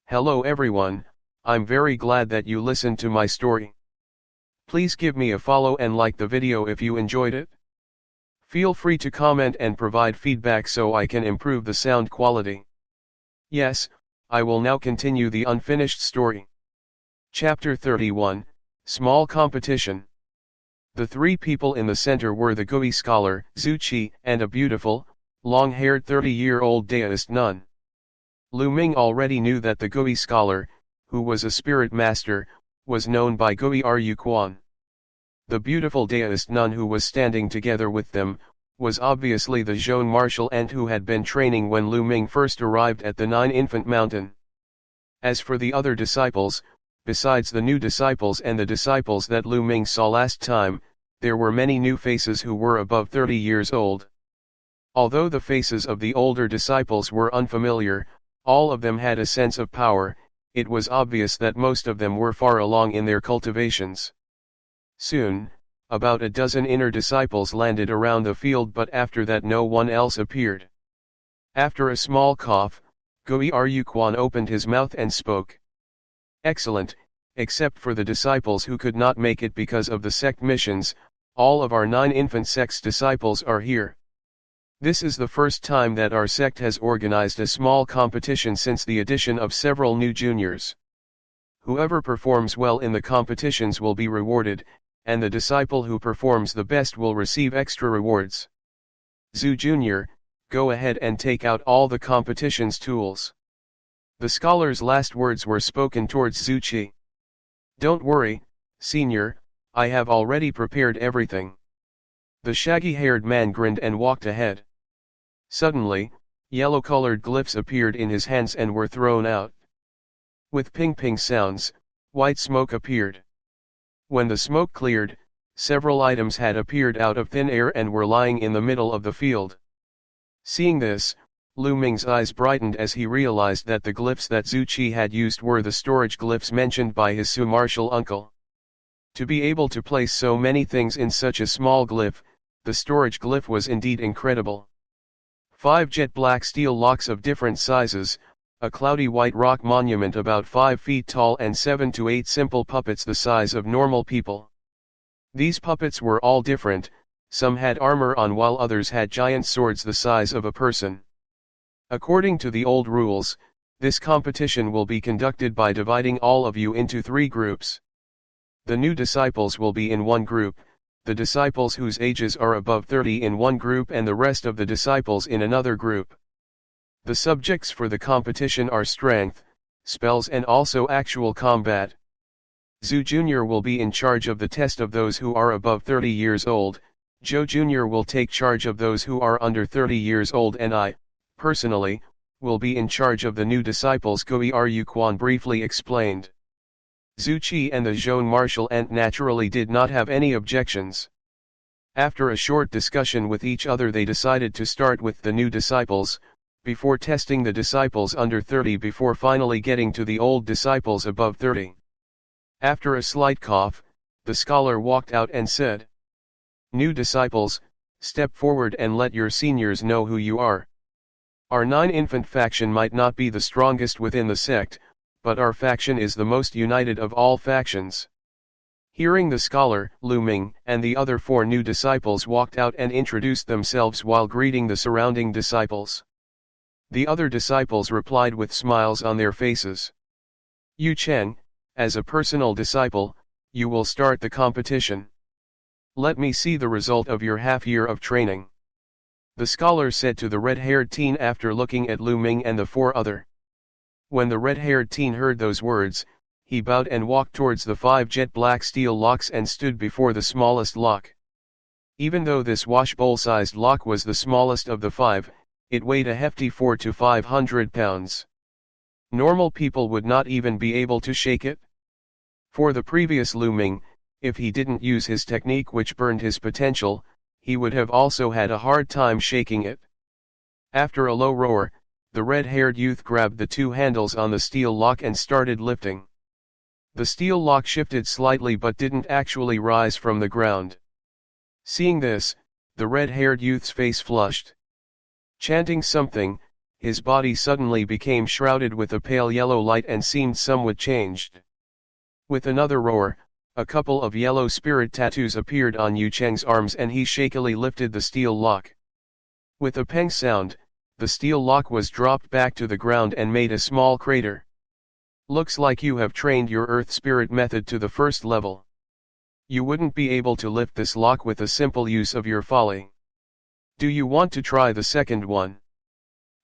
Hello everyone, I'm very glad that you listened to my story. Please give me a follow and like the video if you enjoyed it. Feel free to comment and provide feedback so I can improve the sound quality. Yes, I will now continue the unfinished story. Chapter 31, Small Competition. The three people in the center were the Gui scholar, Zhu Qi, and a beautiful, long-haired 30-year-old Daoist nun. Liu Ming already knew that the Gui scholar, who was a spirit master, was known by Gui Ru Quan. The beautiful Daoist nun who was standing together with them, was obviously the Zhone martial ant who had been training when Liu Ming first arrived at the Nine-Infant Mountain. As for the other disciples, besides the new disciples and the disciples that Liu Ming saw last time, there were many new faces who were above 30 years old. Although the faces of the older disciples were unfamiliar, all of them had a sense of power. It was obvious that most of them were far along in their cultivations. Soon, about a dozen inner disciples landed around the field, but after that no one else appeared. After a small cough, Gui Ru Quan opened his mouth and spoke. Excellent, except for the disciples who could not make it because of the sect missions, all of our 9 infant sect's disciples are here. This is the first time that our sect has organized a small competition since the addition of several new juniors. Whoever performs well in the competitions will be rewarded, and the disciple who performs the best will receive extra rewards. Zhu Jr., go ahead and take out all the competition's tools. The scholar's last words were spoken towards Zhu Qi. Don't worry, senior, I have already prepared everything. The shaggy-haired man grinned and walked ahead. Suddenly, yellow-colored glyphs appeared in his hands and were thrown out. With ping-ping sounds, white smoke appeared. When the smoke cleared, several items had appeared out of thin air and were lying in the middle of the field. Seeing this, Liu Ming's eyes brightened as he realized that the glyphs that Zhu Qi had used were the storage glyphs mentioned by his Su martial uncle. To be able to place so many things in such a small glyph, the storage glyph was indeed incredible. 5 jet black steel locks of different sizes, a cloudy white rock monument about 5 feet tall, and 7 to 8 simple puppets the size of normal people. These puppets were all different, some had armor on while others had giant swords the size of a person. According to the old rules, this competition will be conducted by dividing all of you into 3 groups. The new disciples will be in one group, the disciples whose ages are above 30 in one group, and the rest of the disciples in another group. The subjects for the competition are strength, spells, and also actual combat. Zhu Jr. will be in charge of the test of those who are above 30 years old, Zhou Jr. will take charge of those who are under 30 years old, and I, personally, will be in charge of the new disciples, Gui Ru Quan briefly explained. Zhu Qi and the Zhone martial ant naturally did not have any objections. After a short discussion with each other, they decided to start with the new disciples, before testing the disciples under 30 before finally getting to the old disciples above 30. After a slight cough, the scholar walked out and said, "New disciples, step forward and let your seniors know who you are. Our 9 infant faction might not be the strongest within the sect, but our faction is the most united of all factions." Hearing the scholar, Liu Ming, and the other 4 new disciples walked out and introduced themselves while greeting the surrounding disciples. The other disciples replied with smiles on their faces. "Yu Cheng, as a personal disciple, you will start the competition. Let me see the result of your half-year of training," the scholar said to the red-haired teen after looking at Liu Ming and the 4 other. When the red-haired teen heard those words, he bowed and walked towards the 5 jet black steel locks and stood before the smallest lock. Even though this washbowl-sized lock was the smallest of the 5, it weighed a hefty 400 to 500 pounds. Normal people would not even be able to shake it. For the previous Liu Ming, if he didn't use his technique which burned his potential, he would have also had a hard time shaking it. After a low roar, the red-haired youth grabbed the 2 handles on the steel lock and started lifting. The steel lock shifted slightly but didn't actually rise from the ground. Seeing this, the red-haired youth's face flushed. Chanting something, his body suddenly became shrouded with a pale yellow light and seemed somewhat changed. With another roar, a couple of yellow spirit tattoos appeared on Yu Cheng's arms and he shakily lifted the steel lock. With a peng sound, the steel lock was dropped back to the ground and made a small crater. Looks like you have trained your earth spirit method to the first level. You wouldn't be able to lift this lock with a simple use of your folly. Do you want to try the second one?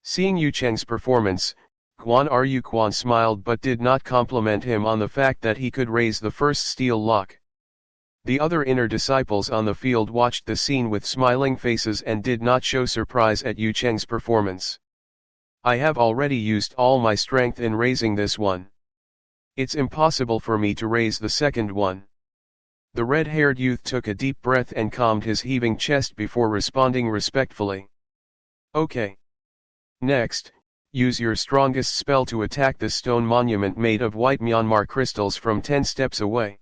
Seeing Yu Cheng's performance, Quan smiled but did not compliment him on the fact that he could raise the first steel lock. The other inner disciples on the field watched the scene with smiling faces and did not show surprise at Yu Cheng's performance. I have already used all my strength in raising this one. It's impossible for me to raise the second one. The red-haired youth took a deep breath and calmed his heaving chest before responding respectfully. Okay. Next, use your strongest spell to attack the stone monument made of white Myanmar crystals from 10 steps away.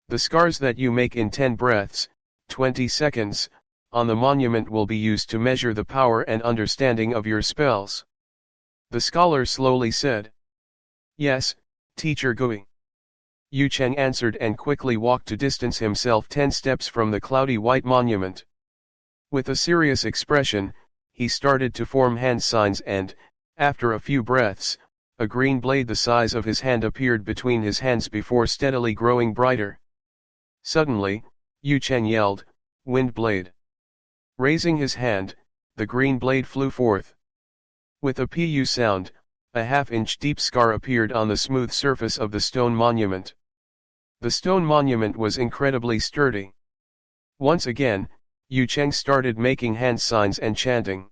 The scars that you make in 10 breaths, 20 seconds, on the monument will be used to measure the power and understanding of your spells. The scholar slowly said. Yes, Teacher Gui. Yu Cheng answered and quickly walked to distance himself 10 steps from the cloudy white monument. With a serious expression, he started to form hand signs and, after a few breaths, a green blade the size of his hand appeared between his hands before steadily growing brighter. Suddenly, Yu Cheng yelled, "Wind blade!" Raising his hand, the green blade flew forth. With a pu sound, a half-inch deep scar appeared on the smooth surface of the stone monument. The stone monument was incredibly sturdy. Once again, Yu Cheng started making hand signs and chanting.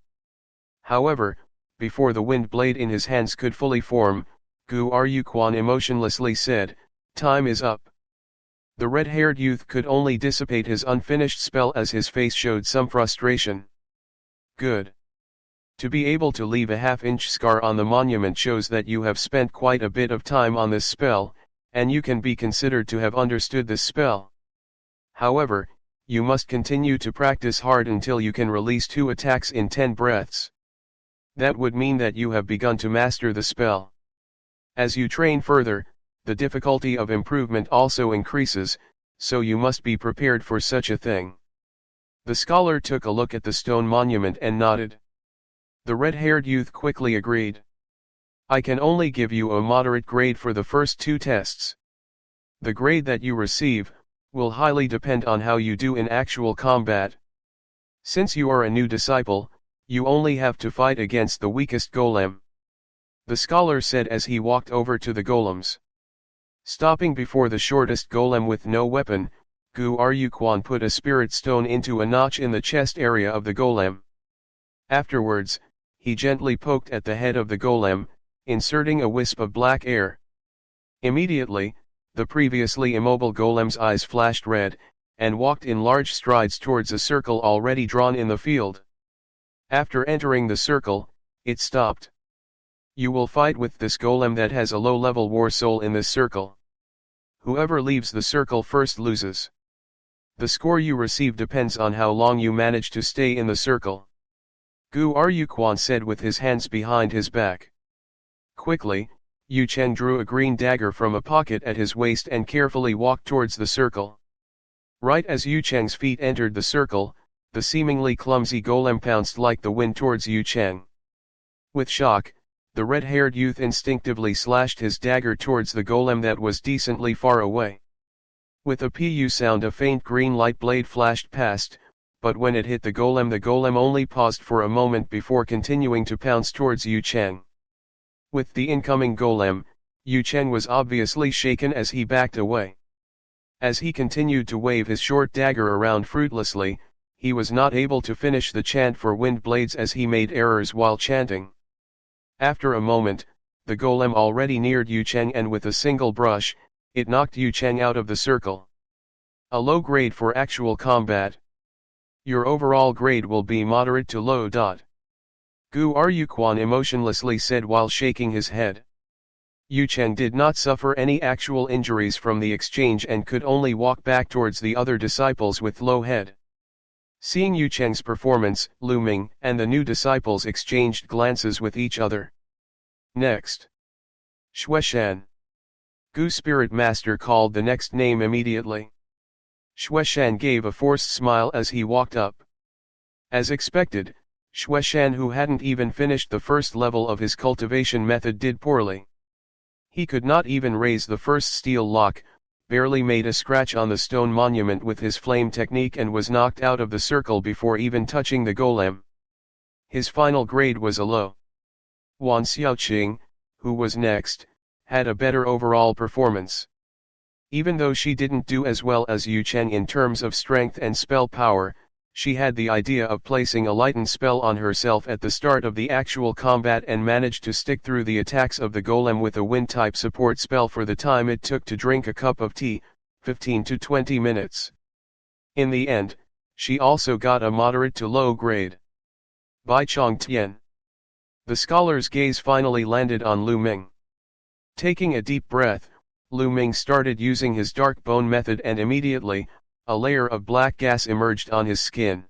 However, before the wind blade in his hands could fully form, Gu Ru Quan emotionlessly said, "Time is up." The red-haired youth could only dissipate his unfinished spell as his face showed some frustration. Good. To be able to leave a half-inch scar on the monument shows that you have spent quite a bit of time on this spell, and you can be considered to have understood this spell. However, you must continue to practice hard until you can release 2 attacks in 10 breaths. That would mean that you have begun to master the spell. As you train further, the difficulty of improvement also increases, so you must be prepared for such a thing. The scholar took a look at the stone monument and nodded. The red-haired youth quickly agreed. I can only give you a moderate grade for the first 2 tests. The grade that you receive will highly depend on how you do in actual combat. Since you are a new disciple, you only have to fight against the weakest golem. The scholar said as he walked over to the golems. Stopping before the shortest golem with no weapon, Gu Ru Quan put a spirit stone into a notch in the chest area of the golem. Afterwards, he gently poked at the head of the golem, inserting a wisp of black air. Immediately, the previously immobile golem's eyes flashed red, and walked in large strides towards a circle already drawn in the field. After entering the circle, it stopped. You will fight with this golem that has a low-level war soul in this circle. Whoever leaves the circle first loses. The score you receive depends on how long you manage to stay in the circle. Gu Ru Quan said with his hands behind his back. Quickly, Yu Cheng drew a green dagger from a pocket at his waist and carefully walked towards the circle. Right as Yu Cheng's feet entered the circle, the seemingly clumsy golem pounced like the wind towards Yu Cheng. With shock, the red-haired youth instinctively slashed his dagger towards the golem that was decently far away. With a pu sound a faint green light blade flashed past, but when it hit the golem only paused for a moment before continuing to pounce towards Yu Cheng. With the incoming golem, Yu Cheng was obviously shaken as he backed away. As he continued to wave his short dagger around fruitlessly, he was not able to finish the chant for wind blades as he made errors while chanting. After a moment, the golem already neared Yu Cheng and with a single brush, it knocked Yu Cheng out of the circle. A low grade for actual combat. Your overall grade will be moderate to low. Gu Ru Quan emotionlessly said while shaking his head. Yu Cheng did not suffer any actual injuries from the exchange and could only walk back towards the other disciples with low head. Seeing Yu Cheng's performance, Liu Ming and the new disciples exchanged glances with each other. Next. Xueshan. Gu Spirit Master called the next name immediately. Xueshan gave a forced smile as he walked up. As expected, Xueshan, who hadn't even finished the first level of his cultivation method, did poorly. He could not even raise the first steel lock, barely made a scratch on the stone monument with his flame technique, and was knocked out of the circle before even touching the golem. His final grade was a low. Wan Xiaoqing, who was next, had a better overall performance. Even though she didn't do as well as Yu Cheng in terms of strength and spell power, she had the idea of placing a lighten spell on herself at the start of the actual combat and managed to stick through the attacks of the golem with a wind-type support spell for the time it took to drink a cup of tea, 15 to 20 minutes. In the end, she also got a moderate to low grade. Bai Chong Tian. The scholar's gaze finally landed on Liu Ming. Taking a deep breath, Liu Ming started using his dark bone method, and immediately, a layer of black gas emerged on his skin.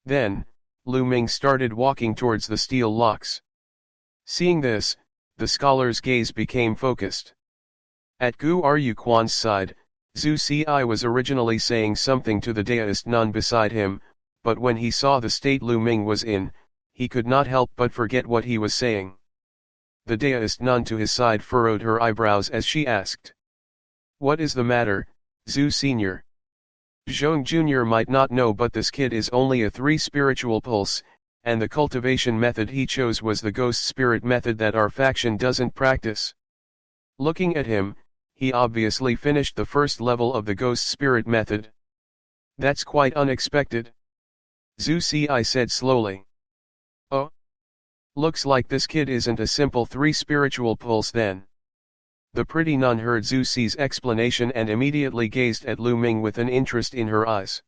Then, Liu Ming started walking towards the steel locks. Seeing this, the scholar's gaze became focused. At Gu Ruquan's side, Zhu Ci was originally saying something to the Daoist nun beside him, but when he saw the state Liu Ming was in, he could not help but forget what he was saying. The Daoist nun to his side furrowed her eyebrows as she asked, "What is the matter, Zhu Senior?" Zhong Jr. might not know, but this kid is only a 3 spiritual pulse, and the cultivation method he chose was the ghost spirit method that our faction doesn't practice. Looking at him, he obviously finished the first level of the ghost spirit method. That's quite unexpected. Zhu Ci said slowly. Oh. Looks like this kid isn't a simple 3 spiritual pulse then. The pretty nun heard Zhu Ci's explanation and immediately gazed at Liu Ming with an interest in her eyes.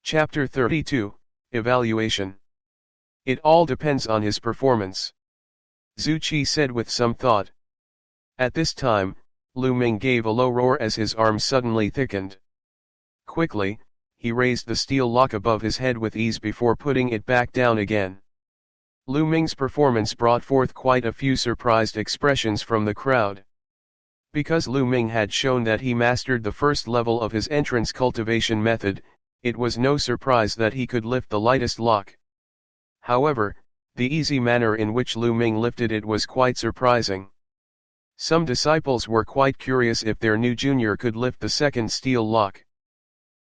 Chapter 32, Evaluation. It all depends on his performance. Zhu Qi said with some thought. At this time, Liu Ming gave a low roar as his arms suddenly thickened. Quickly, he raised the steel lock above his head with ease before putting it back down again. Liu Ming's performance brought forth quite a few surprised expressions from the crowd. Because Liu Ming had shown that he mastered the first level of his entrance cultivation method, it was no surprise that he could lift the lightest lock. However, the easy manner in which Liu Ming lifted it was quite surprising. Some disciples were quite curious if their new junior could lift the second steel lock.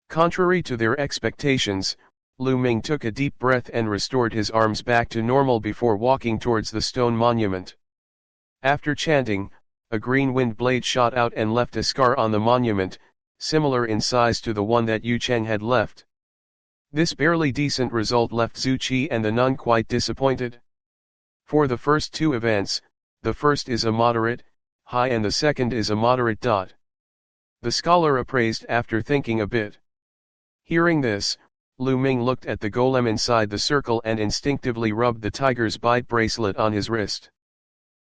Contrary to their expectations, Liu Ming took a deep breath and restored his arms back to normal before walking towards the stone monument. After chanting, a green wind blade shot out and left a scar on the monument, similar in size to the one that Yu Cheng had left. This barely decent result left Zhu Qi and the nun quite disappointed. For the first 2 events, the first is a moderate, high, and the second is a moderate dot. The scholar appraised after thinking a bit. Hearing this, Liu Ming looked at the golem inside the circle and instinctively rubbed the tiger's bite bracelet on his wrist.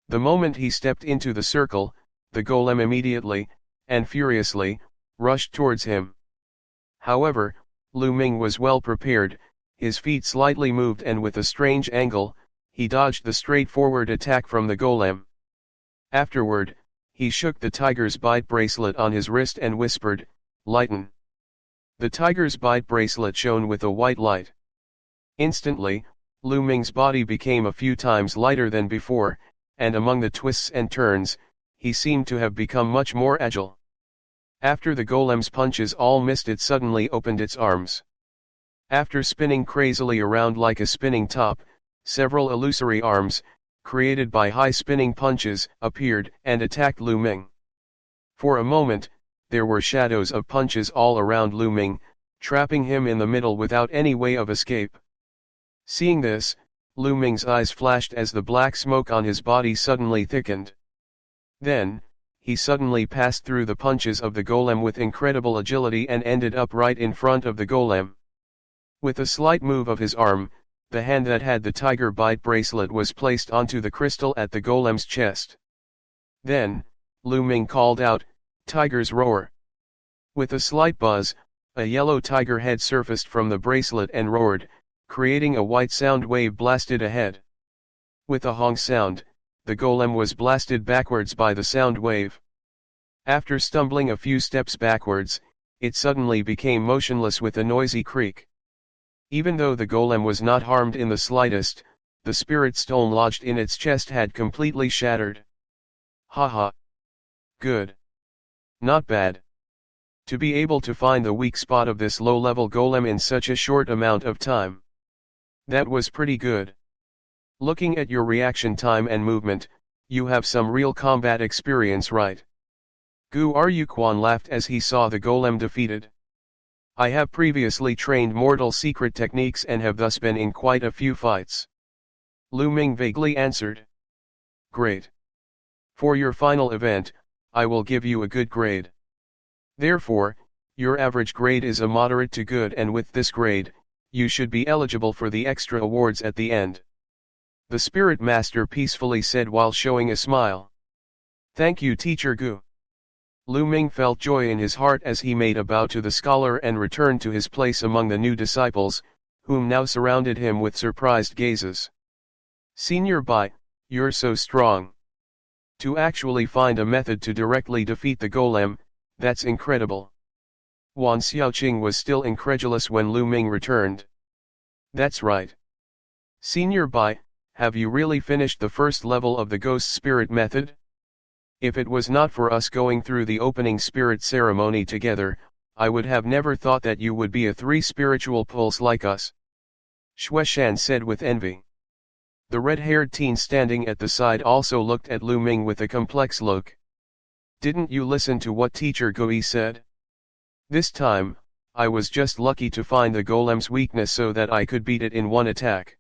The moment he stepped into the circle, the golem immediately, and furiously, rushed towards him. However, Liu Ming was well prepared, his feet slightly moved and with a strange angle, he dodged the straightforward attack from the golem. Afterward, he shook the tiger's bite bracelet on his wrist and whispered, "Lighten." The tiger's bite bracelet shone with a white light. Instantly, Liu Ming's body became a few times lighter than before, and among the twists and turns, he seemed to have become much more agile. After the golem's punches all missed, it suddenly opened its arms. After spinning crazily around like a spinning top, several illusory arms, created by high spinning punches, appeared and attacked Liu Ming. For a moment, there were shadows of punches all around Liu Ming, trapping him in the middle without any way of escape. Seeing this, Liu Ming's eyes flashed as the black smoke on his body suddenly thickened. Then, he suddenly passed through the punches of the golem with incredible agility and ended up right in front of the golem. With a slight move of his arm, the hand that had the tiger bite bracelet was placed onto the crystal at the golem's chest. Then, Liu Ming called out, "Tiger's roar." With a slight buzz, A yellow tiger head surfaced from the bracelet and roared, creating a white sound wave blasted ahead. With a honk sound, the golem was blasted backwards by the sound wave. After stumbling a few steps backwards, it suddenly became motionless with a noisy creak. Even though the golem was not harmed in the slightest, the spirit stone lodged in its chest had completely shattered. Haha. Good. Not bad. To be able to find the weak spot of this low-level golem in such a short amount of time. That was pretty good. Looking at your reaction time and movement, you have some real combat experience, right? Gu Aryuquan laughed as he saw the golem defeated. I have previously trained mortal secret techniques and have thus been in quite a few fights. Liu Ming vaguely answered. Great. For your final event, I will give you a good grade. Therefore, your average grade is a moderate to good, and with this grade, you should be eligible for the extra awards at the end. The Spirit Master peacefully said while showing a smile. Thank you, Teacher Gu. Liu Ming felt joy in his heart as he made a bow to the scholar and returned to his place among the new disciples, whom now surrounded him with surprised gazes. Senior Bai, you're so strong. To actually find a method to directly defeat the golem, that's incredible. Wan Xiaoqing was still incredulous when Liu Ming returned. That's right. Senior Bai, have you really finished the first level of the ghost spirit method? If it was not for us going through the opening spirit ceremony together, I would have never thought that you would be a 3 spiritual pulse like us. Xueshan said with envy. The red-haired teen standing at the side also looked at Liu Ming with a complex look. Didn't you listen to what Teacher Gui said? This time, I was just lucky to find the golem's weakness so that I could beat it in one attack.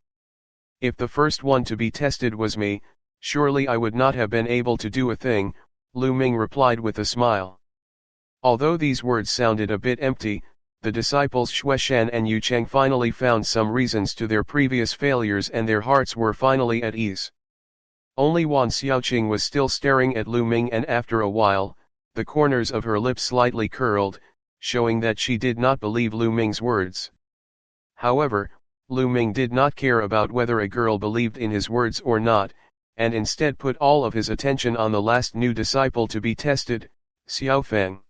If the first one to be tested was me, surely I would not have been able to do a thing, Liu Ming replied with a smile. Although these words sounded a bit empty, the disciples Xueshan and Yucheng finally found some reasons to their previous failures and their hearts were finally at ease. Only Wan Xiaoqing was still staring at Liu Ming, and after a while, the corners of her lips slightly curled, showing that she did not believe Liu Ming's words. However, Liu Ming did not care about whether a girl believed in his words or not, and instead put all of his attention on the last new disciple to be tested, Xiaofeng.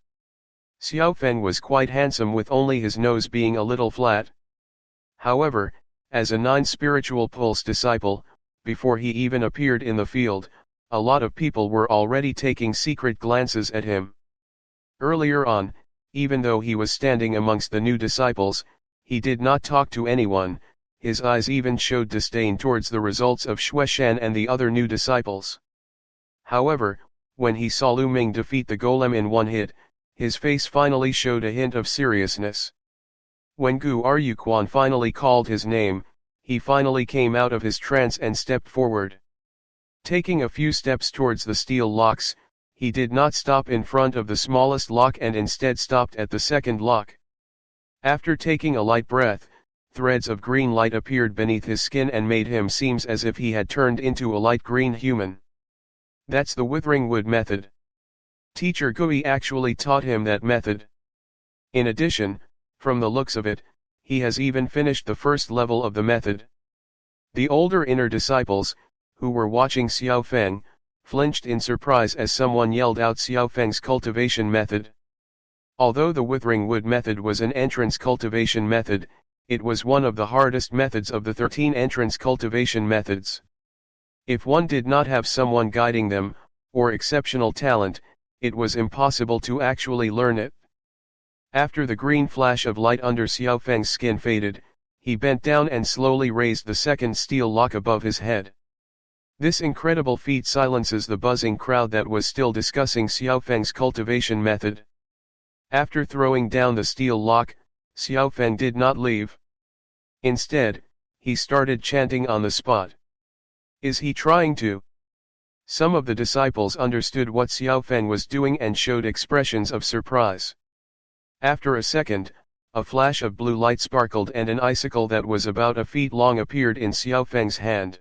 Xiaofeng was quite handsome with only his nose being a little flat. However, as a 9 spiritual pulse disciple, before he even appeared in the field, a lot of people were already taking secret glances at him. Earlier on, even though he was standing amongst the new disciples, he did not talk to anyone, his eyes even showed disdain towards the results of Xueshan and the other new disciples. However, when he saw Liu Ming defeat the golem in one hit, his face finally showed a hint of seriousness. When Gu Aryuquan finally called his name, he finally came out of his trance and stepped forward. Taking a few steps towards the steel locks, he did not stop in front of the smallest lock and instead stopped at the second lock. After taking a light breath, threads of green light appeared beneath his skin and made him seem as if he had turned into a light green human. That's the withering wood method. Teacher Gui actually taught him that method. In addition, from the looks of it, he has even finished the first level of the method. The older inner disciples, who were watching Xiaofeng, flinched in surprise as someone yelled out Xiaofeng's cultivation method. Although the withering wood method was an entrance cultivation method, it was one of the hardest methods of the 13 entrance cultivation methods. If one did not have someone guiding them, or exceptional talent, it was impossible to actually learn it. After the green flash of light under Xiaofeng's skin faded, he bent down and slowly raised the second steel lock above his head. This incredible feat silences the buzzing crowd that was still discussing Xiaofeng's cultivation method. After throwing down the steel lock, Xiaofeng did not leave. Instead, he started chanting on the spot. Is he trying to? Some of the disciples understood what Xiaofeng was doing and showed expressions of surprise. After a second, a flash of blue light sparkled and an icicle that was about a feet long appeared in Xiaofeng's hand.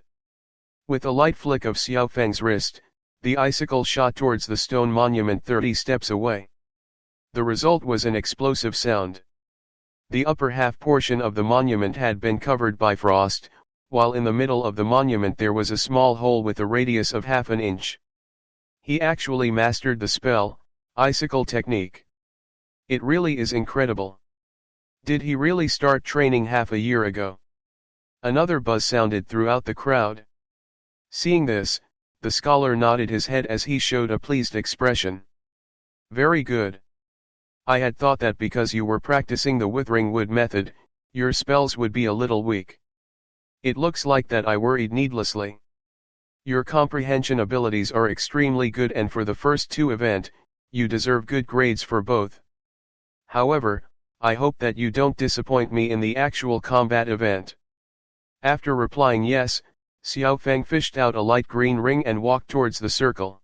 With a light flick of Xiaofeng's wrist, the icicle shot towards the stone monument 30 steps away. The result was an explosive sound. The upper half portion of the monument had been covered by frost, while in the middle of the monument there was a small hole with a radius of half an inch. He actually mastered the spell, icicle technique. It really is incredible. Did he really start training half a year ago? Another buzz sounded throughout the crowd. Seeing this, the scholar nodded his head as he showed a pleased expression. Very good. I had thought that because you were practicing the withering wood method, your spells would be a little weak. It looks like that I worried needlessly. Your comprehension abilities are extremely good, and for the first two event, you deserve good grades for both. However, I hope that you don't disappoint me in the actual combat event. After replying yes, Xiao Feng fished out a light green ring and walked towards the circle.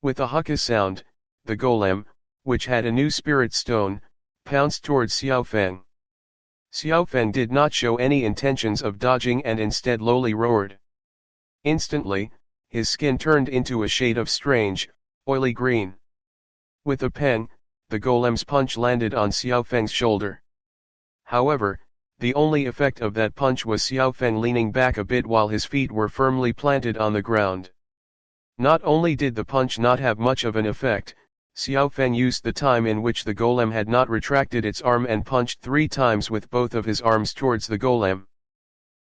With a huckus sound, the golem, which had a new spirit stone, pounced towards Xiao Feng. Xiao Feng did not show any intentions of dodging and instead lowly roared. Instantly, his skin turned into a shade of strange, oily green. With a pang, the golem's punch landed on Xiao Feng's shoulder. However, the only effect of that punch was Xiao Feng leaning back a bit while his feet were firmly planted on the ground. Not only did the punch not have much of an effect, Xiao Feng used the time in which the golem had not retracted its arm and punched 3 times with both of his arms towards the golem.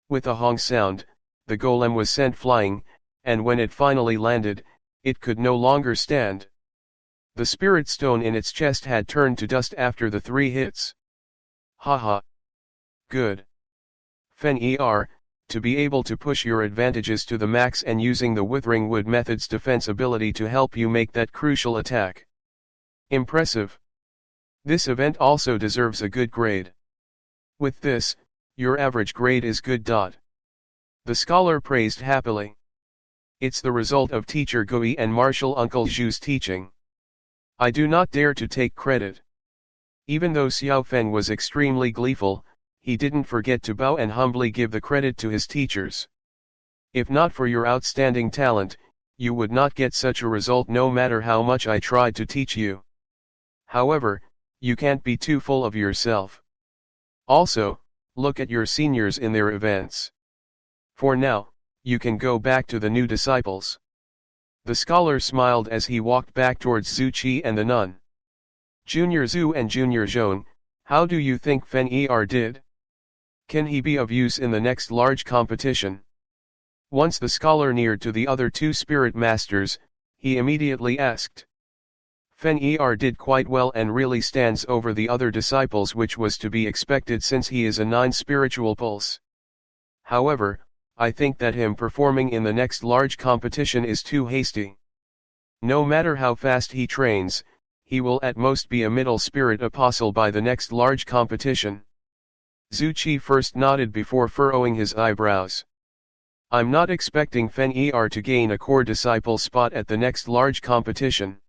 With a honk sound, the golem was sent flying, and when it finally landed, it could no longer stand. The spirit stone in its chest had turned to dust after the 3 hits. Haha. Good. Fen to be able to push your advantages to the max and using the withering wood method's defense ability to help you make that crucial attack. Impressive. This event also deserves a good grade. With this, your average grade is good. The scholar praised happily. It's the result of teacher Gui and martial uncle Zhu's teaching. I do not dare to take credit. Even though Xiao Feng was extremely gleeful, he didn't forget to bow and humbly give the credit to his teachers. If not for your outstanding talent, you would not get such a result no matter how much I tried to teach you. However, you can't be too full of yourself. Also, look at your seniors in their events. For now, you can go back to the new disciples. The scholar smiled as he walked back towards Zhu Qi and the nun. Junior Zhu and Junior Zhong, how do you think Fen did? Can he be of use in the next large competition? Once the scholar neared to the other 2 spirit masters, he immediately asked. Fen did quite well and really stands over the other disciples, which was to be expected since he is a 9 spiritual pulse. However, I think that him performing in the next large competition is too hasty. No matter how fast he trains, he will at most be a middle spirit apostle by the next large competition. Zhu Qi first nodded before furrowing his eyebrows. I'm not expecting Fen to gain a core disciple spot at the next large competition.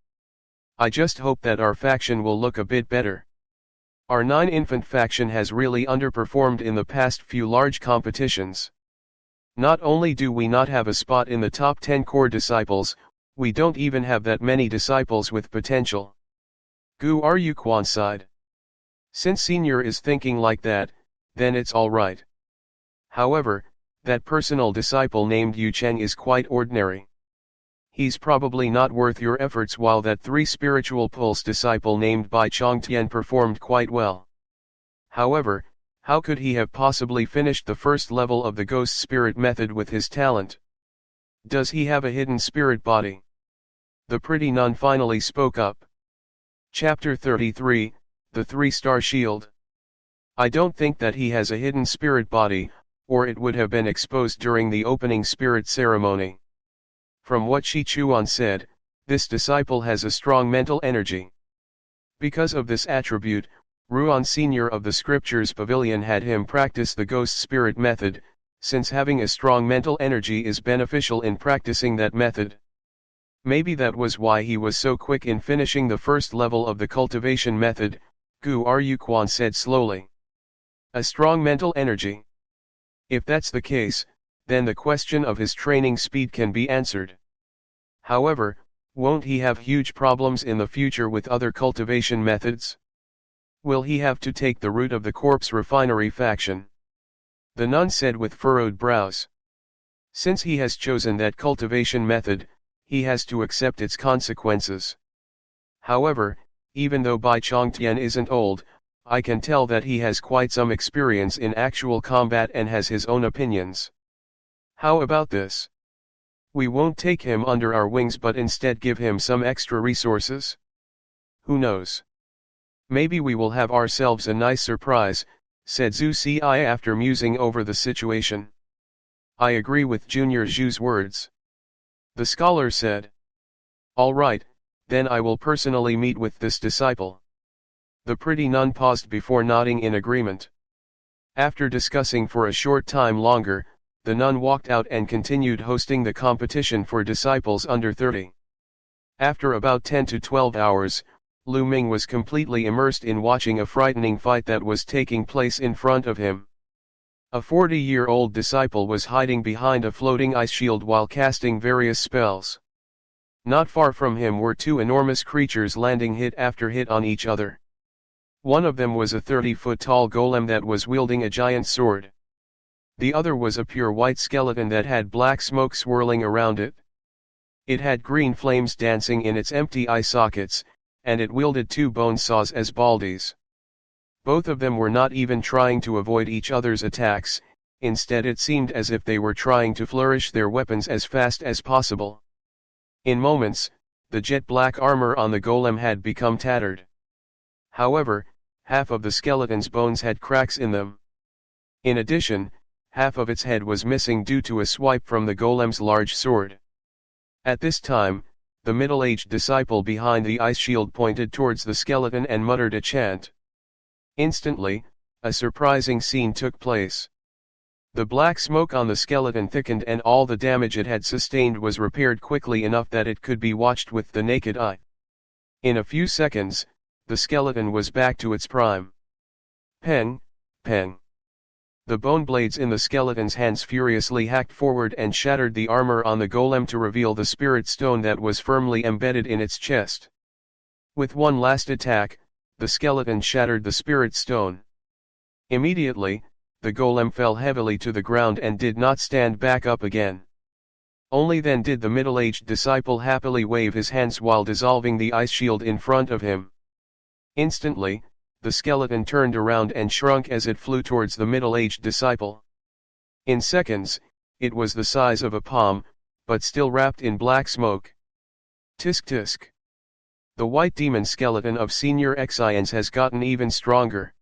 I just hope that our faction will look a bit better. Our 9 infant faction has really underperformed in the past few large competitions. Not only do we not have a spot in the top 10 core disciples, we don't even have that many disciples with potential. Gu Ru Quan sighed. Since senior is thinking like that, then it's alright. However, that personal disciple named Yu Cheng is quite ordinary. He's probably not worth your efforts, while that 3 spiritual pulse disciple named Bai Chong Tian performed quite well. However, how could he have possibly finished the first level of the ghost spirit method with his talent? Does he have a hidden spirit body? The pretty nun finally spoke up. Chapter 33, The 3-Star Shield. I don't think that he has a hidden spirit body, or it would have been exposed during the opening spirit ceremony. From what Shi Chuan said, this disciple has a strong mental energy. Because of this attribute, Ruan Senior of the Scriptures Pavilion had him practice the ghost spirit method, since having a strong mental energy is beneficial in practicing that method. Maybe that was why he was so quick in finishing the first level of the cultivation method, Gu Ru Quan said slowly. A strong mental energy. If that's the case, then the question of his training speed can be answered. However, won't he have huge problems in the future with other cultivation methods? Will he have to take the route of the corpse refinery faction? The nun said with furrowed brows. Since he has chosen that cultivation method, he has to accept its consequences. However, even though Bai Chongtian isn't old, I can tell that he has quite some experience in actual combat and has his own opinions. How about this? We won't take him under our wings but instead give him some extra resources? Who knows? Maybe we will have ourselves a nice surprise, said Zhu Ci after musing over the situation. I agree with Junior Zhu's words. The scholar said. All right, then I will personally meet with this disciple. The pretty nun paused before nodding in agreement. After discussing for a short time longer, the nun walked out and continued hosting the competition for disciples under 30. After about 10 to 12 hours, Liu Ming was completely immersed in watching a frightening fight that was taking place in front of him. A 40-year-old disciple was hiding behind a floating ice shield while casting various spells. Not far from him were two enormous creatures landing hit after hit on each other. One of them was a 30-foot-tall golem that was wielding a giant sword. The other was a pure white skeleton that had black smoke swirling around it. It had green flames dancing in its empty eye sockets, and it wielded two bone saws as baldies. Both of them were not even trying to avoid each other's attacks, instead it seemed as if they were trying to flourish their weapons as fast as possible. In moments, the jet-black armor on the golem had become tattered. However, half of the skeleton's bones had cracks in them. In addition, half of its head was missing due to a swipe from the golem's large sword. At this time, the middle-aged disciple behind the ice shield pointed towards the skeleton and muttered a chant. Instantly, a surprising scene took place. The black smoke on the skeleton thickened and all the damage it had sustained was repaired quickly enough that it could be watched with the naked eye. In a few seconds, the skeleton was back to its prime. Peng, peng. The bone blades in the skeleton's hands furiously hacked forward and shattered the armor on the golem to reveal the spirit stone that was firmly embedded in its chest. With one last attack, the skeleton shattered the spirit stone. Immediately, the golem fell heavily to the ground and did not stand back up again. Only then did the middle-aged disciple happily wave his hands while dissolving the ice shield in front of him. Instantly, the skeleton turned around and shrunk as it flew towards the middle-aged disciple. In seconds, it was the size of a palm, but still wrapped in black smoke. Tisk tisk. The white demon skeleton of Senior Xians has gotten even stronger.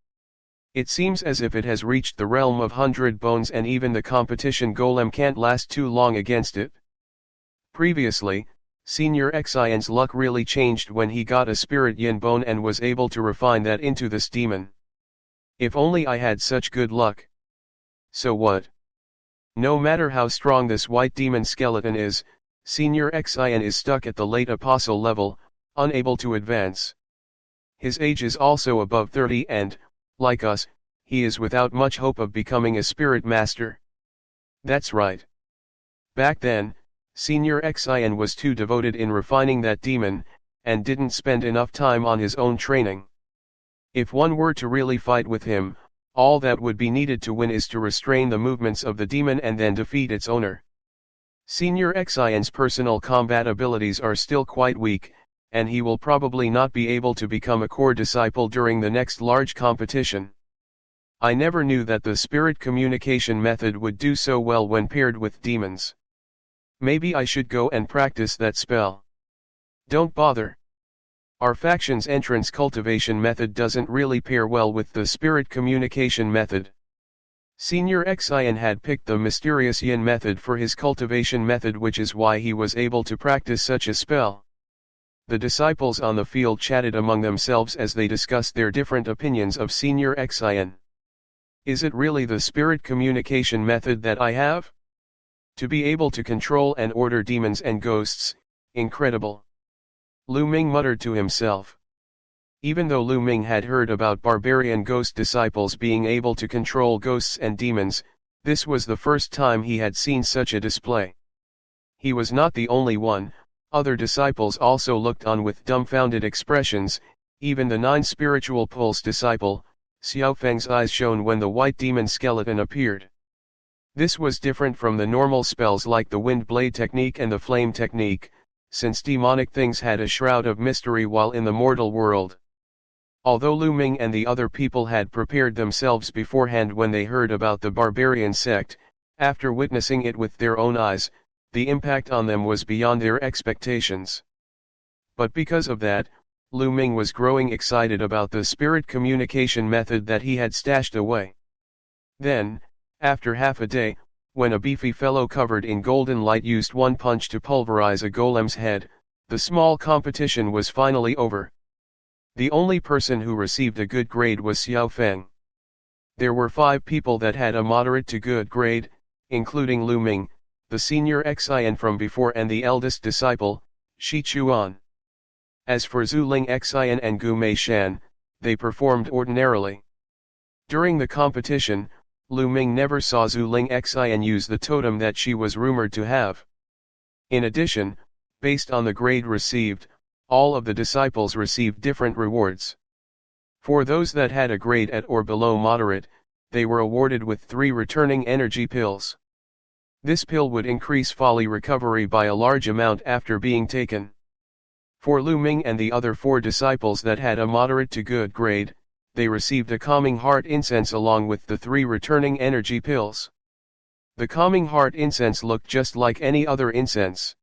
It seems as if it has reached the realm of 100 bones and even the competition golem can't last too long against it. Previously, Senior Xian's luck really changed when he got a spirit yin bone and was able to refine that into this demon. If only I had such good luck. So what? No matter how strong this white demon skeleton is, Senior Xian is stuck at the late apostle level, unable to advance. His age is also above 30 and, like us, he is without much hope of becoming a spirit master. That's right. Back then, Senior Xian was too devoted in refining that demon, and didn't spend enough time on his own training. If one were to really fight with him, all that would be needed to win is to restrain the movements of the demon and then defeat its owner. Senior Xian's personal combat abilities are still quite weak, and he will probably not be able to become a core disciple during the next large competition. I never knew that the spirit communication method would do so well when paired with demons. Maybe I should go and practice that spell. Don't bother. Our faction's entrance cultivation method doesn't really pair well with the spirit communication method. Senior Xian had picked the mysterious yin method for his cultivation method, which is why he was able to practice such a spell. The disciples on the field chatted among themselves as they discussed their different opinions of Senior Xian. Is it really the spirit communication method that I have? To be able to control and order demons and ghosts, incredible. Liu Ming muttered to himself. Even though Liu Ming had heard about barbarian ghost disciples being able to control ghosts and demons, this was the first time he had seen such a display. He was not the only one, other disciples also looked on with dumbfounded expressions, Even the non-spiritual pulse disciple, Xiao Feng's eyes shone when the white demon skeleton appeared. This was different from the normal spells like the wind blade technique and the flame technique, since demonic things had a shroud of mystery while in the mortal world. Although Liu Ming and the other people had prepared themselves beforehand when they heard about the barbarian sect, after witnessing it with their own eyes, the impact on them was beyond their expectations. But because of that, Liu Ming was growing excited about the spirit communication method that he had stashed away. Then, after half a day, when a beefy fellow covered in golden light used one punch to pulverize a golem's head, the small competition was finally over. The only person who received a good grade was Xiao Feng. There were 5 people that had a moderate to good grade, including Liu Ming, the senior Xian from before and the eldest disciple, Shi Chuan. As for Zhu Ling Xian and Gu Mei Shan, they performed ordinarily. During the competition, Liu Ming never saw Zhu Ling Xian use the totem that she was rumored to have. In addition, based on the grade received, all of the disciples received different rewards. For those that had a grade at or below moderate, they were awarded with 3 returning energy pills. This pill would increase folly recovery by a large amount after being taken. For Liu Ming and the other 4 disciples that had a moderate to good grade, they received a calming heart incense along with the 3 returning energy pills. The calming heart incense looked just like any other incense.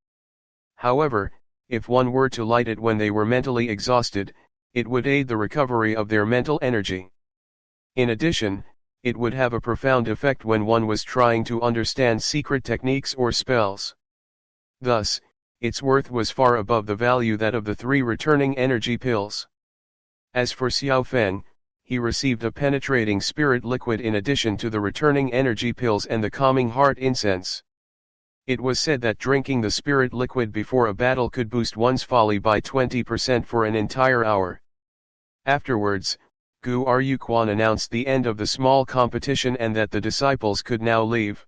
However, if one were to light it when they were mentally exhausted, it would aid the recovery of their mental energy. In addition, it would have a profound effect when one was trying to understand secret techniques or spells. Thus, its worth was far above the value that of the 3 returning energy pills. As for Xiao Feng, he received a penetrating spirit liquid in addition to the returning energy pills and the calming heart incense. It was said that drinking the spirit liquid before a battle could boost one's folly by 20% for an entire hour. Afterwards, Gu Ruquan announced the end of the small competition and that the disciples could now leave.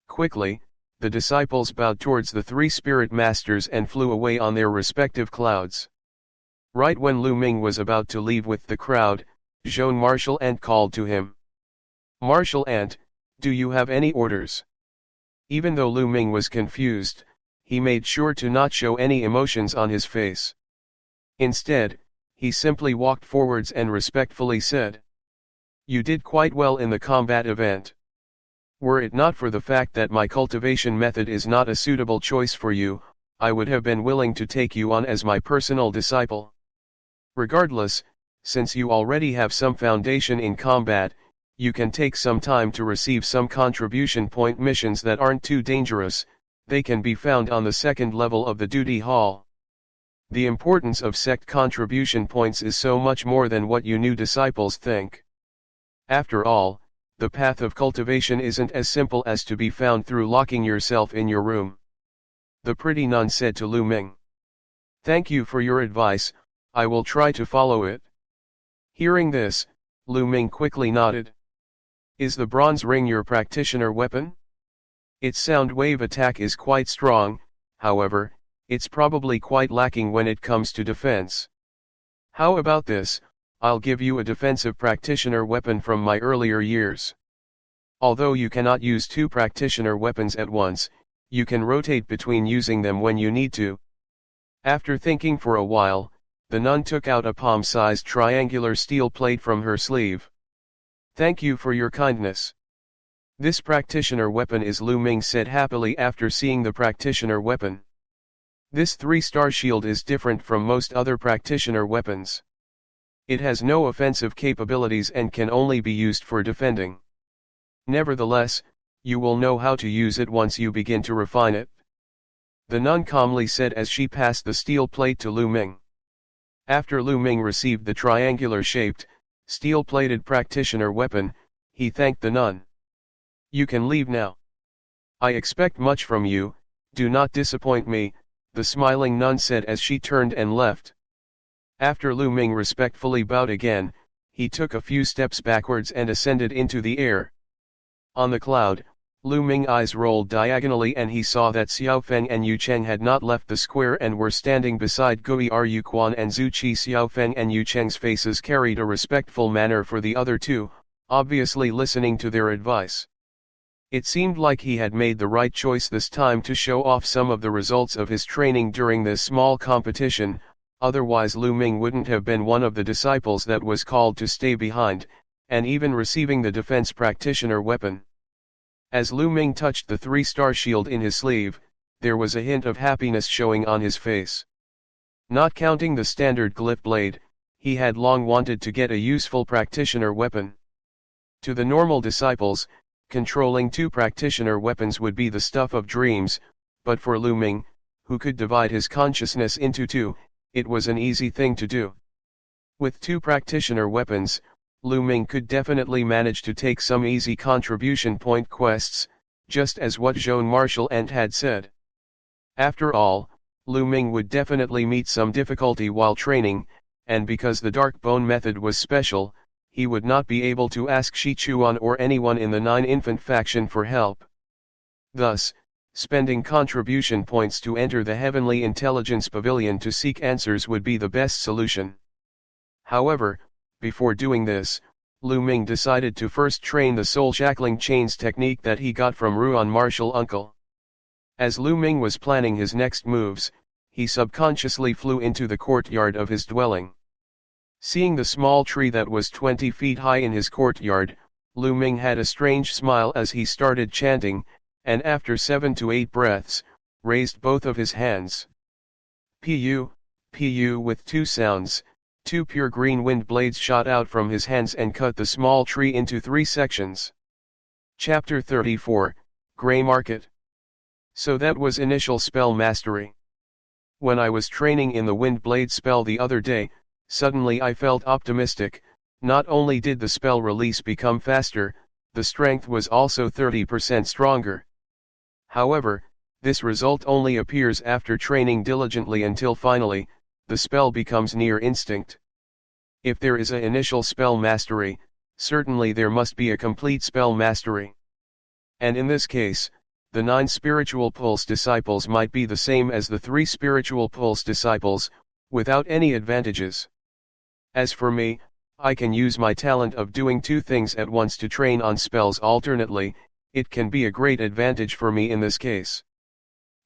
Quickly, the disciples bowed towards the 3 spirit masters and flew away on their respective clouds. Right when Liu Ming was about to leave with the crowd, Zhone Marshal Ant called to him. "Marshal Ant, do you have any orders?" Even though Liu Ming was confused, he made sure to not show any emotions on his face. Instead, he simply walked forwards and respectfully said, "You did quite well in the combat event. Were it not for the fact that my cultivation method is not a suitable choice for you, I would have been willing to take you on as my personal disciple. Regardless, since you already have some foundation in combat, you can take some time to receive some contribution point missions that aren't too dangerous. They can be found on the 2nd level of the duty hall. The importance of sect contribution points is so much more than what you new disciples think. After all, the path of cultivation isn't as simple as to be found through locking yourself in your room." The pretty nun said to Liu Ming. "Thank you for your advice, I will try to follow it." Hearing this, Liu Ming quickly nodded. "Is the bronze ring your practitioner weapon? Its sound wave attack is quite strong, however, it's probably quite lacking when it comes to defense. How about this? I'll give you a defensive practitioner weapon from my earlier years. Although you cannot use 2 practitioner weapons at once, you can rotate between using them when you need to." After thinking for a while, the nun took out a palm-sized triangular steel plate from her sleeve. "Thank you for your kindness. This practitioner weapon is," Liu Ming said happily after seeing the practitioner weapon. "This 3-star shield is different from most other practitioner weapons. It has no offensive capabilities and can only be used for defending. Nevertheless, you will know how to use it once you begin to refine it," the nun calmly said as she passed the steel plate to Liu Ming. After Liu Ming received the triangular-shaped, steel-plated practitioner weapon, he thanked the nun. "You can leave now. I expect much from you, do not disappoint me," the smiling nun said as she turned and left. After Liu Ming respectfully bowed again, he took a few steps backwards and ascended into the air. On the cloud, Liu Ming's eyes rolled diagonally and he saw that Xiao Feng and Yu Cheng had not left the square and were standing beside Gui Ru Quan and Zhu Qi. Xiao Feng and Yu Cheng's faces carried a respectful manner for the other two, obviously listening to their advice. It seemed like he had made the right choice this time to show off some of the results of his training during this small competition, otherwise Liu Ming wouldn't have been one of the disciples that was called to stay behind, and even receiving the defense practitioner weapon. As Liu Ming touched the 3-star shield in his sleeve, there was a hint of happiness showing on his face. Not counting the standard glyph blade, he had long wanted to get a useful practitioner weapon. To the normal disciples, controlling 2 practitioner weapons would be the stuff of dreams, but for Liu Ming, who could divide his consciousness into 2, it was an easy thing to do. With 2 practitioner weapons, Liu Ming could definitely manage to take some easy contribution point quests, just as what Joan Marshall Ent had said. After all, Liu Ming would definitely meet some difficulty while training, and because the Dark Bone method was special, he would not be able to ask Shi Chuan or anyone in the 9 Infant faction for help. Thus, spending contribution points to enter the Heavenly Intelligence Pavilion to seek answers would be the best solution. However, before doing this, Liu Ming decided to first train the soul shackling chains technique that he got from Ruan Marshall Uncle. As Liu Ming was planning his next moves, he subconsciously flew into the courtyard of his dwelling. Seeing the small tree that was 20 feet high in his courtyard, Liu Ming had a strange smile as he started chanting, and after 7 to 8 breaths, raised both of his hands. Pu, pu with 2 sounds. 2 pure green wind blades shot out from his hands and cut the small tree into 3 sections. Chapter 34, Grey Market. So that was initial spell mastery. When I was training in the wind blade spell the other day, suddenly I felt optimistic. Not only did the spell release become faster, the strength was also 30% stronger. However, this result only appears after training diligently until finally, the spell becomes near instinct. If there is an initial spell mastery, certainly there must be a complete spell mastery. And in this case, the 9 spiritual pulse disciples might be the same as the 3 spiritual pulse disciples, without any advantages. As for me, I can use my talent of doing 2 things at once to train on spells alternately. It can be a great advantage for me in this case.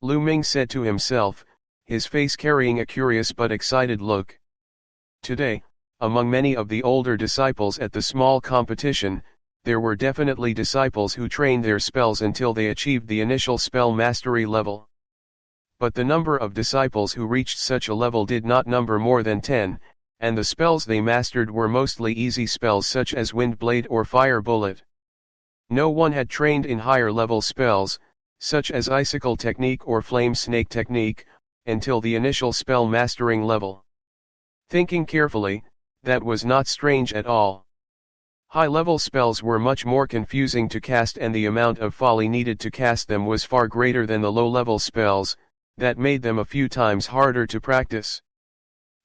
Liu Ming said to himself, his face carrying a curious but excited look. Today, among many of the older disciples at the small competition, there were definitely disciples who trained their spells until they achieved the initial spell mastery level. But the number of disciples who reached such a level did not number more than 10, and the spells they mastered were mostly easy spells such as Wind Blade or Fire Bullet. No one had trained in higher level spells, such as Icicle Technique or Flame Snake Technique, until the initial spell mastering level. Thinking carefully, that was not strange at all. High-level spells were much more confusing to cast and the amount of folly needed to cast them was far greater than the low-level spells, that made them a few times harder to practice.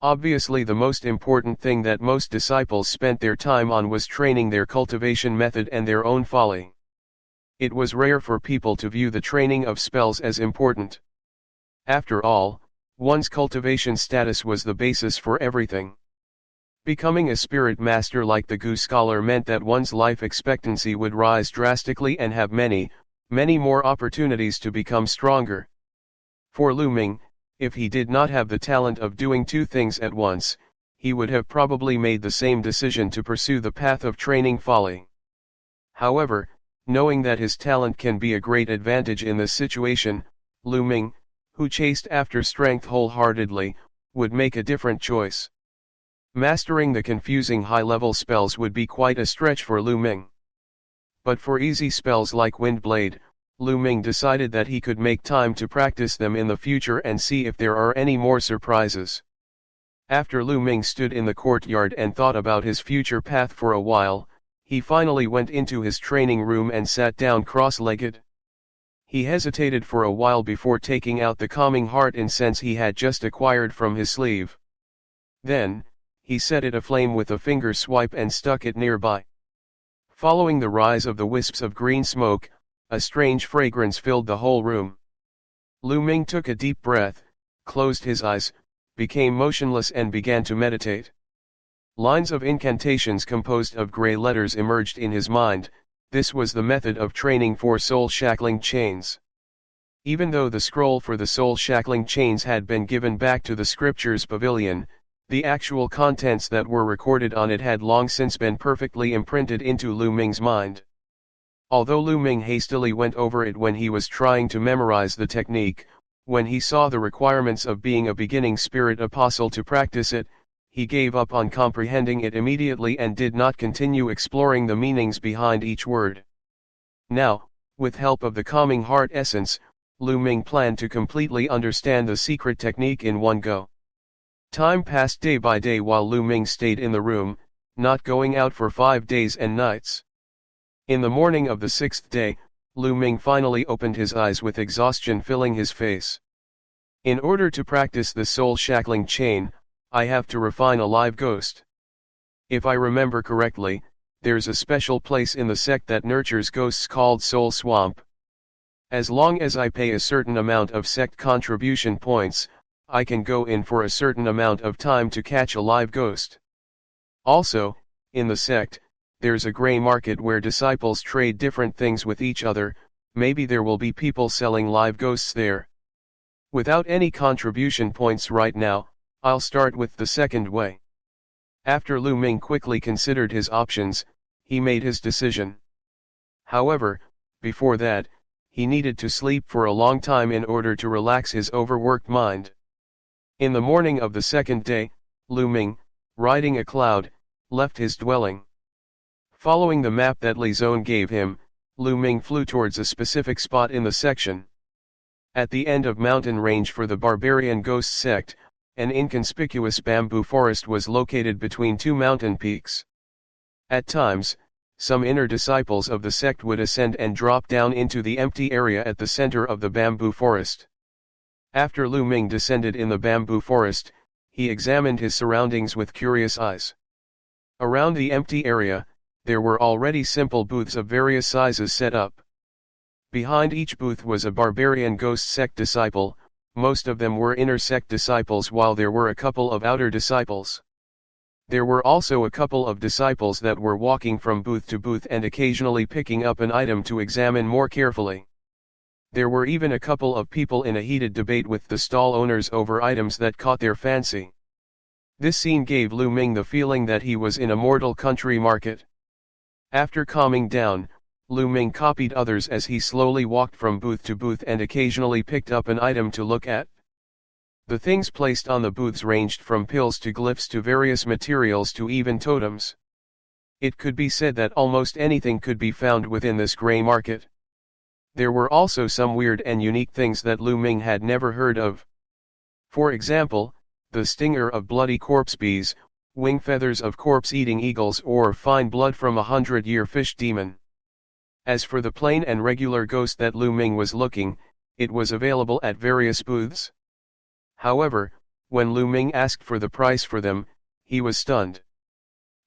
Obviously the most important thing that most disciples spent their time on was training their cultivation method and their own folly. It was rare for people to view the training of spells as important. After all, one's cultivation status was the basis for everything. Becoming a spirit master like the Gu scholar meant that one's life expectancy would rise drastically and have many more opportunities to become stronger. For Liu Ming, if he did not have the talent of doing 2 things at once, he would have probably made the same decision to pursue the path of training folly. However, knowing that his talent can be a great advantage in this situation, Liu Ming, who chased after strength wholeheartedly, would make a different choice. Mastering the confusing high-level spells would be quite a stretch for Liu Ming. But for easy spells like Wind Blade, Liu Ming decided that he could make time to practice them in the future and see if there are any more surprises. After Liu Ming stood in the courtyard and thought about his future path for a while, he finally went into his training room and sat down cross-legged. He hesitated for a while before taking out the calming heart incense he had just acquired from his sleeve. Then, he set it aflame with a finger swipe and stuck it nearby. Following the rise of the wisps of green smoke, a strange fragrance filled the whole room. Liu Ming took a deep breath, closed his eyes, became motionless and began to meditate. Lines of incantations composed of gray letters emerged in his mind. This was the method of training for soul shackling chains. Even though the scroll for the soul shackling chains had been given back to the scripture's pavilion, the actual contents that were recorded on it had long since been perfectly imprinted into Liu Ming's mind. Although Liu Ming hastily went over it when he was trying to memorize the technique, when he saw the requirements of being a beginning spirit apostle to practice it, he gave up on comprehending it immediately and did not continue exploring the meanings behind each word. Now, with help of the calming heart essence, Liu Ming planned to completely understand the secret technique in one go. Time passed day by day while Liu Ming stayed in the room, not going out for 5 days and nights. In the morning of the 6th day, Liu Ming finally opened his eyes with exhaustion filling his face. In order to practice the soul shackling chain, I have to refine a live ghost. If I remember correctly, there's a special place in the sect that nurtures ghosts called Soul Swamp. As long as I pay a certain amount of sect contribution points, I can go in for a certain amount of time to catch a live ghost. Also, in the sect, there's a gray market where disciples trade different things with each other. Maybe there will be people selling live ghosts there. Without any contribution points right now, I'll start with the second way. After Liu Ming quickly considered his options, he made his decision. However, before that, he needed to sleep for a long time in order to relax his overworked mind. In the morning of the second day, Liu Ming, riding a cloud, left his dwelling. Following the map that Li Zone gave him, Liu Ming flew towards a specific spot in the section. At the end of mountain range for the barbarian ghost sect, an inconspicuous bamboo forest was located between two mountain peaks. At times, some inner disciples of the sect would ascend and drop down into the empty area at the center of the bamboo forest. After Liu Ming descended in the bamboo forest, he examined his surroundings with curious eyes. Around the empty area, there were already simple booths of various sizes set up. Behind each booth was a barbarian ghost sect disciple. Most of them were inner sect disciples while there were a couple of outer disciples. There were also a couple of disciples that were walking from booth to booth and occasionally picking up an item to examine more carefully. There were even a couple of people in a heated debate with the stall owners over items that caught their fancy. This scene gave Liu Ming the feeling that he was in a mortal country market. After calming down, Liu Ming copied others as he slowly walked from booth to booth and occasionally picked up an item to look at. The things placed on the booths ranged from pills to glyphs to various materials to even totems. It could be said that almost anything could be found within this gray market. There were also some weird and unique things that Liu Ming had never heard of. For example, the stinger of bloody corpse bees, wing feathers of corpse-eating eagles, or fine blood from a 100-year fish demon. As for the plain and regular ghost that Liu Ming was looking, it was available at various booths. However, when Liu Ming asked for the price for them, he was stunned.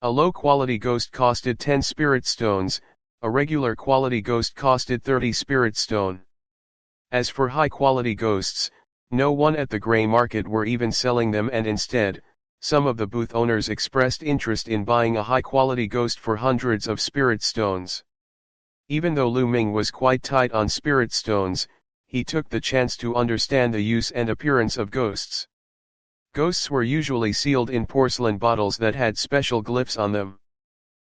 A low-quality ghost costed 10 spirit stones, a regular quality ghost costed 30 spirit stone. As for high-quality ghosts, no one at the gray market were even selling them, and instead, some of the booth owners expressed interest in buying a high-quality ghost for hundreds of spirit stones. Even though Liu Ming was quite tight on spirit stones, he took the chance to understand the use and appearance of ghosts. Ghosts were usually sealed in porcelain bottles that had special glyphs on them.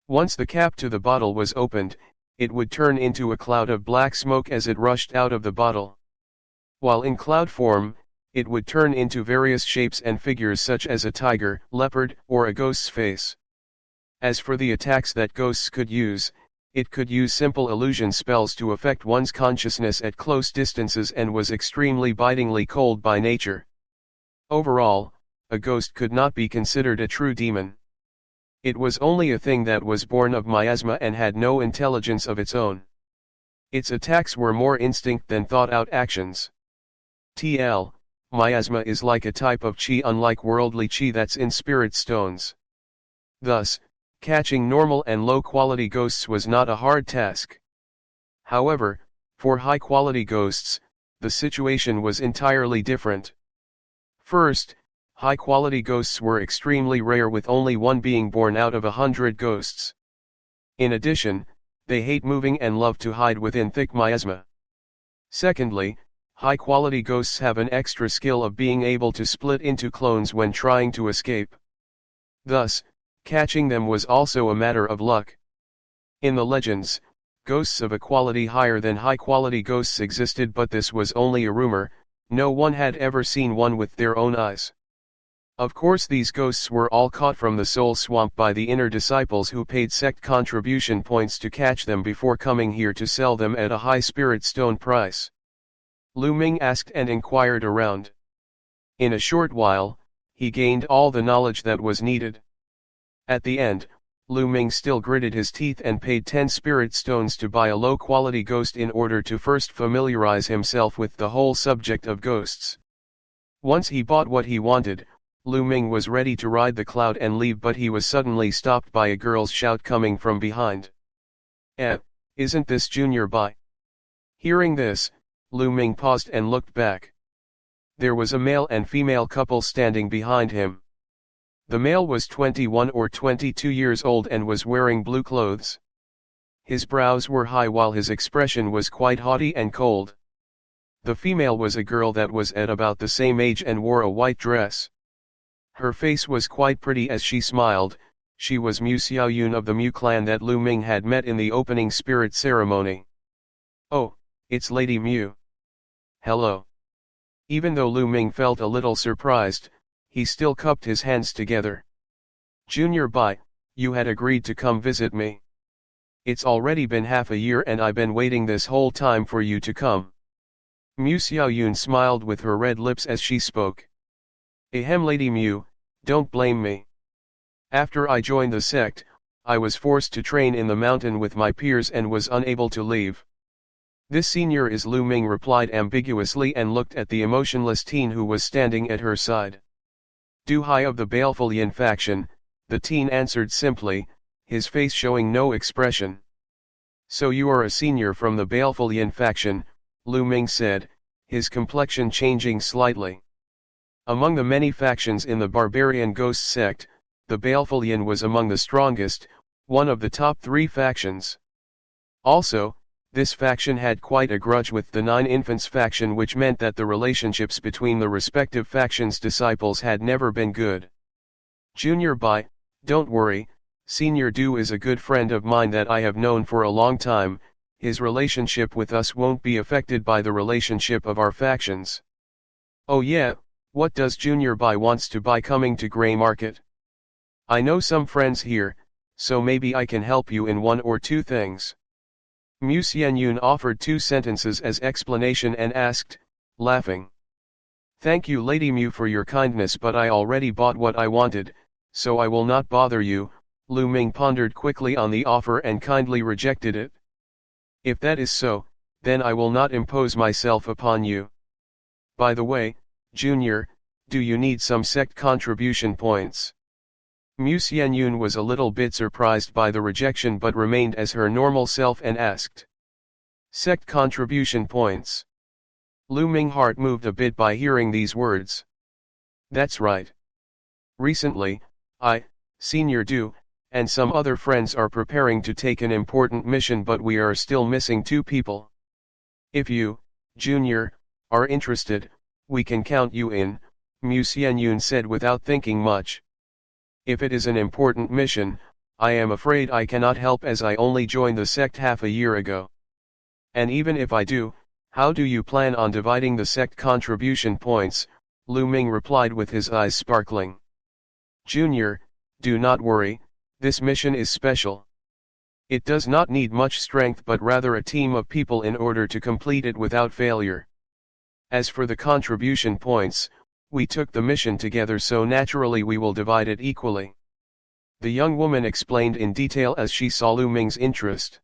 Once the cap to the bottle was opened, it would turn into a cloud of black smoke as it rushed out of the bottle. While in cloud form, it would turn into various shapes and figures such as a tiger, leopard, or a ghost's face. As for the attacks that ghosts could use, it could use simple illusion spells to affect one's consciousness at close distances and was extremely bitingly cold by nature. Overall, a ghost could not be considered a true demon. It was only a thing that was born of miasma and had no intelligence of its own. Its attacks were more instinct than thought-out actions. TL, miasma is like a type of chi, unlike worldly chi that's in spirit stones. Thus, catching normal and low-quality ghosts was not a hard task. However, For high-quality ghosts, the situation was entirely different. First, high-quality ghosts were extremely rare, with only one being born out of 100 ghosts. In addition, they hate moving and love to hide within thick miasma. Secondly, high-quality ghosts have an extra skill of being able to split into clones when trying to escape. Thus, catching them was also a matter of luck. In the legends, ghosts of a quality higher than high-quality ghosts existed, but this was only a rumor. No one had ever seen one with their own eyes. Of course, these ghosts were all caught from the soul swamp by the inner disciples who paid sect contribution points to catch them before coming here to sell them at a high spirit stone price. Liu Ming asked and inquired around. In a short while, he gained all the knowledge that was needed. At the end, Liu Ming still gritted his teeth and paid 10 spirit stones to buy a low-quality ghost in order to first familiarize himself with the whole subject of ghosts. Once he bought what he wanted, Liu Ming was ready to ride the cloud and leave, but he was suddenly stopped by a girl's shout coming from behind. Isn't this Junior Bai? Hearing this, Liu Ming paused and looked back. There was a male and female couple standing behind him. The male was 21 or 22 years old and was wearing blue clothes. His brows were high while his expression was quite haughty and cold. The female was a girl that was at about the same age and wore a white dress. Her face was quite pretty as she smiled. She was Mu Xiaoyun of the Mu clan that Liu Ming had met in the opening spirit ceremony. "Oh, it's Lady Mu. Hello." Even though Liu Ming felt a little surprised, he still cupped his hands together. "Junior Bai, you had agreed to come visit me. It's already been half a year and I've been waiting this whole time for you to come." Mu Xiaoyun smiled with her red lips as she spoke. "Ahem, Lady Mu, don't blame me. After I joined the sect, I was forced to train in the mountain with my peers and was unable to leave." "This senior is," Liu Ming replied ambiguously and looked at the emotionless teen who was standing at her side. "Du Hai of the baleful Yin faction," the teen answered simply, his face showing no expression. "So you are a senior from the baleful Yin faction," Liu Ming said, his complexion changing slightly. Among the many factions in the barbarian ghost sect, the baleful Yin was among the strongest, one of the top 3 factions. Also, this faction had quite a grudge with the Nine Infants faction, which meant that the relationships between the respective factions' disciples had never been good. "Junior Bai, don't worry, Senior Du is a good friend of mine that I have known for a long time. His relationship with us won't be affected by the relationship of our factions." "Oh yeah, what does Junior Bai wants to buy coming to Grey Market? I know some friends here, so maybe I can help you in one or two things." Mu Xianyun offered 2 sentences as explanation and asked, laughing. "Thank you Lady Mu for your kindness, but I already bought what I wanted, so I will not bother you." Liu Ming pondered quickly on the offer and kindly rejected it. "If that is so, then I will not impose myself upon you. By the way, Junior, do you need some sect contribution points?" Mu Xianyun was a little bit surprised by the rejection but remained as her normal self and asked. "Sect contribution points?" Liu Ming's heart moved a bit by hearing these words. "That's right. Recently, I, Senior Du, and some other friends are preparing to take an important mission, but we are still missing 2 people. If you, Junior, are interested, we can count you in," Mu Xianyun said without thinking much. "If it is an important mission, I am afraid I cannot help, as I only joined the sect half a year ago. And even if I do, how do you plan on dividing the sect contribution points?" Liu Ming replied with his eyes sparkling. "Junior, do not worry, this mission is special. It does not need much strength but rather a team of people in order to complete it without failure. As for the contribution points, we took the mission together, so naturally we will divide it equally." The young woman explained in detail as she saw Liu Ming's interest.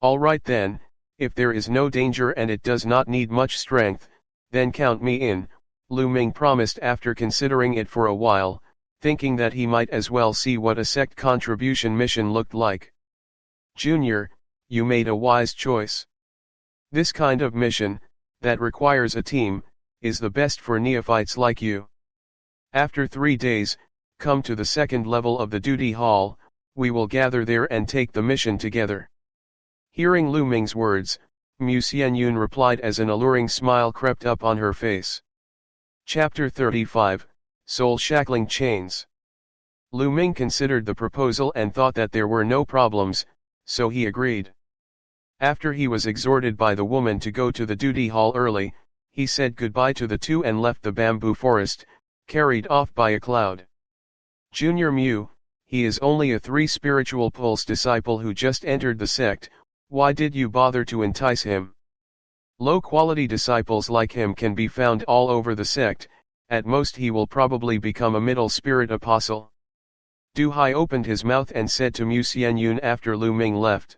"All right then, if there is no danger and it does not need much strength, then count me in," Liu Ming promised after considering it for a while, thinking that he might as well see what a sect contribution mission looked like. "Junior, you made a wise choice. This kind of mission, that requires a team, is the best for neophytes like you. After 3 days, come to the second level of the duty hall, we will gather there and take the mission together. Hearing Liu Ming's words, Mu Xianyun replied as an alluring smile crept up on her face. Chapter 35, Soul Shackling Chains. Liu Ming considered the proposal and thought that there were no problems, so he agreed. After he was exhorted by the woman to go to the duty hall early, he said goodbye to the two and left the bamboo forest, carried off by a cloud. Junior Mu, he is only a 3 spiritual pulse disciple who just entered the sect, why did you bother to entice him? Low-quality disciples like him can be found all over the sect, at most he will probably become a middle spirit apostle. Du Hai opened his mouth and said to Mu Xianyun after Liu Ming left.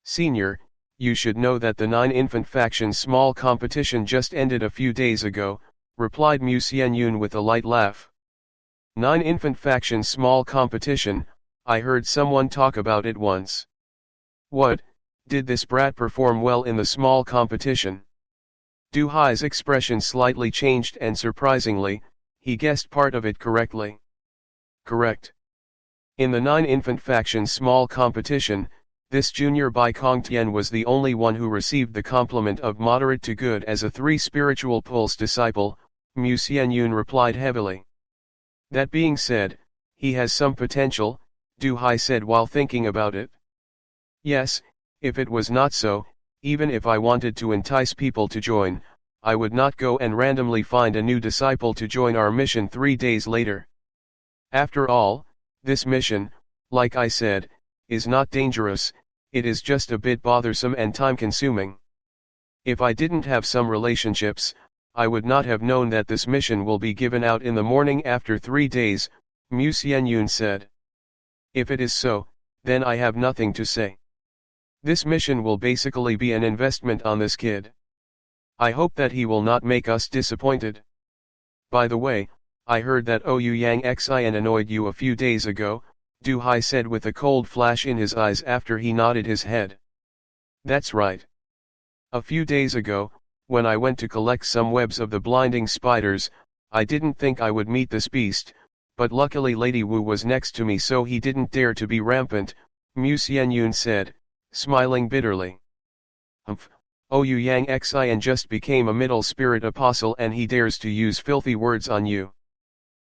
Senior, you should know that the 9 infant factions small competition just ended a few days ago, replied Mu Xianyun with a light laugh. 9 infant factions small competition, I heard someone talk about it once. What, did this brat perform well in the small competition? Du Hai's expression slightly changed and surprisingly, he guessed part of it correctly. Correct. In the 9 infant factions small competition, this junior Bai Kongtian was the only one who received the compliment of moderate to good as a 3 spiritual pulse disciple, Mu Xianyun replied heavily. That being said, he has some potential, Du Hai said while thinking about it. Yes, if it was not so, even if I wanted to entice people to join, I would not go and randomly find a new disciple to join our mission 3 days later. After all, this mission, like I said, is not dangerous, it is just a bit bothersome and time-consuming. If I didn't have some relationships, I would not have known that this mission will be given out in the morning after 3 days, Mu Xianyun said. If it is so, then I have nothing to say. This mission will basically be an investment on this kid. I hope that he will not make us disappointed. By the way, I heard that Ouyang Xin annoyed you a few days ago, Du Hai said with a cold flash in his eyes after he nodded his head. That's right. A few days ago, when I went to collect some webs of the blinding spiders, I didn't think I would meet this beast, but luckily Lady Wu was next to me so he didn't dare to be rampant, Mu Xianyun said, smiling bitterly. Ouyang Xin just became a middle spirit apostle and he dares to use filthy words on you.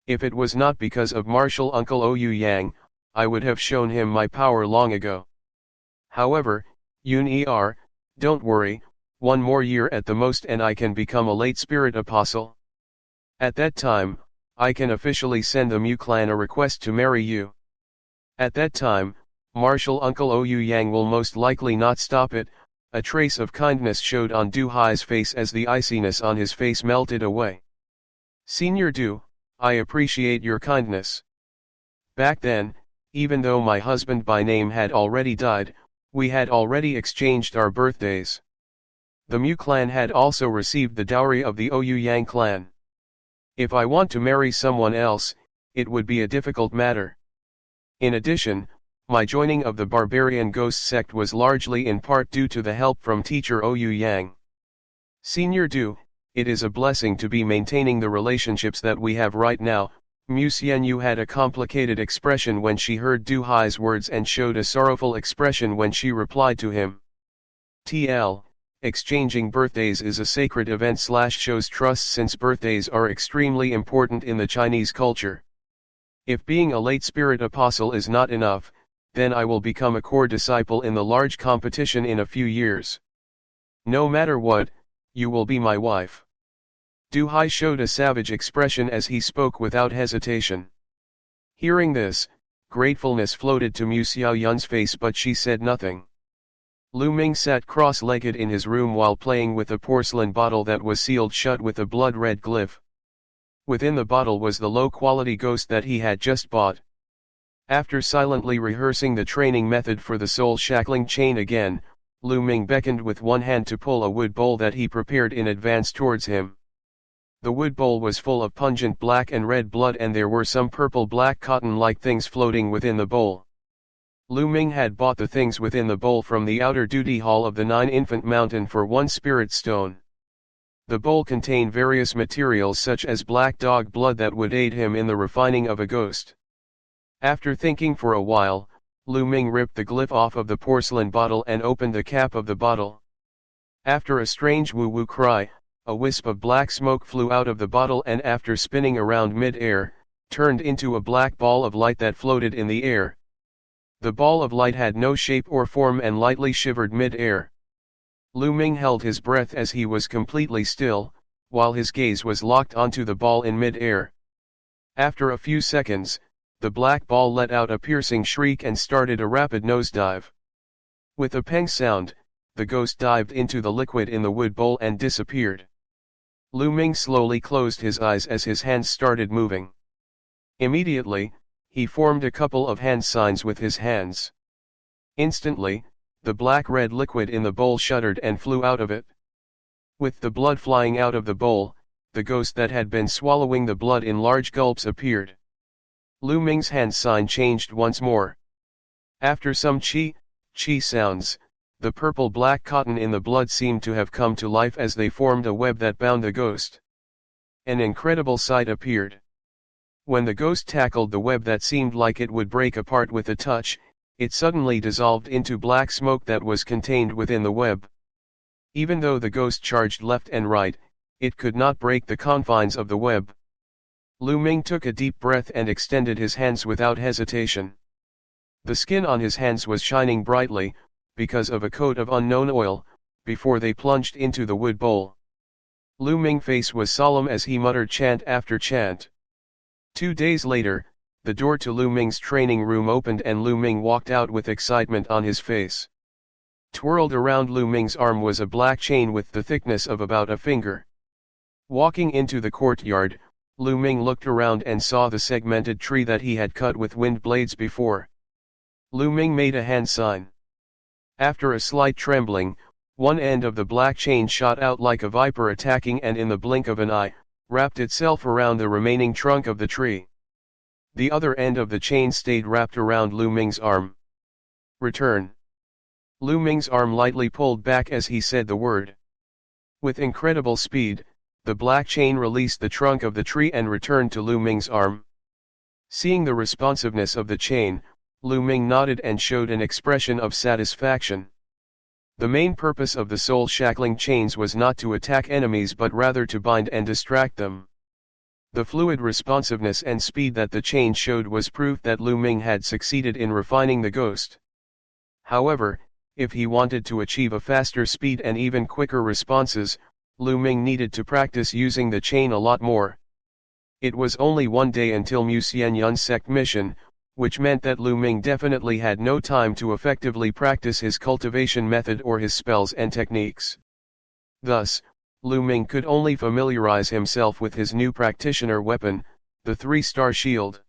If it was not because of martial uncle Ouyang, I would have shown him my power long ago. However, Yun don't worry, 1 more year at the most and I can become a late spirit apostle. At that time, I can officially send the Mu clan a request to marry you. At that time, martial uncle Ouyang will most likely not stop it. A trace of kindness showed on Du Hai's face as the iciness on his face melted away. Senior Du, I appreciate your kindness. Back then, even though my husband by name had already died, we had already exchanged our birthdays. The Mu clan had also received the dowry of the Ouyang clan. If I want to marry someone else, it would be a difficult matter. In addition, my joining of the barbarian ghost sect was largely in part due to the help from teacher Ouyang. Senior Du, it is a blessing to be maintaining the relationships that we have right now. Mu Xianyun had a complicated expression when she heard Du Hai's words and showed a sorrowful expression when she replied to him. TL, exchanging birthdays is a sacred event / shows trust since birthdays are extremely important in the Chinese culture. If being a late spirit apostle is not enough, then I will become a core disciple in the large competition in a few years. No matter what, you will be my wife. Du Hai showed a savage expression as he spoke without hesitation. Hearing this, gratefulness floated to Mu Xianyun's face but she said nothing. Liu Ming sat cross-legged in his room while playing with a porcelain bottle that was sealed shut with a blood-red glyph. Within the bottle was the low-quality ghost that he had just bought. After silently rehearsing the training method for the soul shackling chain again, Liu Ming beckoned with one hand to pull a wood bowl that he prepared in advance towards him. The wood bowl was full of pungent black and red blood and there were some purple-black cotton-like things floating within the bowl. Liu Ming had bought the things within the bowl from the outer duty hall of the Nine-Infant Mountain for 1 spirit stone. The bowl contained various materials such as black dog blood that would aid him in the refining of a ghost. After thinking for a while, Liu Ming ripped the glyph off of the porcelain bottle and opened the cap of the bottle. After a strange woo-woo cry, a wisp of black smoke flew out of the bottle and after spinning around mid-air, turned into a black ball of light that floated in the air. The ball of light had no shape or form and lightly shivered mid-air. Liu Ming held his breath as he was completely still, while his gaze was locked onto the ball in mid-air. After a few seconds, the black ball let out a piercing shriek and started a rapid nosedive. With a peng sound, the ghost dived into the liquid in the wood bowl and disappeared. Liu Ming slowly closed his eyes as his hands started moving. Immediately, he formed a couple of hand signs with his hands. Instantly, the black-red liquid in the bowl shuddered and flew out of it. With the blood flying out of the bowl, the ghost that had been swallowing the blood in large gulps appeared. Liu Ming's hand sign changed once more. After some chi sounds, the purple-black cotton in the blood seemed to have come to life as they formed a web that bound the ghost. An incredible sight appeared. When the ghost tackled the web that seemed like it would break apart with a touch, it suddenly dissolved into black smoke that was contained within the web. Even though the ghost charged left and right, it could not break the confines of the web. Liu Ming took a deep breath and extended his hands without hesitation. The skin on his hands was shining brightly, because of a coat of unknown oil, before they plunged into the wood bowl. Liu Ming's face was solemn as he muttered chant after chant. 2 days later, the door to Liu Ming's training room opened and Liu Ming walked out with excitement on his face. Twirled around Liu Ming's arm was a black chain with the thickness of about a finger. Walking into the courtyard, Liu Ming looked around and saw the segmented tree that he had cut with wind blades before. Liu Ming made a hand sign. After a slight trembling, one end of the black chain shot out like a viper attacking and in the blink of an eye, wrapped itself around the remaining trunk of the tree. The other end of the chain stayed wrapped around Liu Ming's arm. Return. Liu Ming's arm lightly pulled back as he said the word. With incredible speed, the black chain released the trunk of the tree and returned to Liu Ming's arm. Seeing the responsiveness of the chain, Liu Ming nodded and showed an expression of satisfaction. The main purpose of the soul shackling chains was not to attack enemies but rather to bind and distract them. The fluid responsiveness and speed that the chain showed was proof that Liu Ming had succeeded in refining the ghost. However, if he wanted to achieve a faster speed and even quicker responses, Liu Ming needed to practice using the chain a lot more. It was only 1 day until Mu Xianyun's sect mission, which meant that Liu Ming definitely had no time to effectively practice his cultivation method or his spells and techniques. Thus, Liu Ming could only familiarize himself with his new practitioner weapon, the 3-star shield.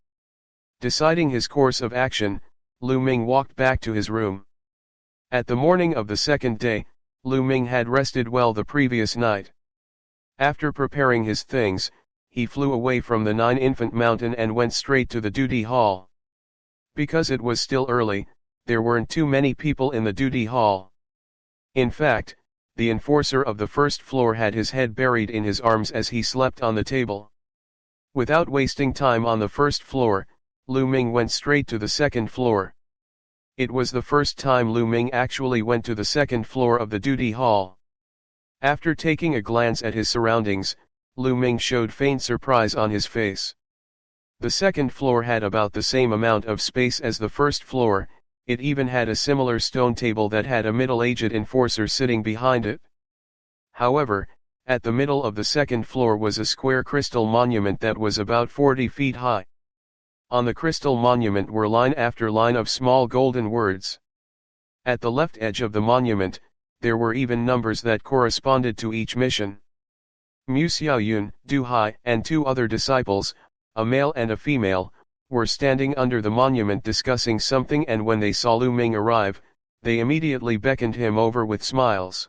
Deciding his course of action, Liu Ming walked back to his room. At the morning of the second day, Liu Ming had rested well the previous night. After preparing his things, he flew away from the Nine-Infant Mountain and went straight to the duty hall. Because it was still early, there weren't too many people in the duty hall. In fact, the enforcer of the first floor had his head buried in his arms as he slept on the table. Without wasting time on the first floor, Liu Ming went straight to the second floor. It was the first time Liu Ming actually went to the second floor of the duty hall. After taking a glance at his surroundings, Liu Ming showed faint surprise on his face. The second floor had about the same amount of space as the first floor, it even had a similar stone table that had a middle-aged enforcer sitting behind it. However, at the middle of the second floor was a square crystal monument that was about 40 feet high. On the crystal monument were line after line of small golden words. At the left edge of the monument, there were even numbers that corresponded to each mission. Mu Xiaoyun, Du Hai, and 2 other disciples, a male and a female, were standing under the monument discussing something, and when they saw Liu Ming arrive, they immediately beckoned him over with smiles.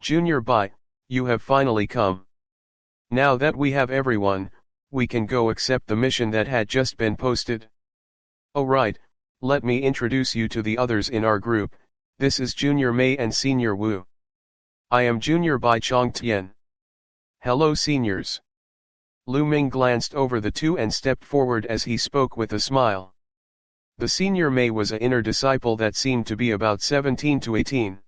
"Junior Bai, you have finally come. Now that we have everyone, we can go accept the mission that had just been posted." "Oh right, Let me introduce you to the others in our group. This is Junior Mei and Senior Wu. I am Junior Bai Chong Tian. Hello seniors. Liu Ming glanced over the two and stepped forward as he spoke with a smile. The Senior Mei was an inner disciple that seemed to be about 17 to 18.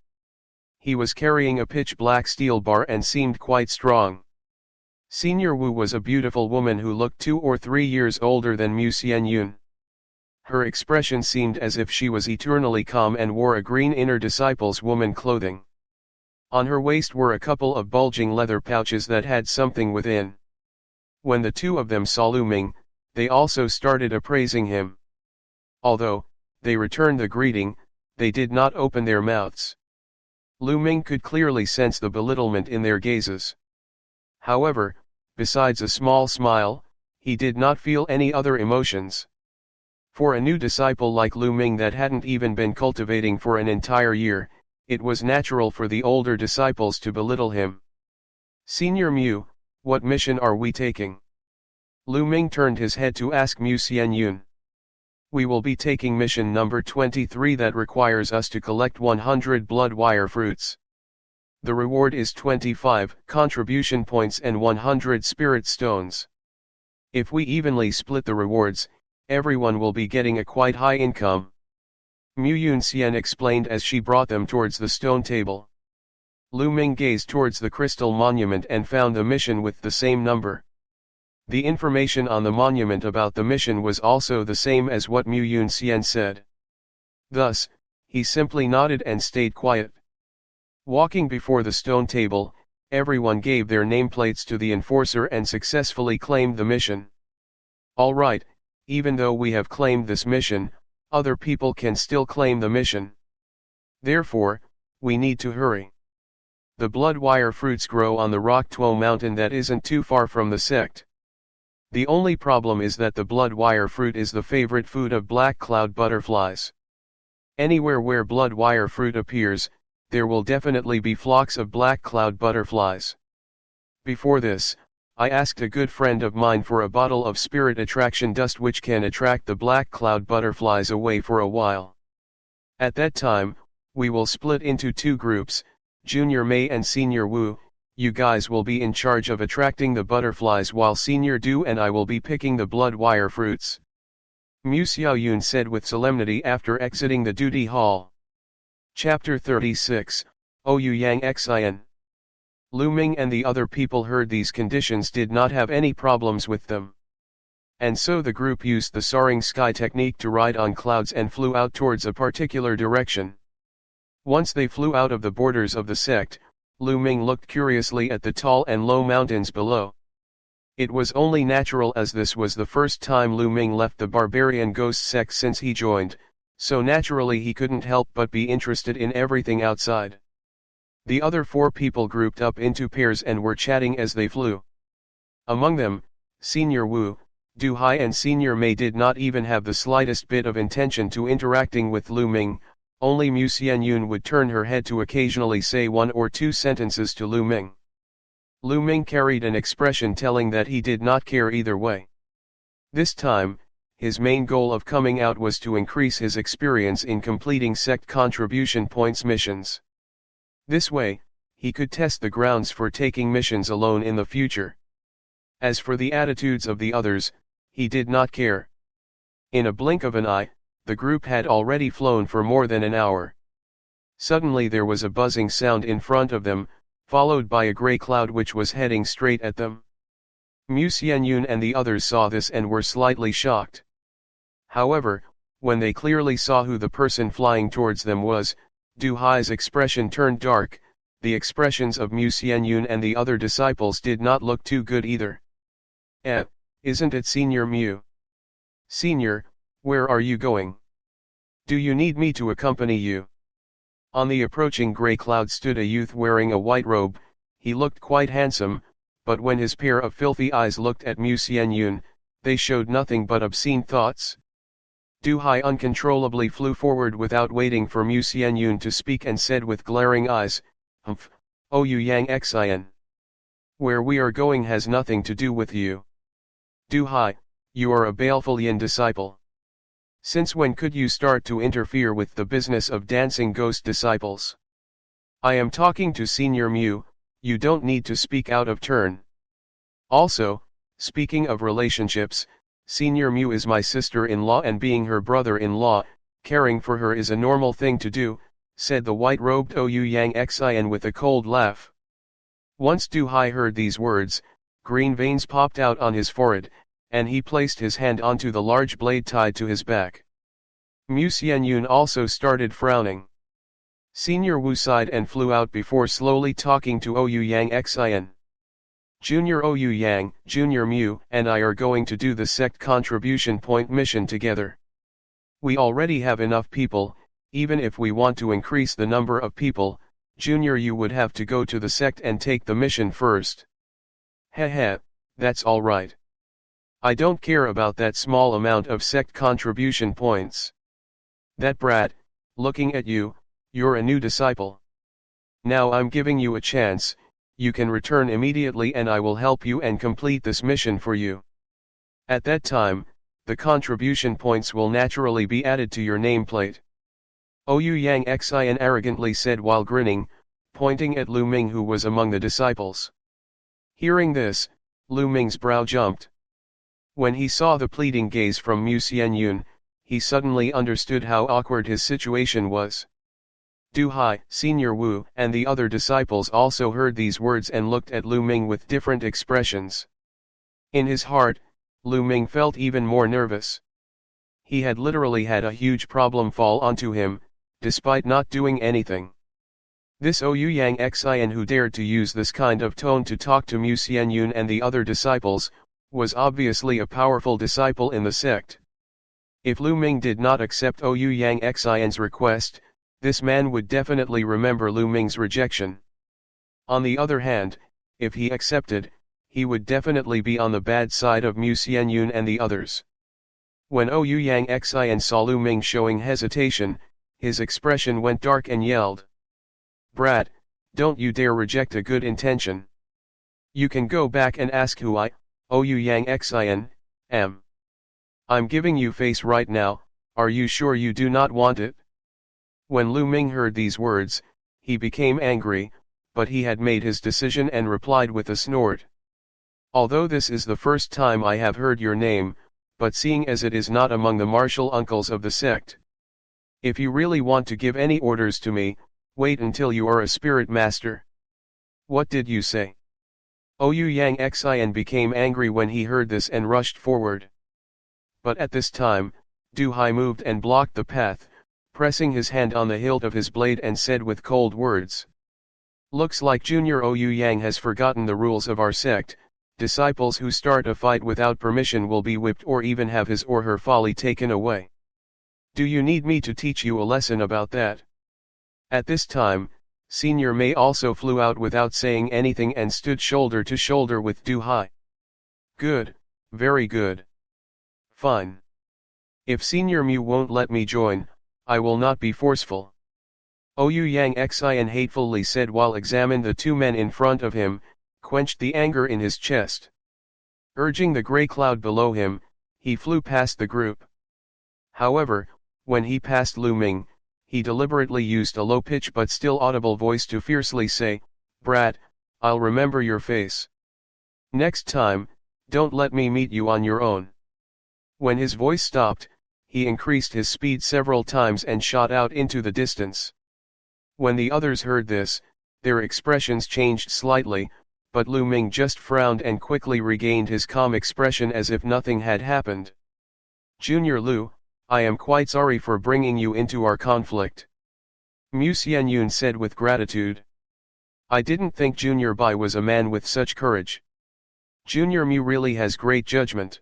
He was carrying a pitch-black steel bar and seemed quite strong. Senior Wu was a beautiful woman who looked 2 or 3 years older than Mu Xianyun. Her expression seemed as if she was eternally calm and wore a green inner disciple's woman clothing. On her waist were a couple of bulging leather pouches that had something within. When the two of them saw Liu Ming, they also started appraising him. Although they returned the greeting, they did not open their mouths. Liu Ming could clearly sense the belittlement in their gazes. However, besides a small smile, he did not feel any other emotions. For a new disciple like Liu Ming that hadn't even been cultivating for an entire year, it was natural for the older disciples to belittle him. Senior Mu, what mission are we taking? Liu Ming turned his head to ask Mu Xianyun. We will be taking mission number 23 that requires us to collect 100 blood wire fruits. The reward is 25 contribution points and 100 spirit stones. If we evenly split the rewards, everyone will be getting a quite high income. Mu Yunxian explained as she brought them towards the stone table. Liu Ming gazed towards the crystal monument and found the mission with the same number. The information on the monument about the mission was also the same as what Mu Yunxian said. Thus, he simply nodded and stayed quiet. Walking before the stone table, everyone gave their nameplates to the enforcer and successfully claimed the mission. All right, even though we have claimed this mission, other people can still claim the mission. Therefore, we need to hurry. The blood wire fruits grow on the Rock Tuo mountain that isn't too far from the sect. The only problem is that the blood wire fruit is the favorite food of black cloud butterflies. Anywhere where blood wire fruit appears, there will definitely be flocks of black cloud butterflies. Before this, I asked a good friend of mine for a bottle of spirit attraction dust which can attract the black cloud butterflies away for a while. At that time, we will split into 2 groups, Junior Mei and Senior Wu. You guys will be in charge of attracting the butterflies while Senior Du and I will be picking the blood wire fruits. Mu Xiaoyun said with solemnity after exiting the duty hall. Chapter 36, Oyu Yang Xin. Liu Ming and the other people heard these conditions did not have any problems with them. And so the group used the soaring sky technique to ride on clouds and flew out towards a particular direction. Once they flew out of the borders of the sect, Liu Ming looked curiously at the tall and low mountains below. It was only natural as this was the first time Liu Ming left the barbarian ghost sect since he joined, so naturally he couldn't help but be interested in everything outside. The other 4 people grouped up into pairs and were chatting as they flew. Among them, Senior Wu, Du Hai and Senior Mei did not even have the slightest bit of intention to interacting with Liu Ming. Only Mu Xianyun would turn her head to occasionally say 1 or 2 sentences to Liu Ming. Liu Ming carried an expression telling that he did not care either way. This time, his main goal of coming out was to increase his experience in completing sect contribution points missions. This way, he could test the grounds for taking missions alone in the future. As for the attitudes of the others, he did not care. In a blink of an eye, the group had already flown for more than an hour. Suddenly there was a buzzing sound in front of them, followed by a grey cloud which was heading straight at them. Mu Xianyun and the others saw this and were slightly shocked. However, when they clearly saw who the person flying towards them was, Du Hai's expression turned dark. The expressions of Mu Xianyun and the other disciples did not look too good either. Isn't it Senior Mu? Senior, where are you going? Do you need me to accompany you? On the approaching grey cloud stood a youth wearing a white robe. He looked quite handsome, but when his pair of filthy eyes looked at Mu Xianyun, they showed nothing but obscene thoughts. Du Hai uncontrollably flew forward without waiting for Mu Xianyun to speak and said with glaring eyes, "Humph, Oyu Yang Xin. Where we are going has nothing to do with you. Du Hai, you are a baleful Yin disciple. Since when could you start to interfere with the business of dancing ghost disciples? I am talking to Senior Mu, you don't need to speak out of turn. Also, speaking of relationships, Senior Mu is my sister-in-law and being her brother-in-law, caring for her is a normal thing to do, said the white-robed Ouyang Xian with a cold laugh. Once Du Hai heard these words, green veins popped out on his forehead, and he placed his hand onto the large blade tied to his back. Mu Xianyun also started frowning. Senior Wu sighed and flew out before slowly talking to Ouyang Xian. Junior Ouyang, Junior Mu, and I are going to do the sect contribution point mission together. We already have enough people, even if we want to increase the number of people, Junior you would have to go to the sect and take the mission first. Heh, that's alright. I don't care about that small amount of sect contribution points. That brat, looking at you, you're a new disciple. Now I'm giving you a chance, you can return immediately and I will help you and complete this mission for you. At that time, the contribution points will naturally be added to your nameplate. Ouyang Xian arrogantly said while grinning, pointing at Liu Ming who was among the disciples. Hearing this, Liu Ming's brow jumped. When he saw the pleading gaze from Mu Xianyun, he suddenly understood how awkward his situation was. Du Hai, Senior Wu, and the other disciples also heard these words and looked at Liu Ming with different expressions. In his heart, Liu Ming felt even more nervous. He had literally had a huge problem fall onto him, despite not doing anything. This Ouyang Xian who dared to use this kind of tone to talk to Mu Xianyun and the other disciples, was obviously a powerful disciple in the sect. If Liu Ming did not accept Ouyang Xian's request, this man would definitely remember Liu Ming's rejection. On the other hand, if he accepted, he would definitely be on the bad side of Mu Xianyun and the others. When Ouyang Xian saw Liu Ming showing hesitation, his expression went dark and yelled. Brat, don't you dare reject a good intention. You can go back and ask who I, Ouyang Xian, am. I'm giving you face right now, are you sure you do not want it? When Liu Ming heard these words, he became angry, but he had made his decision and replied with a snort. Although this is the first time I have heard your name, but seeing as it is not among the martial uncles of the sect. If you really want to give any orders to me, wait until you are a spirit master. What did you say? Ouyang Xian became angry when he heard this and rushed forward. But at this time, Du Hai moved and blocked the path, pressing his hand on the hilt of his blade and said with cold words. Looks like Junior Ouyang has forgotten the rules of our sect. Disciples who start a fight without permission will be whipped or even have his or her folly taken away. Do you need me to teach you a lesson about that? At this time, Senior Mei also flew out without saying anything and stood shoulder to shoulder with Du Hai. Good, very good. Fine. If Senior Mu won't let me join, I will not be forceful. Ouyang Xian hatefully said while examined the two men in front of him, quenched the anger in his chest. Urging the grey cloud below him, he flew past the group. However, when he passed Liu Ming, he deliberately used a low-pitched but still audible voice to fiercely say, Brat, I'll remember your face. Next time, don't let me meet you on your own. When his voice stopped, he increased his speed several times and shot out into the distance. When the others heard this, their expressions changed slightly, but Liu Ming just frowned and quickly regained his calm expression as if nothing had happened. Junior Liu, I am quite sorry for bringing you into our conflict. Mu Xianyun said with gratitude. I didn't think Junior Bai was a man with such courage. Junior Mu really has great judgment.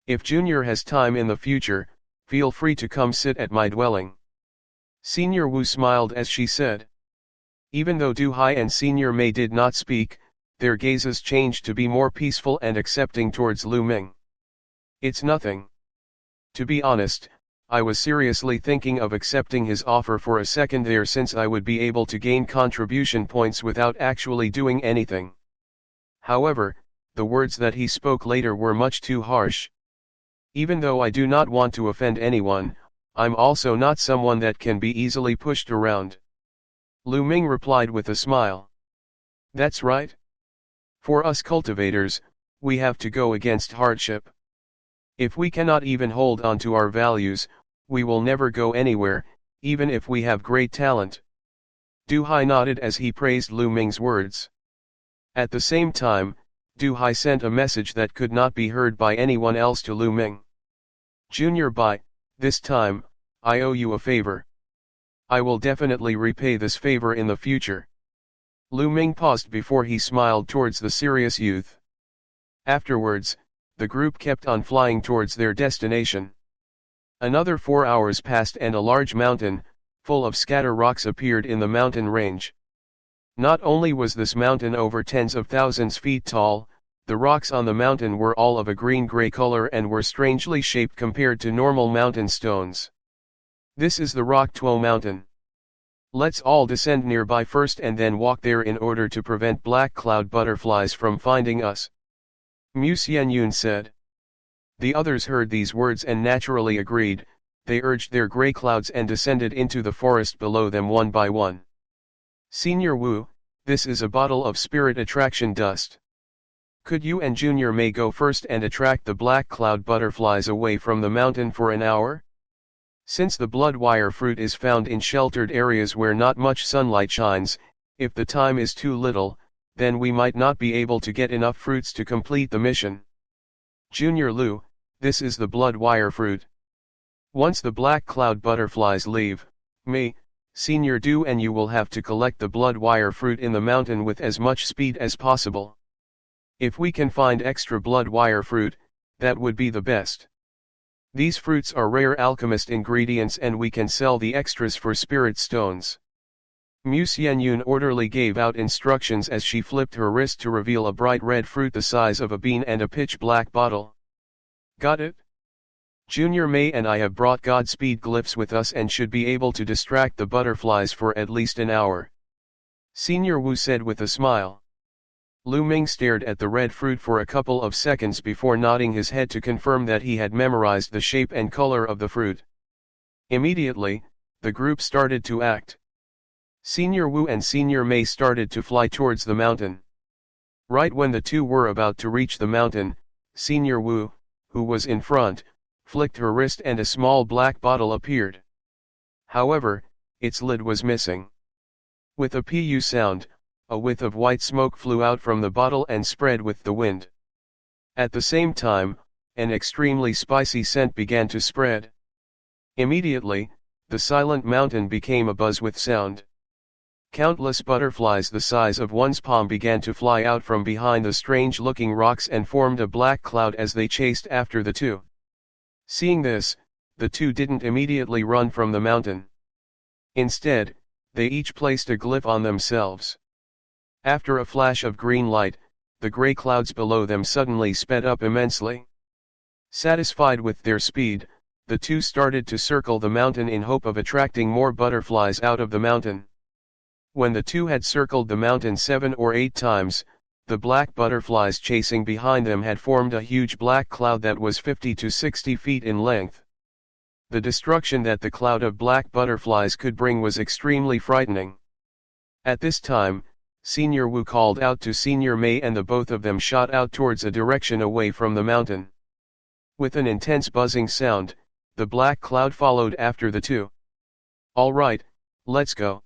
If Junior has time in the future, feel free to come sit at my dwelling. Senior Wu smiled as she said. Even though Du Hai and Senior Mei did not speak, their gazes changed to be more peaceful and accepting towards Liu Ming. It's nothing. To be honest, I was seriously thinking of accepting his offer for a second there since I would be able to gain contribution points without actually doing anything. However, the words that he spoke later were much too harsh. Even though I do not want to offend anyone, I'm also not someone that can be easily pushed around. Liu Ming replied with a smile. That's right. For us cultivators, we have to go against hardship. If we cannot even hold on to our values, we will never go anywhere, even if we have great talent. Du Hai nodded as he praised Liu Ming's words. At the same time, Du Hai sent a message that could not be heard by anyone else to Liu Ming. Junior Bai, this time, I owe you a favor. I will definitely repay this favor in the future. Liu Ming paused before he smiled towards the serious youth. Afterwards, the group kept on flying towards their destination. Another 4 hours passed and a large mountain, full of scatter rocks appeared in the mountain range. Not only was this mountain over tens of thousands feet tall, the rocks on the mountain were all of a green-gray color and were strangely shaped compared to normal mountain stones. This is the Rock Tuo Mountain. Let's all descend nearby first and then walk there in order to prevent black cloud butterflies from finding us. Mu Xianyun said. The others heard these words and naturally agreed. They urged their gray clouds and descended into the forest below them one by one. Senior Wu, this is a bottle of spirit attraction dust. Could you and Junior May go first and attract the black cloud butterflies away from the mountain for an hour? Since the blood wire fruit is found in sheltered areas where not much sunlight shines, if the time is too little, then we might not be able to get enough fruits to complete the mission. Junior Liu, this is the blood wire fruit. Once the black cloud butterflies leave, me, Senior Du and you will have to collect the blood wire fruit in the mountain with as much speed as possible. If we can find extra blood wire fruit, that would be the best. These fruits are rare alchemist ingredients and we can sell the extras for spirit stones. Mu Xianyun orderly gave out instructions as she flipped her wrist to reveal a bright red fruit the size of a bean and a pitch black bottle. Got it? Junior May and I have brought Godspeed glyphs with us and should be able to distract the butterflies for at least an hour. Senior Wu said with a smile. Liu Ming stared at the red fruit for a couple of seconds before nodding his head to confirm that he had memorized the shape and color of the fruit. Immediately, the group started to act. Senior Wu and Senior May started to fly towards the mountain. Right when the two were about to reach the mountain, Senior Wu, who was in front, flicked her wrist and a small black bottle appeared. However, its lid was missing. With a pu sound, a whiff of white smoke flew out from the bottle and spread with the wind. At the same time, an extremely spicy scent began to spread. Immediately, the silent mountain became abuzz with sound. Countless butterflies the size of one's palm began to fly out from behind the strange-looking rocks and formed a black cloud as they chased after the two. Seeing this, the two didn't immediately run from the mountain. Instead, they each placed a glyph on themselves. After a flash of green light, the gray clouds below them suddenly sped up immensely. Satisfied with their speed, the two started to circle the mountain in hope of attracting more butterflies out of the mountain. When the two had circled the mountain 7 or 8 times, the black butterflies chasing behind them had formed a huge black cloud that was 50 to 60 feet in length. The destruction that the cloud of black butterflies could bring was extremely frightening. At this time, Senior Wu called out to Senior May and the both of them shot out towards a direction away from the mountain. With an intense buzzing sound, the black cloud followed after the two. All right, let's go.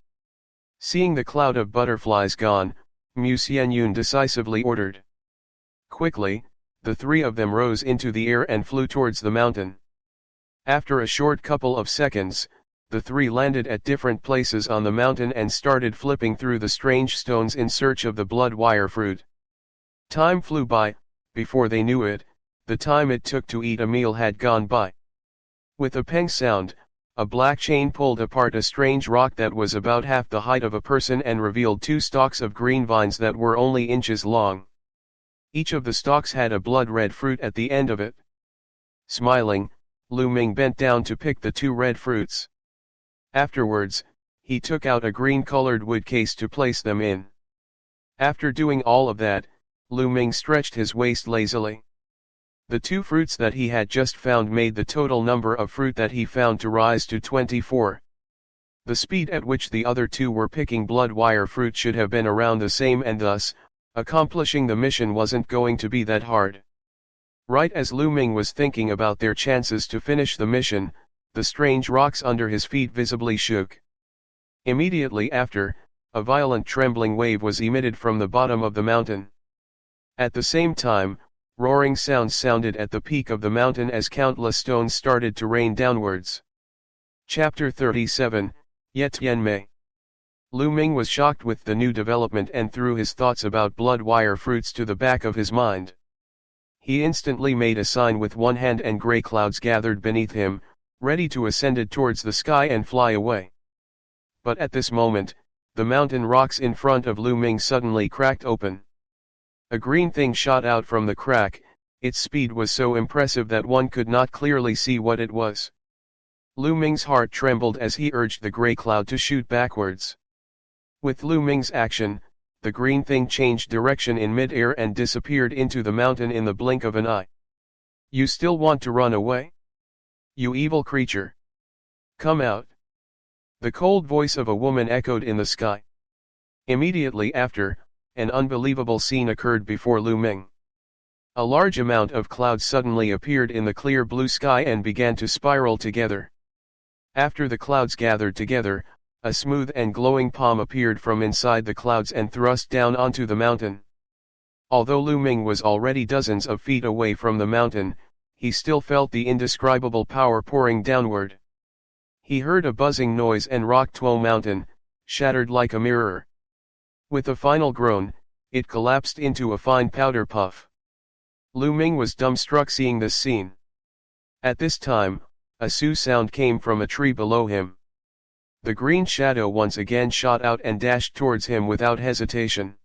Seeing the cloud of butterflies gone, Mu Xianyun decisively ordered. Quickly, the three of them rose into the air and flew towards the mountain. After a short couple of seconds, the three landed at different places on the mountain and started flipping through the strange stones in search of the blood wire fruit. Time flew by. Before they knew it, the time it took to eat a meal had gone by. With a peng sound, a black chain pulled apart a strange rock that was about half the height of a person and revealed 2 stalks of green vines that were only inches long. Each of the stalks had a blood-red fruit at the end of it. Smiling, Liu Ming bent down to pick the 2 red fruits. Afterwards, he took out a green-colored wood case to place them in. After doing all of that, Liu Ming stretched his waist lazily. The 2 fruits that he had just found made the total number of fruit that he found to rise to 24. The speed at which the other 2 were picking blood wire fruit should have been around the same, and thus, accomplishing the mission wasn't going to be that hard. Right as Liu Ming was thinking about their chances to finish the mission, the strange rocks under his feet visibly shook. Immediately after, a violent trembling wave was emitted from the bottom of the mountain. At the same time, roaring sounds sounded at the peak of the mountain as countless stones started to rain downwards. Chapter 37, Yet Tianmei. Liu Ming was shocked with the new development and threw his thoughts about blood wire fruits to the back of his mind. He instantly made a sign with one hand and grey clouds gathered beneath him, ready to ascend towards the sky and fly away. But at this moment, the mountain rocks in front of Liu Ming suddenly cracked open. A green thing shot out from the crack. Its speed was so impressive that one could not clearly see what it was. Liu Ming's heart trembled as he urged the grey cloud to shoot backwards. With Liu Ming's action, the green thing changed direction in mid-air and disappeared into the mountain in the blink of an eye. You still want to run away? You evil creature! Come out! The cold voice of a woman echoed in the sky. Immediately after, an unbelievable scene occurred before Liu Ming. A large amount of clouds suddenly appeared in the clear blue sky and began to spiral together. After the clouds gathered together, a smooth and glowing palm appeared from inside the clouds and thrust down onto the mountain. Although Liu Ming was already dozens of feet away from the mountain, he still felt the indescribable power pouring downward. He heard a buzzing noise and Rock Tuo Mountain, shattered like a mirror. With a final groan, it collapsed into a fine powder puff. Liu Ming was dumbstruck seeing this scene. At this time, a su sound came from a tree below him. The green shadow once again shot out and dashed towards him without hesitation.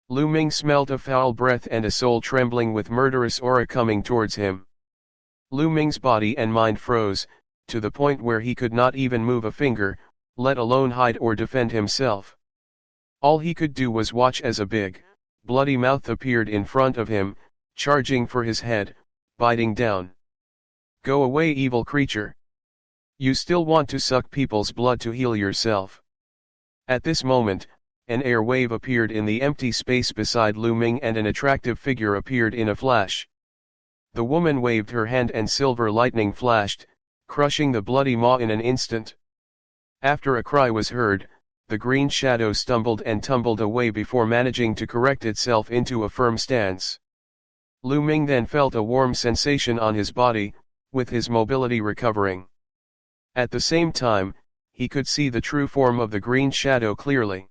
Liu Ming smelt a foul breath and a soul trembling with murderous aura coming towards him. Liu Ming's body and mind froze, to the point where he could not even move a finger, let alone hide or defend himself. All he could do was watch as a big, bloody mouth appeared in front of him, charging for his head, biting down. Go away, evil creature! You still want to suck people's blood to heal yourself. At this moment, an air wave appeared in the empty space beside Liu Ming and an attractive figure appeared in a flash. The woman waved her hand and silver lightning flashed, crushing the bloody maw in an instant. After a cry was heard, the green shadow stumbled and tumbled away before managing to correct itself into a firm stance. Liu Ming then felt a warm sensation on his body, with his mobility recovering. At the same time, he could see the true form of the green shadow clearly.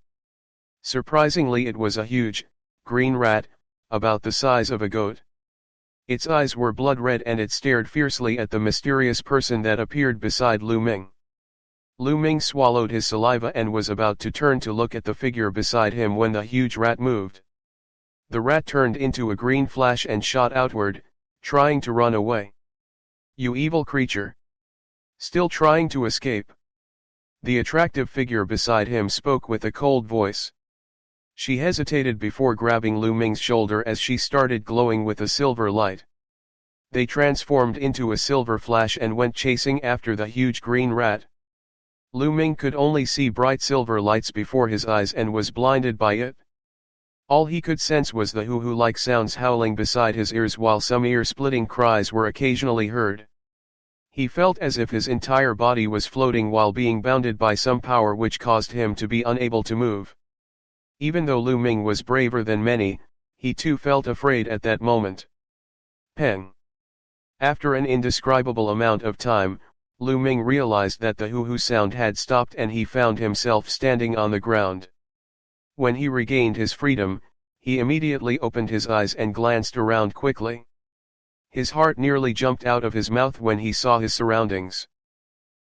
Surprisingly, it was a huge, green rat, about the size of a goat. Its eyes were blood red and it stared fiercely at the mysterious person that appeared beside Liu Ming. Liu Ming swallowed his saliva and was about to turn to look at the figure beside him when the huge rat moved. The rat turned into a green flash and shot outward, trying to run away. You evil creature! Still trying to escape? The attractive figure beside him spoke with a cold voice. She hesitated before grabbing Liu Ming's shoulder as she started glowing with a silver light. They transformed into a silver flash and went chasing after the huge green rat. Liu Ming could only see bright silver lights before his eyes and was blinded by it. All he could sense was the hoo-hoo-like sounds howling beside his ears while some ear-splitting cries were occasionally heard. He felt as if his entire body was floating while being bounded by some power which caused him to be unable to move. Even though Liu Ming was braver than many, he too felt afraid at that moment. Peng! After an indescribable amount of time, Liu Ming realized that the hoo-hoo sound had stopped and he found himself standing on the ground. When he regained his freedom, he immediately opened his eyes and glanced around quickly. His heart nearly jumped out of his mouth when he saw his surroundings.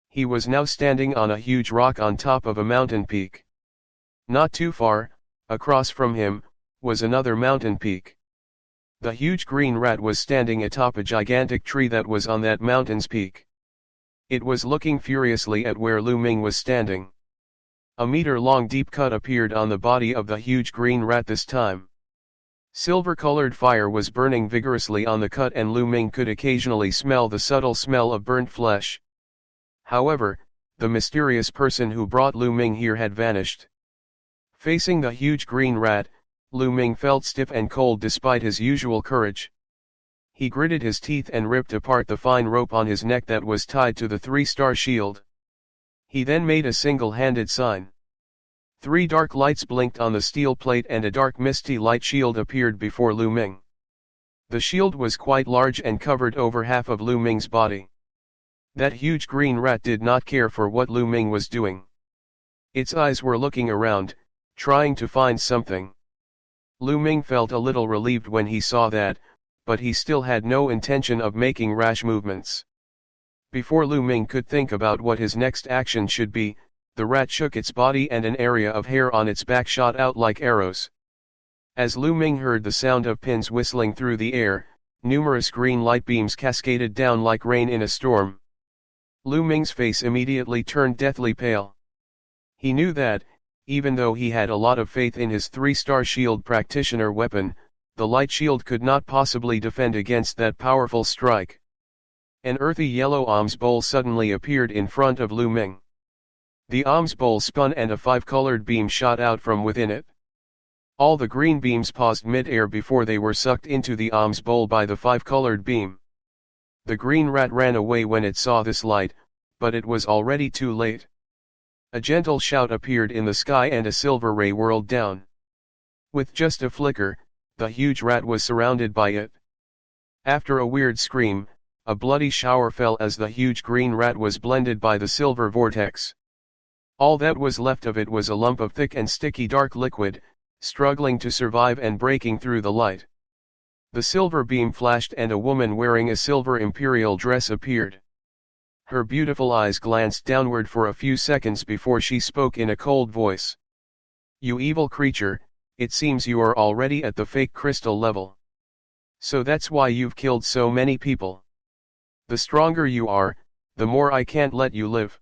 He was now standing on a huge rock on top of a mountain peak. Not too far, across from him, was another mountain peak. The huge green rat was standing atop a gigantic tree that was on that mountain's peak. It was looking furiously at where Liu Ming was standing. A meter-long deep cut appeared on the body of the huge green rat this time. Silver-colored fire was burning vigorously on the cut and Liu Ming could occasionally smell the subtle smell of burnt flesh. However, the mysterious person who brought Liu Ming here had vanished. Facing the huge green rat, Liu Ming felt stiff and cold despite his usual courage. He gritted his teeth and ripped apart the fine rope on his neck that was tied to the three-star shield. He then made a single-handed sign. 3 dark lights blinked on the steel plate and a dark misty light shield appeared before Liu Ming. The shield was quite large and covered over half of Liu Ming's body. That huge green rat did not care for what Liu Ming was doing. Its eyes were looking around, trying to find something. Liu Ming felt a little relieved when he saw that, but he still had no intention of making rash movements. Before Liu Ming could think about what his next action should be, the rat shook its body and an area of hair on its back shot out like arrows. As Liu Ming heard the sound of pins whistling through the air, numerous green light beams cascaded down like rain in a storm. Liu Ming's face immediately turned deathly pale. He knew that, even though he had a lot of faith in his 3-star shield practitioner weapon, the light shield could not possibly defend against that powerful strike. An earthy yellow alms bowl suddenly appeared in front of Liu Ming. The alms bowl spun and a 5-colored beam shot out from within it. All the green beams paused mid-air before they were sucked into the alms bowl by the 5-colored beam. The green rat ran away when it saw this light, but it was already too late. A gentle shout appeared in the sky and a silver ray whirled down. With just a flicker, the huge rat was surrounded by it. After a weird scream, a bloody shower fell as the huge green rat was blended by the silver vortex. All that was left of it was a lump of thick and sticky dark liquid, struggling to survive and breaking through the light. The silver beam flashed and a woman wearing a silver imperial dress appeared. Her beautiful eyes glanced downward for a few seconds before she spoke in a cold voice. "You evil creature, it seems you are already at the fake crystal level. So that's why you've killed so many people. The stronger you are, the more I can't let you live.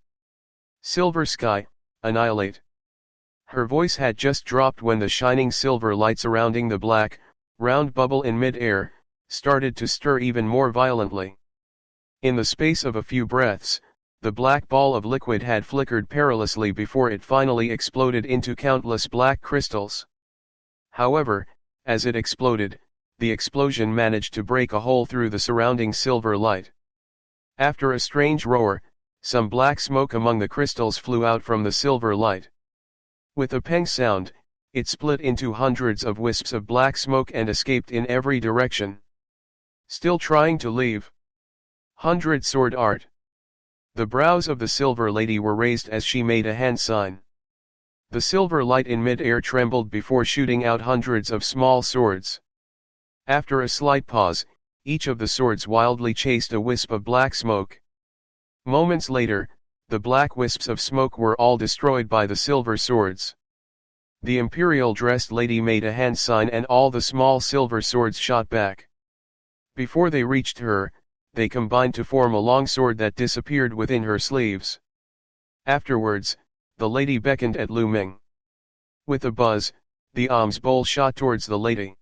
Silver sky, annihilate." Her voice had just dropped when the shining silver light surrounding the black, round bubble in mid-air, started to stir even more violently. In the space of a few breaths, the black ball of liquid had flickered perilously before it finally exploded into countless black crystals. However, as it exploded, the explosion managed to break a hole through the surrounding silver light. After a strange roar, some black smoke among the crystals flew out from the silver light. With a peng sound, it split into hundreds of wisps of black smoke and escaped in every direction. Still trying to leave? 100 sword art. The brows of the silver lady were raised as she made a hand sign. The silver light in mid-air trembled before shooting out hundreds of small swords. After a slight pause, each of the swords wildly chased a wisp of black smoke. Moments later, the black wisps of smoke were all destroyed by the silver swords. The imperial-dressed lady made a hand sign and all the small silver swords shot back. Before they reached her, they combined to form a long sword that disappeared within her sleeves. Afterwards, the lady beckoned at Liu Ming. With a buzz, the alms bowl shot towards the lady.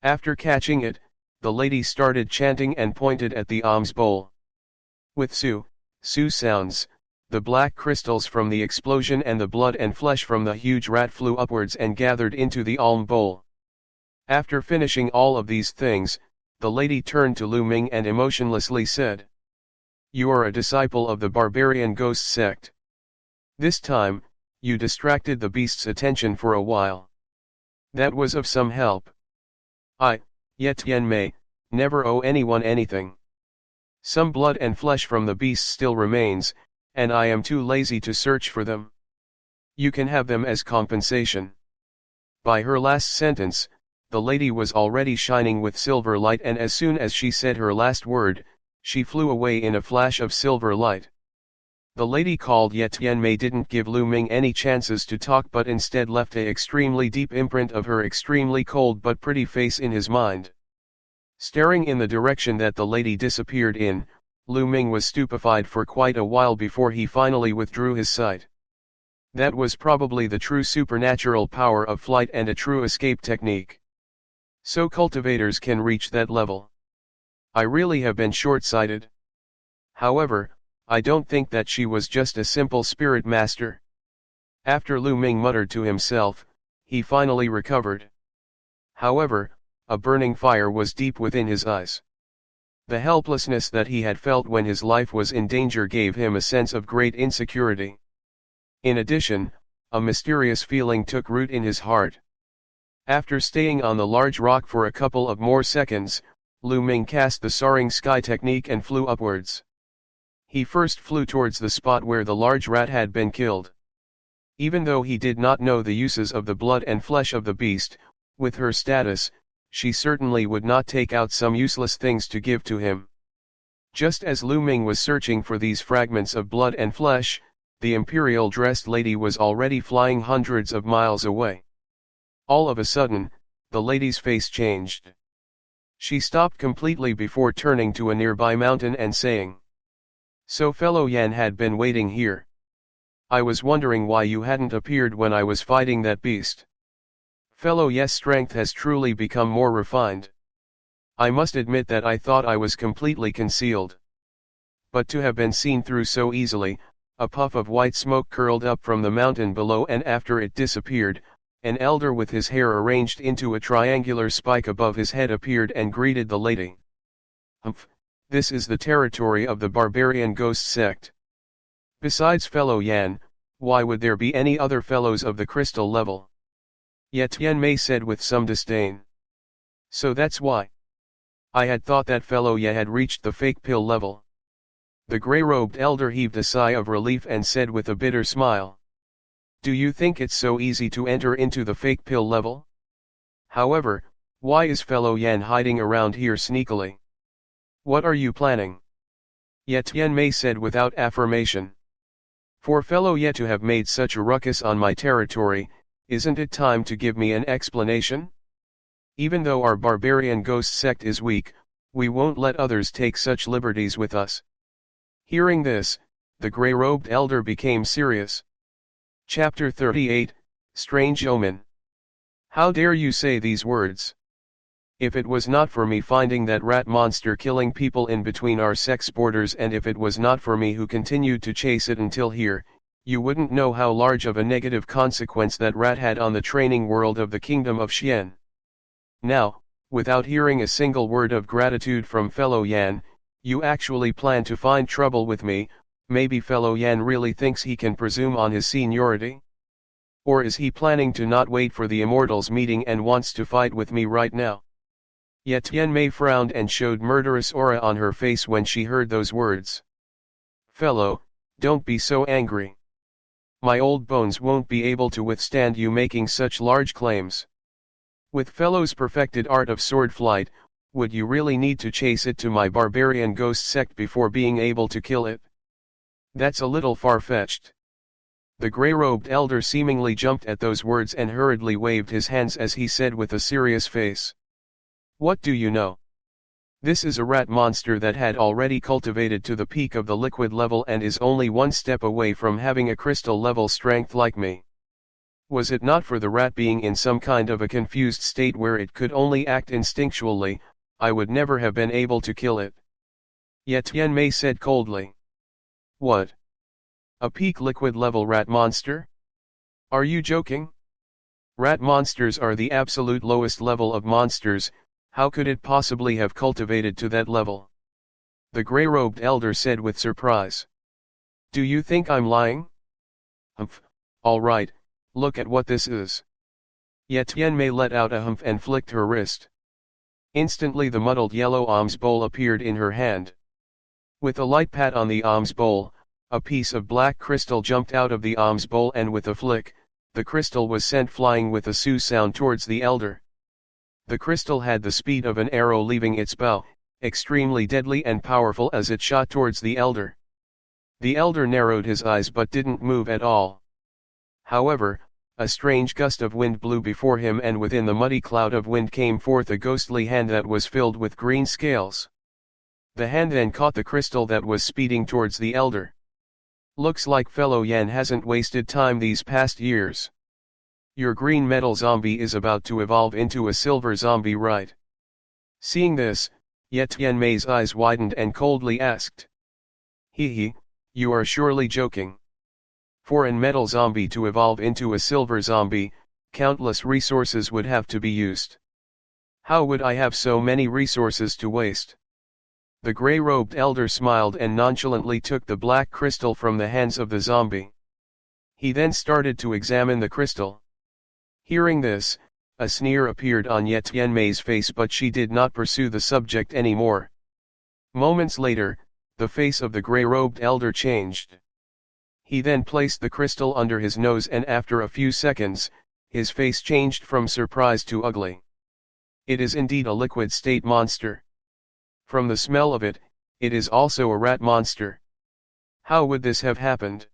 After catching it, the lady started chanting and pointed at the alms bowl. With su sounds, the black crystals from the explosion and the blood and flesh from the huge rat flew upwards and gathered into the alms bowl. After finishing all of these things, the lady turned to Liu Ming and emotionlessly said, "You are a disciple of the barbarian ghost sect. This time, you distracted the beast's attention for a while. That was of some help. I, Ye Tianmei, never owe anyone anything. Some blood and flesh from the beast still remains, and I am too lazy to search for them. You can have them as compensation." By her last sentence, the lady was already shining with silver light, and as soon as she said her last word, she flew away in a flash of silver light. The lady called Ye Tianmei didn't give Liu Ming any chances to talk but instead left a extremely deep imprint of her extremely cold but pretty face in his mind. Staring in the direction that the lady disappeared in, Liu Ming was stupefied for quite a while before he finally withdrew his sight. That was probably the true supernatural power of flight and a true escape technique. So cultivators can reach that level. I really have been short-sighted. However, I don't think that she was just a simple spirit master. After Liu Ming muttered to himself, he finally recovered. However, a burning fire was deep within his eyes. The helplessness that he had felt when his life was in danger gave him a sense of great insecurity. In addition, a mysterious feeling took root in his heart. After staying on the large rock for a couple of more seconds, Liu Ming cast the soaring sky technique and flew upwards. He first flew towards the spot where the large rat had been killed. Even though he did not know the uses of the blood and flesh of the beast, with her status, she certainly would not take out some useless things to give to him. Just as Liu Ming was searching for these fragments of blood and flesh, the imperial dressed lady was already flying hundreds of miles away. All of a sudden, the lady's face changed. She stopped completely before turning to a nearby mountain and saying, "So fellow Yan had been waiting here. I was wondering why you hadn't appeared when I was fighting that beast. Fellow Yes' strength has truly become more refined. I must admit that I thought I was completely concealed. But to have been seen through so easily." A puff of white smoke curled up from the mountain below, and after it disappeared, an elder with his hair arranged into a triangular spike above his head appeared and greeted the lady. "Humph, this is the territory of the barbarian ghost sect. Besides fellow Yan, why would there be any other fellows of the crystal level?" Ye Tianmei said with some disdain. "So that's why. I had thought that fellow Ye had reached the fake pill level." The gray-robed elder heaved a sigh of relief and said with a bitter smile, "Do you think it's so easy to enter into the fake pill level? However, why is fellow Yan hiding around here sneakily? What are you planning?" Ye Tianmei said without affirmation. "For fellow Ye to have made such a ruckus on my territory, isn't it time to give me an explanation? Even though our barbarian ghost sect is weak, we won't let others take such liberties with us." Hearing this, the gray-robed elder became serious. Chapter 38, Strange Omen. "How dare you say these words? If it was not for me finding that rat monster killing people in between our sect's borders, and if it was not for me who continued to chase it until here, you wouldn't know how large of a negative consequence that rat had on the training world of the Kingdom of Xian. Now, without hearing a single word of gratitude from fellow Yan, you actually plan to find trouble with me. Maybe fellow Yan really thinks he can presume on his seniority? Or is he planning to not wait for the Immortals meeting and wants to fight with me right now?" Ye Tianmei frowned and showed murderous aura on her face when she heard those words. "Fellow, don't be so angry. My old bones won't be able to withstand you making such large claims. With fellow's perfected art of sword flight, would you really need to chase it to my barbarian ghost sect before being able to kill it? That's a little far-fetched." The gray-robed elder seemingly jumped at those words and hurriedly waved his hands as he said with a serious face, "What do you know? This is a rat monster that had already cultivated to the peak of the liquid level and is only one step away from having a crystal level strength like me. Was it not for the rat being in some kind of a confused state where it could only act instinctually, I would never have been able to kill it." Ye Tianmei said coldly. "What? A peak liquid level rat monster? Are you joking? Rat monsters are the absolute lowest level of monsters. How could it possibly have cultivated to that level?" The gray-robed elder said with surprise. "Do you think I'm lying? Humph, all right, look at what this is." Ye Tianmei let out a humph and flicked her wrist. Instantly the muddled yellow alms bowl appeared in her hand. With a light pat on the alms bowl, a piece of black crystal jumped out of the alms bowl, and with a flick, the crystal was sent flying with a soo sound towards the elder. The crystal had the speed of an arrow leaving its bow, extremely deadly and powerful as it shot towards the elder. The elder narrowed his eyes but didn't move at all. However, a strange gust of wind blew before him, and within the muddy cloud of wind came forth a ghostly hand that was filled with green scales. The hand then caught the crystal that was speeding towards the elder. "Looks like fellow Yan hasn't wasted time these past years. Your green metal zombie is about to evolve into a silver zombie, right? Seeing this, Ye Tianmei's eyes widened and coldly asked. He, you are surely joking. For an metal zombie to evolve into a silver zombie, countless resources would have to be used. How would I have so many resources to waste? The gray-robed elder smiled and nonchalantly took the black crystal from the hands of the zombie. He then started to examine the crystal. Hearing this, a sneer appeared on Ye Tianmei's face, but she did not pursue the subject anymore. Moments later, the face of the gray-robed elder changed. He then placed the crystal under his nose, and after a few seconds, his face changed from surprise to ugly. It is indeed a liquid state monster. From the smell of it, it is also a rat monster. How would this have happened?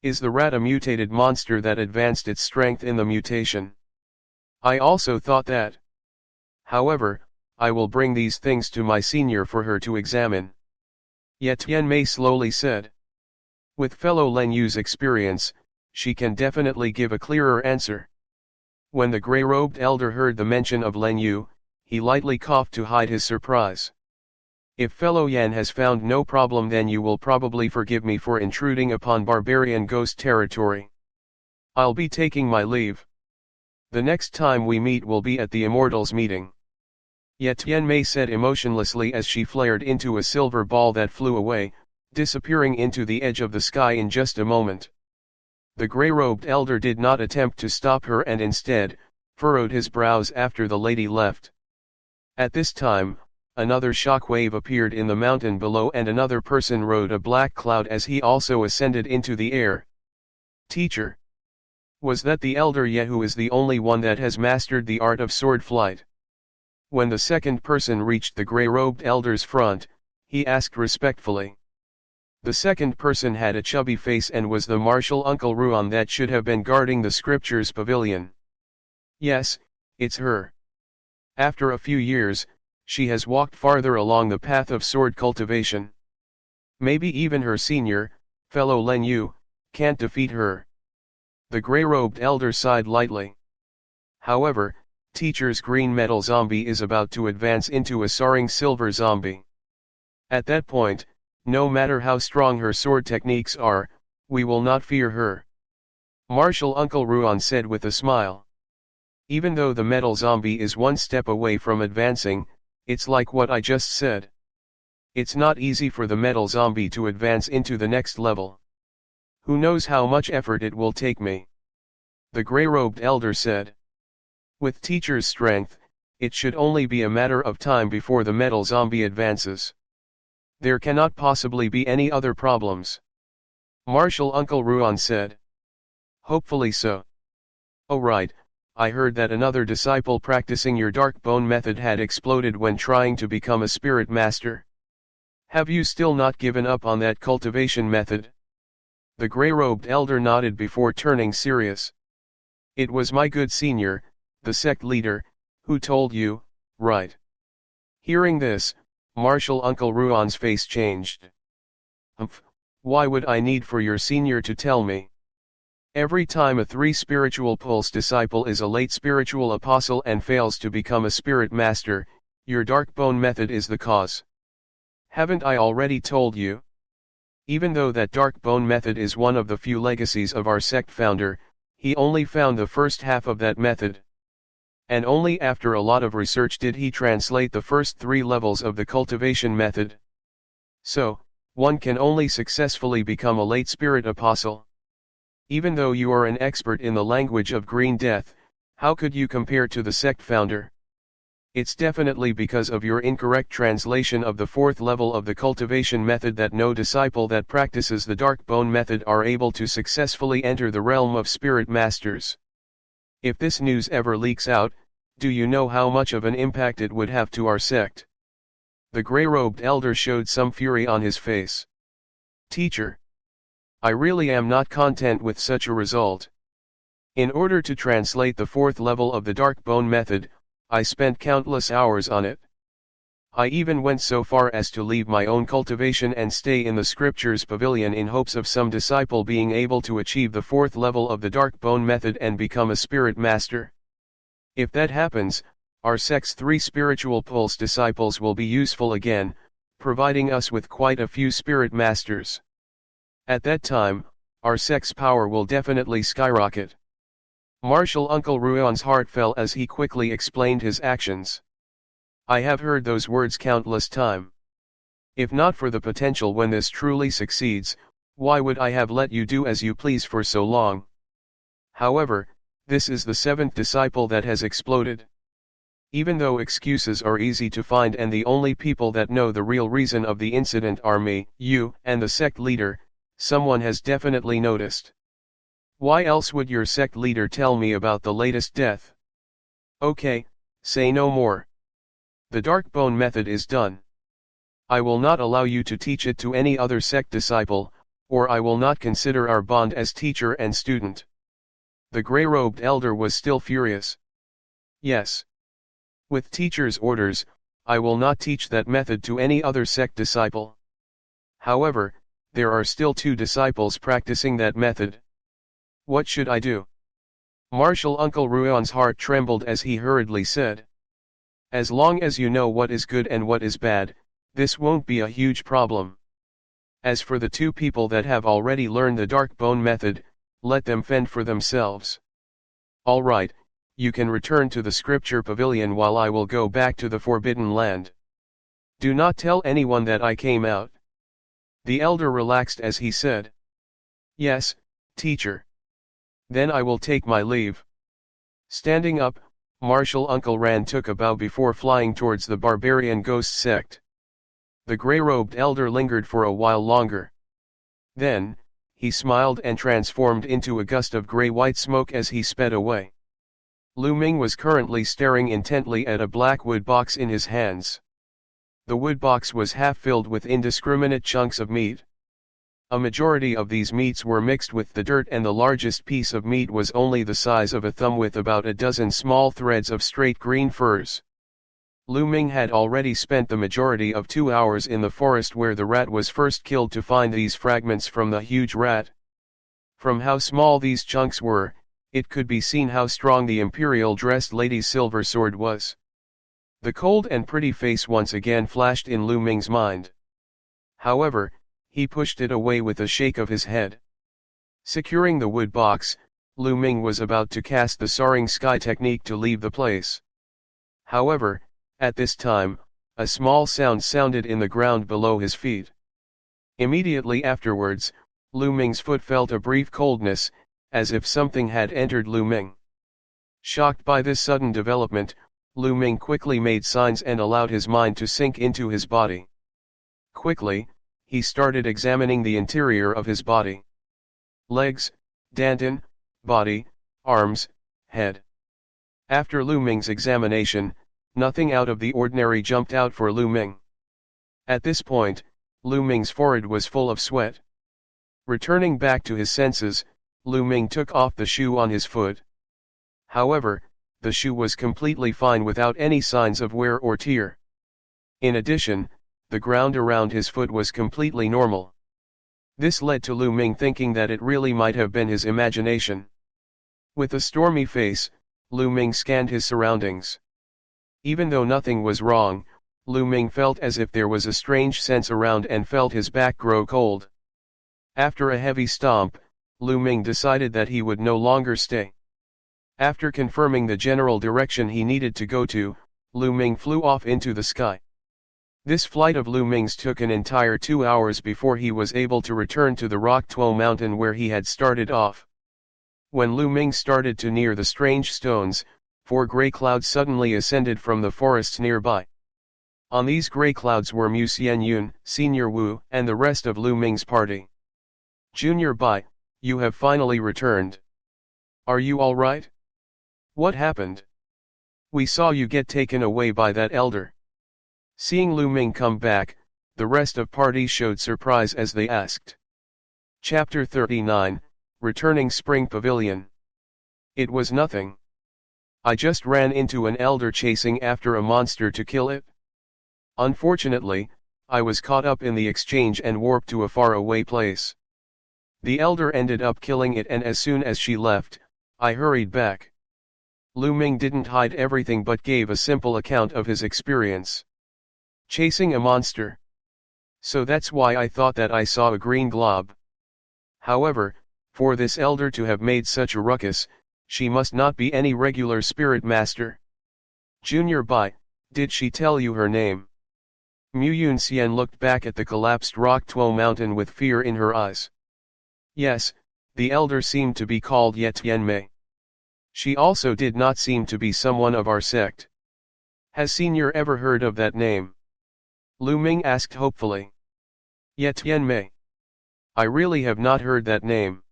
Is the rat a mutated monster that advanced its strength in the mutation? I also thought that. However, I will bring these things to my senior for her to examine. Ye Tianmei slowly said. With fellow Len Yu's experience, she can definitely give a clearer answer. When the gray-robed elder heard the mention of Len Yu, he lightly coughed to hide his surprise. If fellow Yan has found no problem, then you will probably forgive me for intruding upon barbarian ghost territory. I'll be taking my leave. The next time we meet will be at the Immortals meeting. Ye Tianmei said emotionlessly as she flared into a silver ball that flew away, disappearing into the edge of the sky in just a moment. The gray-robed elder did not attempt to stop her and instead, furrowed his brows after the lady left. At this time, another shockwave appeared in the mountain below, and another person rode a black cloud as he also ascended into the air. Teacher. Was that the elder Ye, who is the only one that has mastered the art of sword flight? When the second person reached the gray-robed elder's front, he asked respectfully. The second person had a chubby face and was the martial Uncle Ruan that should have been guarding the scriptures pavilion. Yes, it's her. After a few years, she has walked farther along the path of sword cultivation. Maybe even her senior, fellow Len Yu, can't defeat her. The gray-robed elder sighed lightly. However, teacher's green metal zombie is about to advance into a soaring silver zombie. At that point, no matter how strong her sword techniques are, we will not fear her. Martial Uncle Ruan said with a smile. Even though the metal zombie is one step away from advancing, it's like what I just said. It's not easy for the metal zombie to advance into the next level. Who knows how much effort it will take me? The gray-robed elder said. With teacher's strength, it should only be a matter of time before the metal zombie advances. There cannot possibly be any other problems. Martial Uncle Ruan said. Hopefully so. Oh right, I heard that another disciple practicing your dark bone method had exploded when trying to become a spirit master. Have you still not given up on that cultivation method? The gray-robed elder nodded before turning serious. It was my good senior, the sect leader, who told you, right? Hearing this, Martial Uncle Ruan's face changed. Why would I need for your senior to tell me? Every time a 3 spiritual pulse disciple is a late spiritual apostle and fails to become a spirit master, your dark bone method is the cause. Haven't I already told you? Even though that dark bone method is one of the few legacies of our sect founder, he only found the first half of that method. And only after a lot of research did he translate the first 3 levels of the cultivation method. So, one can only successfully become a late spirit apostle. Even though you are an expert in the language of green death, how could you compare to the sect founder? It's definitely because of your incorrect translation of the 4th level of the cultivation method that no disciple that practices the dark bone method are able to successfully enter the realm of spirit masters. If this news ever leaks out, do you know how much of an impact it would have to our sect? The gray-robed elder showed some fury on his face. Teacher. I really am not content with such a result. In order to translate the 4th level of the dark bone method, I spent countless hours on it. I even went so far as to leave my own cultivation and stay in the scriptures pavilion in hopes of some disciple being able to achieve the 4th level of the dark bone method and become a spirit master. If that happens, our sect's 3 spiritual pulse disciples will be useful again, providing us with quite a few spirit masters. At that time, our sect's power will definitely skyrocket. Martial Uncle Ruan's heart fell as he quickly explained his actions. I have heard those words countless times. If not for the potential when this truly succeeds, why would I have let you do as you please for so long? However, this is the 7th disciple that has exploded. Even though excuses are easy to find and the only people that know the real reason of the incident are me, you, and the sect leader, someone has definitely noticed. Why else would your sect leader tell me about the latest death? Okay, say no more. The dark bone method is done. I will not allow you to teach it to any other sect disciple, or I will not consider our bond as teacher and student. The gray-robed elder was still furious. Yes. With teacher's orders, I will not teach that method to any other sect disciple. However, there are still 2 disciples practicing that method. What should I do? Martial Uncle Ruan's heart trembled as he hurriedly said. As long as you know what is good and what is bad, this won't be a huge problem. As for the 2 people that have already learned the dark bone method, let them fend for themselves. Alright, you can return to the scripture pavilion while I will go back to the forbidden land. Do not tell anyone that I came out. The elder relaxed as he said. Yes, teacher. Then I will take my leave. Standing up, Martial Uncle Ran took a bow before flying towards the barbarian ghost sect. The gray-robed elder lingered for a while longer. Then, he smiled and transformed into a gust of gray-white smoke as he sped away. Liu Ming was currently staring intently at a black wood box in his hands. The wood box was half filled with indiscriminate chunks of meat. A majority of these meats were mixed with the dirt and the largest piece of meat was only the size of a thumb with about a dozen small threads of straight green furs. Liu Ming had already spent the majority of 2 hours in the forest where the rat was first killed to find these fragments from the huge rat. From how small these chunks were, it could be seen how strong the imperial dressed lady's silver sword was. The cold and pretty face once again flashed in Liu Ming's mind. However, he pushed it away with a shake of his head. Securing the wood box, Liu Ming was about to cast the soaring sky technique to leave the place. However, at this time, a small sound sounded in the ground below his feet. Immediately afterwards, Liu Ming's foot felt a brief coldness, as if something had entered Liu Ming. Shocked by this sudden development, Liu Ming quickly made signs and allowed his mind to sink into his body. Quickly, he started examining the interior of his body. Legs, dantian, body, arms, head. After Liu Ming's examination, nothing out of the ordinary jumped out for Liu Ming. At this point, Liu Ming's forehead was full of sweat. Returning back to his senses, Liu Ming took off the shoe on his foot. However, the shoe was completely fine without any signs of wear or tear. In addition, the ground around his foot was completely normal. This led to Liu Ming thinking that it really might have been his imagination. With a stormy face, Liu Ming scanned his surroundings. Even though nothing was wrong, Liu Ming felt as if there was a strange sense around and felt his back grow cold. After a heavy stomp, Liu Ming decided that he would no longer stay. After confirming the general direction he needed to go to, Liu Ming flew off into the sky. This flight of Liu Ming's took an entire 2 hours before he was able to return to the Rock Tuo mountain where he had started off. When Liu Ming started to near the strange stones, 4 gray clouds suddenly ascended from the forests nearby. On these gray clouds were Mu Xianyun, Senior Wu, and the rest of Liu Ming's party. Junior Bai, you have finally returned. Are you alright? What happened? We saw you get taken away by that elder. Seeing Liu Ming come back, the rest of party showed surprise as they asked. Chapter 39, Returning Spring Pavilion. It was nothing. I just ran into an elder chasing after a monster to kill it. Unfortunately, I was caught up in the exchange and warped to a faraway place. The elder ended up killing it, and as soon as she left, I hurried back. Liu Ming didn't hide everything but gave a simple account of his experience. Chasing a monster. So that's why I thought that I saw a green glob. However, for this elder to have made such a ruckus, she must not be any regular spirit master. Junior Bai, did she tell you her name? Mu Yunxian looked back at the collapsed rock Tuo mountain with fear in her eyes. Yes, the elder seemed to be called Ye Tianmei. She also did not seem to be someone of our sect. Has Senior ever heard of that name? Liu Ming asked hopefully. Ye Tianmei. I really have not heard that name.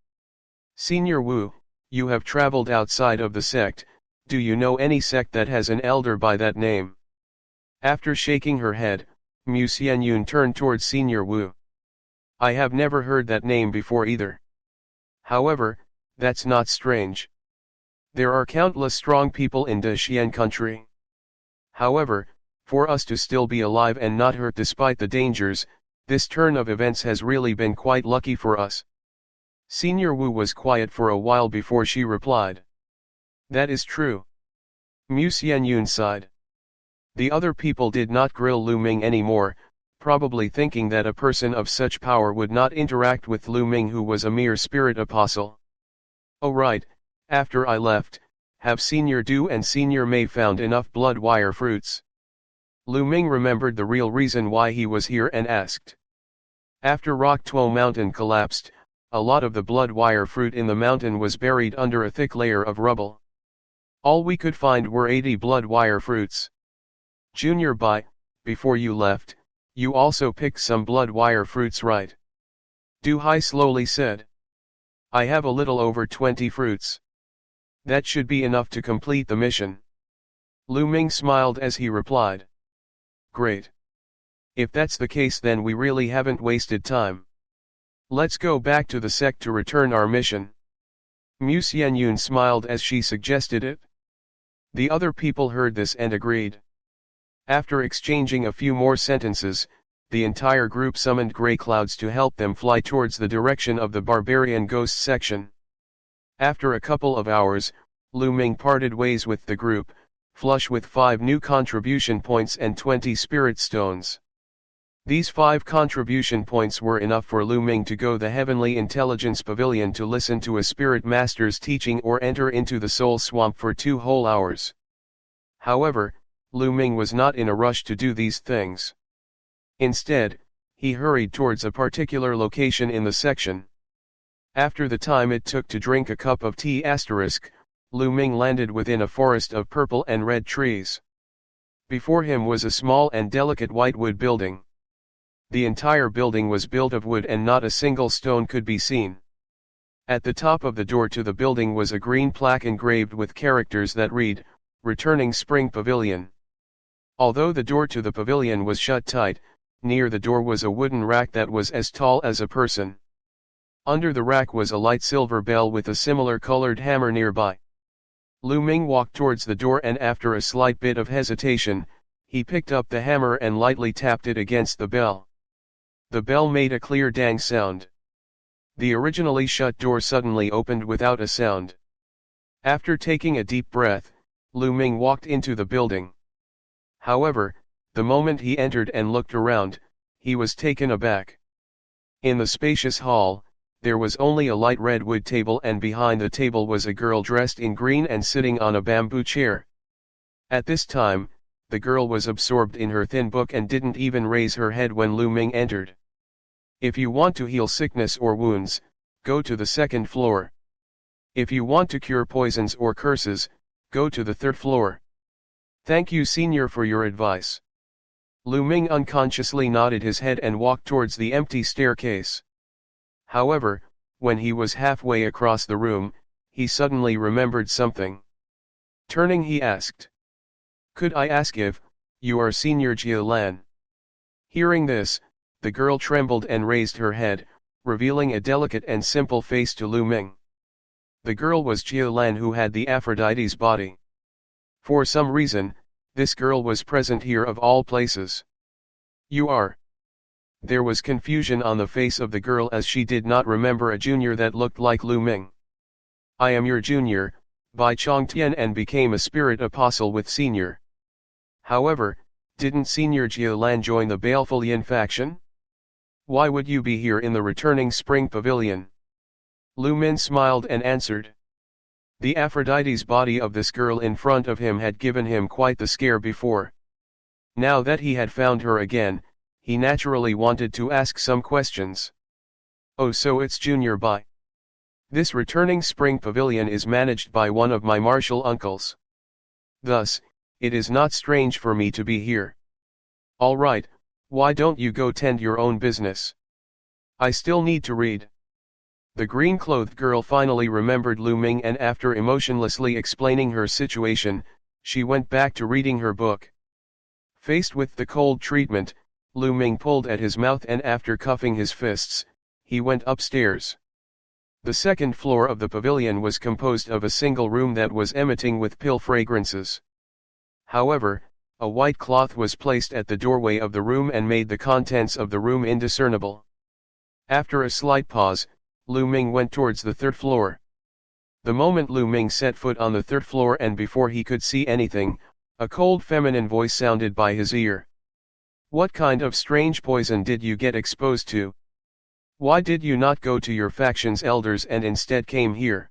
Senior Wu, you have traveled outside of the sect, do you know any sect that has an elder by that name? After shaking her head, Mu Xianyun turned towards Senior Wu. I have never heard that name before either. However, that's not strange. There are countless strong people in Dexian country. However, for us to still be alive and not hurt despite the dangers, this turn of events has really been quite lucky for us. Senior Wu was quiet for a while before she replied. That is true. Mu Xianyun sighed. The other people did not grill Liu Ming anymore, probably thinking that a person of such power would not interact with Liu Ming, who was a mere spirit apostle. Oh right, after I left, have Senior Du and Senior Mei found enough blood wire fruits? Liu Ming remembered the real reason why he was here and asked. After Rock Tuo Mountain collapsed, a lot of the blood wire fruit in the mountain was buried under a thick layer of rubble. All we could find were 80 blood wire fruits. Junior Bai, before you left, you also picked some blood wire fruits, right? Du Hai slowly said. I have a little over 20 fruits. That should be enough to complete the mission. Liu Ming smiled as he replied. Great. If that's the case, then we really haven't wasted time. Let's go back to the sect to return our mission. Mu Xianyun smiled as she suggested it. The other people heard this and agreed. After exchanging a few more sentences, the entire group summoned grey clouds to help them fly towards the direction of the barbarian ghost section. After a couple of hours, Liu Ming parted ways with the group, flush with 5 new contribution points and 20 spirit stones. These 5 contribution points were enough for Liu Ming to go the Heavenly Intelligence Pavilion to listen to a spirit master's teaching or enter into the Soul Swamp for 2 whole hours. However, Liu Ming was not in a rush to do these things. Instead, he hurried towards a particular location in the section. After the time it took to drink a cup of tea *, Liu Ming landed within a forest of purple and red trees. Before him was a small and delicate white wood building. The entire building was built of wood and not a single stone could be seen. At the top of the door to the building was a green plaque engraved with characters that read, Returning Spring Pavilion. Although the door to the pavilion was shut tight, near the door was a wooden rack that was as tall as a person. Under the rack was a light silver bell with a similar colored hammer nearby. Liu Ming walked towards the door and after a slight bit of hesitation, he picked up the hammer and lightly tapped it against the bell. The bell made a clear dang sound. The originally shut door suddenly opened without a sound. After taking a deep breath, Liu Ming walked into the building. However, the moment he entered and looked around, he was taken aback. In the spacious hall, there was only a light red wood table and behind the table was a girl dressed in green and sitting on a bamboo chair. At this time, the girl was absorbed in her thin book and didn't even raise her head when Liu Ming entered. If you want to heal sickness or wounds, go to the 2nd floor. If you want to cure poisons or curses, go to the 3rd floor. Thank you, Senior, for your advice. Liu Ming unconsciously nodded his head and walked towards the empty staircase. However, when he was halfway across the room, he suddenly remembered something. Turning, he asked, Could I ask if you are Senior Jia Lan? Hearing this, the girl trembled and raised her head, revealing a delicate and simple face to Liu Ming. The girl was Jia Lan, who had the Aphrodite's body. For some reason, this girl was present here of all places. You are. There was confusion on the face of the girl as she did not remember a junior that looked like Liu Ming. I am your junior, Bai Chongtian, and became a spirit apostle with senior. However, didn't Senior Jiulan join the Baleful Yin faction? Why would you be here in the returning spring pavilion? Liu Min smiled and answered. The Aphrodite's body of this girl in front of him had given him quite the scare before. Now that he had found her again, he naturally wanted to ask some questions. Oh, so it's Junior Bai. This returning spring pavilion is managed by one of my martial uncles. Thus, it is not strange for me to be here. All right, why don't you go tend your own business? I still need to read. The green-clothed girl finally remembered Liu Ming, and after emotionlessly explaining her situation, she went back to reading her book. Faced with the cold treatment, Liu Ming pulled at his mouth, and after cuffing his fists, he went upstairs. The second floor of the pavilion was composed of a single room that was emitting with pill fragrances. However, a white cloth was placed at the doorway of the room and made the contents of the room indiscernible. After a slight pause, Liu Ming went towards the third floor. The moment Liu Ming set foot on the third floor, and before he could see anything, a cold feminine voice sounded by his ear. What kind of strange poison did you get exposed to? Why did you not go to your faction's elders and instead came here?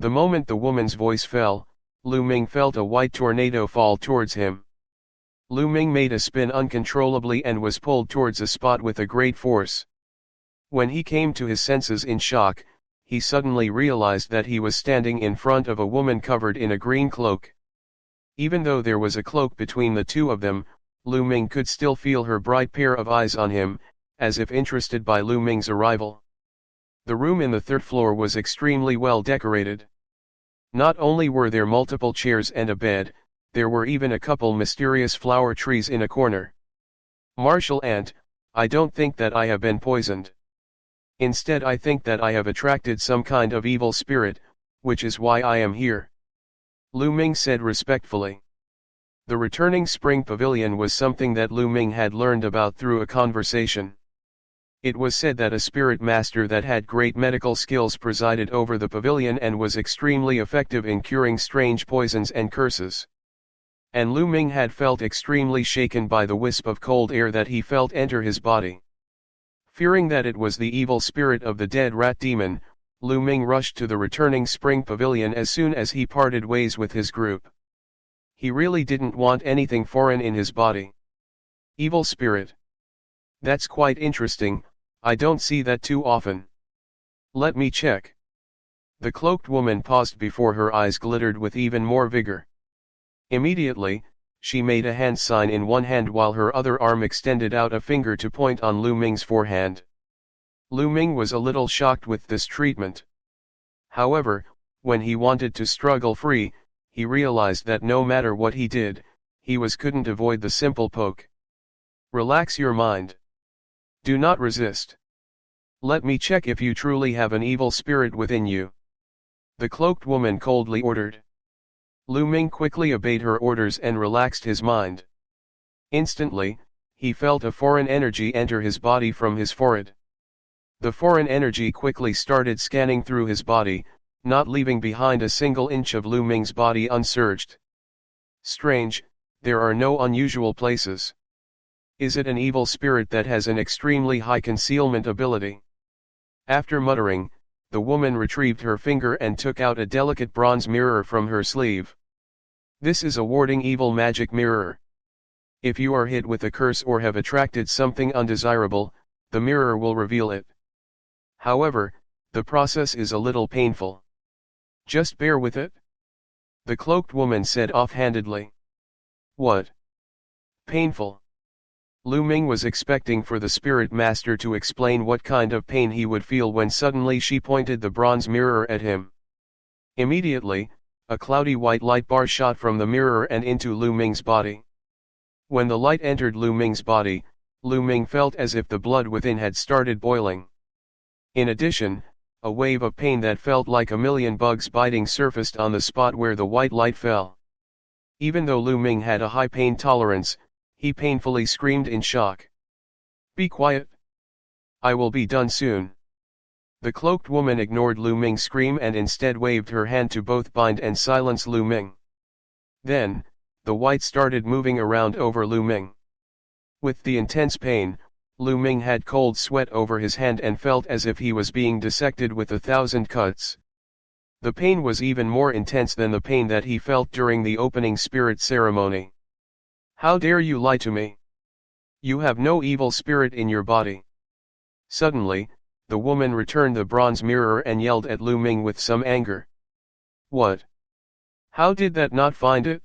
The moment the woman's voice fell, Liu Ming felt a white tornado fall towards him. Liu Ming made a spin uncontrollably and was pulled towards a spot with a great force. When he came to his senses in shock, he suddenly realized that he was standing in front of a woman covered in a green cloak. Even though there was a cloak between the two of them, Liu Ming could still feel her bright pair of eyes on him, as if interested by Liu Ming's arrival. The room in the third floor was extremely well decorated. Not only were there multiple chairs and a bed, there were even a couple mysterious flower trees in a corner. Martial Ant, I don't think that I have been poisoned. Instead, I think that I have attracted some kind of evil spirit, which is why I am here. Liu Ming said respectfully. The returning spring pavilion was something that Liu Ming had learned about through a conversation. It was said that a spirit master that had great medical skills presided over the pavilion and was extremely effective in curing strange poisons and curses. And Liu Ming had felt extremely shaken by the wisp of cold air that he felt enter his body. Fearing that it was the evil spirit of the dead rat demon, Liu Ming rushed to the returning spring pavilion as soon as he parted ways with his group. He really didn't want anything foreign in his body. Evil spirit. That's quite interesting, I don't see that too often. Let me check. The cloaked woman paused before her eyes glittered with even more vigor. Immediately, she made a hand sign in one hand while her other arm extended out a finger to point on Liu Ming's forehand. Liu Ming was a little shocked with this treatment. However, when he wanted to struggle free, he realized that no matter what he did, he couldn't avoid the simple poke. Relax your mind. Do not resist. Let me check if you truly have an evil spirit within you. The cloaked woman coldly ordered. Liu Ming quickly obeyed her orders and relaxed his mind. Instantly, he felt a foreign energy enter his body from his forehead. The foreign energy quickly started scanning through his body, not leaving behind a single inch of Liu Ming's body unsearched. Strange, there are no unusual places. Is it an evil spirit that has an extremely high concealment ability? After muttering, the woman retrieved her finger and took out a delicate bronze mirror from her sleeve. This is a warding evil magic mirror. If you are hit with a curse or have attracted something undesirable, the mirror will reveal it. However, the process is a little painful. Just bear with it. The cloaked woman said offhandedly. What? Painful? Liu Ming was expecting for the spirit master to explain what kind of pain he would feel when suddenly she pointed the bronze mirror at him. Immediately, a cloudy white light bar shot from the mirror and into Liu Ming's body. When the light entered Liu Ming's body, Liu Ming felt as if the blood within had started boiling. In addition, a wave of pain that felt like a million bugs biting surfaced on the spot where the white light fell. Even though Liu Ming had a high pain tolerance, He painfully screamed in shock. "Be quiet. I will be done soon." The cloaked woman ignored Liu Ming's scream and instead waved her hand to both bind and silence Liu Ming. Then, the white started moving around over Liu Ming. With the intense pain, Liu Ming had cold sweat over his hand and felt as if he was being dissected with 1,000 cuts. The pain was even more intense than the pain that he felt during the opening spirit ceremony. "How dare you lie to me? You have no evil spirit in your body." Suddenly, the woman returned the bronze mirror and yelled at Liu Ming with some anger. "What? How did that not find it?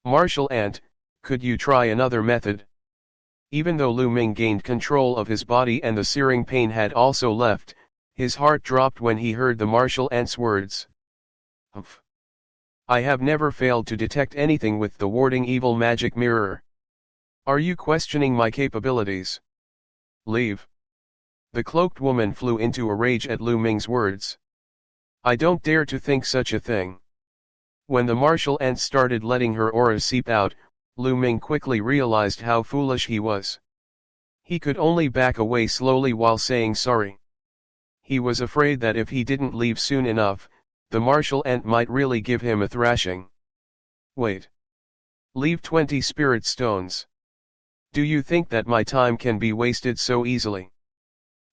Martial ant, could you try another method?" Even though Liu Ming gained control of his body and the searing pain had also left, his heart dropped when he heard the martial ant's words. "Umph. I have never failed to detect anything with the warding evil magic mirror. Are you questioning my capabilities? Leave." The cloaked woman flew into a rage at Liu Ming's words. "I don't dare to think such a thing." When the martial ant started letting her aura seep out, Liu Ming quickly realized how foolish he was. He could only back away slowly while saying sorry. He was afraid that if he didn't leave soon enough, the martial ant might really give him a thrashing. "Wait. Leave 20 spirit stones. Do you think that my time can be wasted so easily?"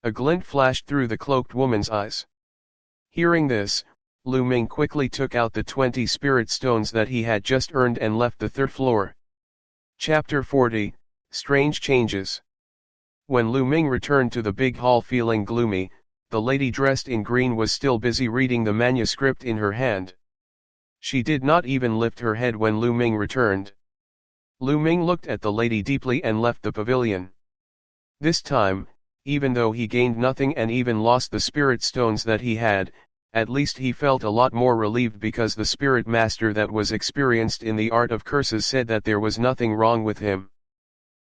A glint flashed through the cloaked woman's eyes. Hearing this, Liu Ming quickly took out the 20 spirit stones that he had just earned and left the third floor. Chapter 40, Strange Changes. When Liu Ming returned to the big hall feeling gloomy, the lady dressed in green was still busy reading the manuscript in her hand. She did not even lift her head when Liu Ming returned. Liu Ming looked at the lady deeply and left the pavilion. This time, even though he gained nothing and even lost the spirit stones that he had, at least he felt a lot more relieved because the spirit master that was experienced in the art of curses said that there was nothing wrong with him.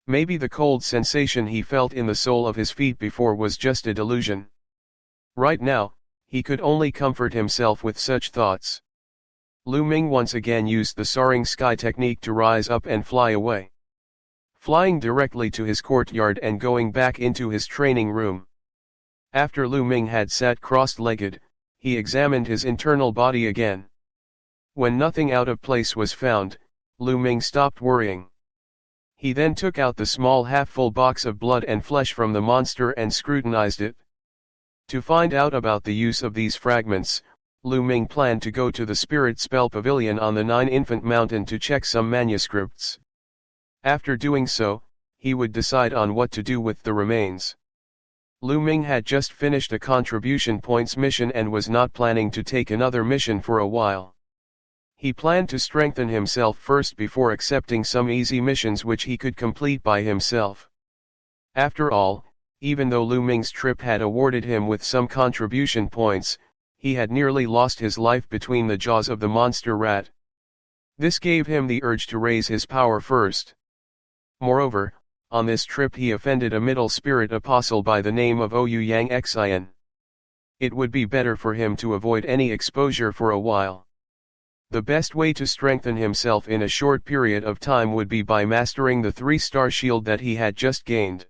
Maybe the cold sensation he felt in the sole of his feet before was just a delusion. Right now, he could only comfort himself with such thoughts. Liu Ming once again used the soaring sky technique to rise up and fly away. Flying directly to his courtyard and going back into his training room. After Liu Ming had sat cross-legged, he examined his internal body again. When nothing out of place was found, Liu Ming stopped worrying. He then took out the small half-full box of blood and flesh from the monster and scrutinized it. To find out about the use of these fragments, Liu Ming planned to go to the Spirit Spell Pavilion on the Nine-Infant Mountain to check some manuscripts. After doing so, he would decide on what to do with the remains. Liu Ming had just finished a contribution points mission and was not planning to take another mission for a while. He planned to strengthen himself first before accepting some easy missions which he could complete by himself. After all, even though Liu Ming's trip had awarded him with some contribution points, he had nearly lost his life between the jaws of the monster rat. This gave him the urge to raise his power first. Moreover, on this trip he offended a middle spirit apostle by the name of Ouyang Xin. It would be better for him to avoid any exposure for a while. The best way to strengthen himself in a short period of time would be by mastering the 3-star shield that he had just gained.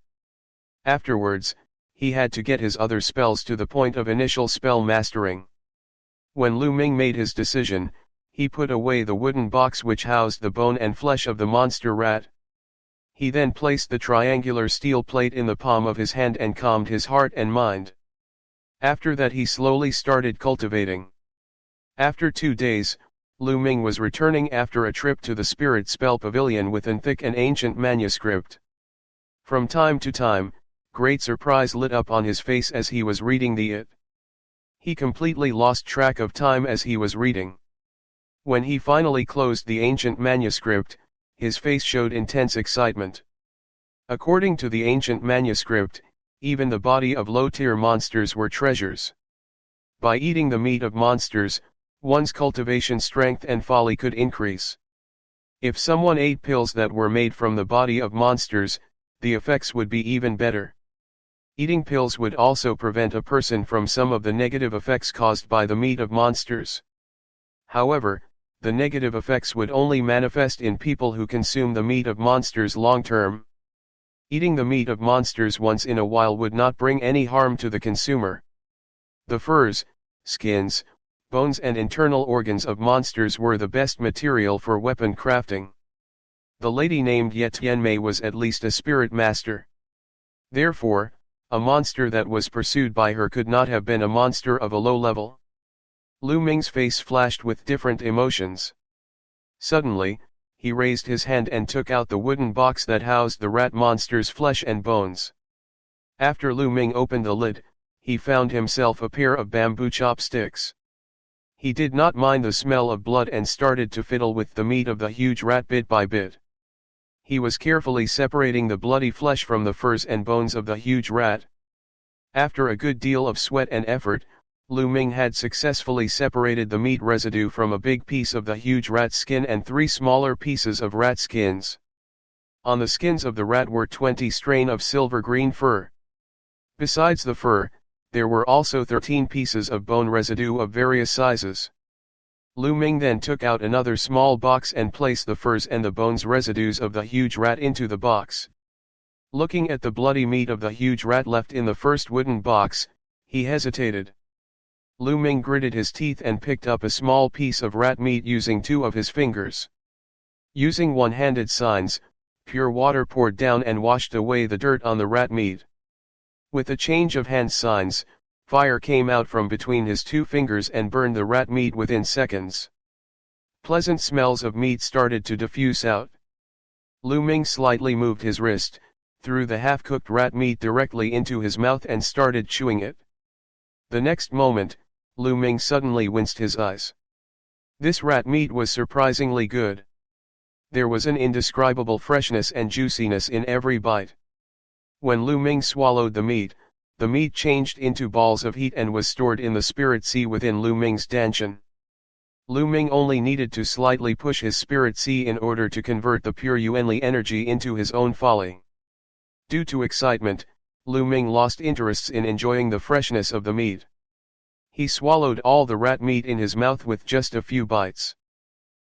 Afterwards, he had to get his other spells to the point of initial spell mastering. When Liu Ming made his decision, he put away the wooden box which housed the bone and flesh of the monster rat. He then placed the triangular steel plate in the palm of his hand and calmed his heart and mind. After that he slowly started cultivating. After 2 days, Liu Ming was returning after a trip to the Spirit Spell Pavilion with an thick and ancient manuscript. From time to time, great surprise lit up on his face as he was reading it. He completely lost track of time as he was reading. When he finally closed the ancient manuscript, his face showed intense excitement. According to the ancient manuscript, even the body of low-tier monsters were treasures. By eating the meat of monsters, one's cultivation strength and folly could increase. If someone ate pills that were made from the body of monsters, the effects would be even better. Eating pills would also prevent a person from some of the negative effects caused by the meat of monsters. However, the negative effects would only manifest in people who consume the meat of monsters long term. Eating the meat of monsters once in a while would not bring any harm to the consumer. The furs, skins, bones and internal organs of monsters were the best material for weapon crafting. The lady named Ye Tianmei was at least a spirit master. Therefore, a monster that was pursued by her could not have been a monster of a low level. Liu Ming's face flashed with different emotions. Suddenly, he raised his hand and took out the wooden box that housed the rat monster's flesh and bones. After Liu Ming opened the lid, he found himself a pair of bamboo chopsticks. He did not mind the smell of blood and started to fiddle with the meat of the huge rat bit by bit. He was carefully separating the bloody flesh from the furs and bones of the huge rat. After a good deal of sweat and effort, Liu Ming had successfully separated the meat residue from a big piece of the huge rat skin and 3 smaller pieces of rat skins. On the skins of the rat were 20 strain of silver-green fur. Besides the fur, there were also 13 pieces of bone residue of various sizes. Liu Ming then took out another small box and placed the furs and the bones residues of the huge rat into the box. Looking at the bloody meat of the huge rat left in the first wooden box, he hesitated. Liu Ming gritted his teeth and picked up a small piece of rat meat using 2 of his fingers. Using one-handed signs, pure water poured down and washed away the dirt on the rat meat. With a change of hand signs, fire came out from between his 2 fingers and burned the rat meat within seconds. Pleasant smells of meat started to diffuse out. Liu Ming slightly moved his wrist, threw the half-cooked rat meat directly into his mouth and started chewing it. The next moment, Liu Ming suddenly winced his eyes. This rat meat was surprisingly good. There was an indescribable freshness and juiciness in every bite. When Liu Ming swallowed the meat changed into balls of heat and was stored in the spirit sea within Liu Ming's dantian. Liu Ming only needed to slightly push his spirit sea in order to convert the pure Yuanli energy into his own folly. Due to excitement, Liu Ming lost interest in enjoying the freshness of the meat. He swallowed all the rat meat in his mouth with just a few bites.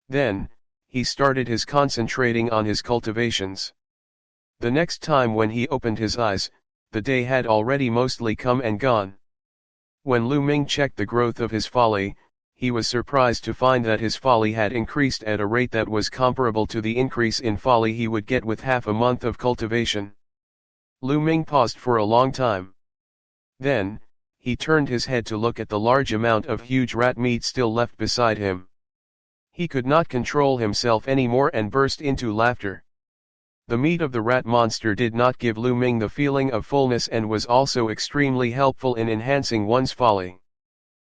Then, he started his concentrating on his cultivations. The next time when he opened his eyes, the day had already mostly come and gone. When Liu Ming checked the growth of his folly, he was surprised to find that his folly had increased at a rate that was comparable to the increase in folly he would get with half a month of cultivation. Liu Ming paused for a long time. Then, he turned his head to look at the large amount of huge rat meat still left beside him. He could not control himself anymore and burst into laughter. The meat of the rat monster did not give Liu Ming the feeling of fullness and was also extremely helpful in enhancing one's folly.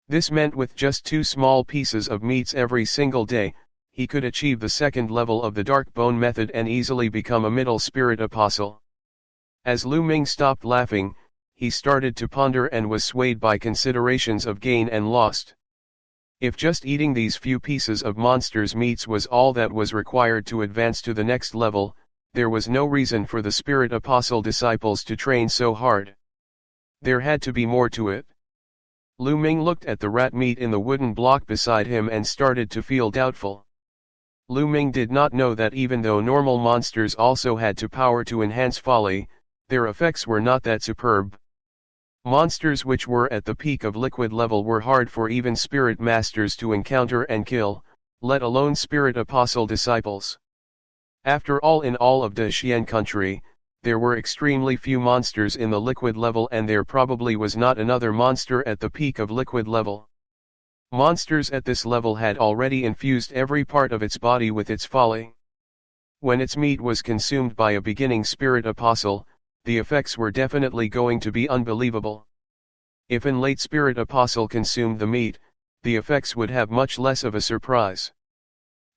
This meant with just 2 small pieces of meats every single day, he could achieve the 2nd level of the dark bone method and easily become a middle spirit apostle. As Liu Ming stopped laughing, he started to ponder and was swayed by considerations of gain and loss. If just eating these few pieces of monster's meats was all that was required to advance to the next level, there was no reason for the spirit apostle disciples to train so hard. There had to be more to it. Liu Ming looked at the rat meat in the wooden block beside him and started to feel doubtful. Liu Ming did not know that even though normal monsters also had to power to enhance folly, their effects were not that superb. Monsters which were at the peak of liquid level were hard for even spirit masters to encounter and kill, let alone spirit apostle disciples. After all, in all of the Xian country, there were extremely few monsters in the liquid level and there probably was not another monster at the peak of liquid level. Monsters at this level had already infused every part of its body with its folly. When its meat was consumed by a beginning spirit apostle, the effects were definitely going to be unbelievable. If an late spirit apostle consumed the meat, the effects would have much less of a surprise.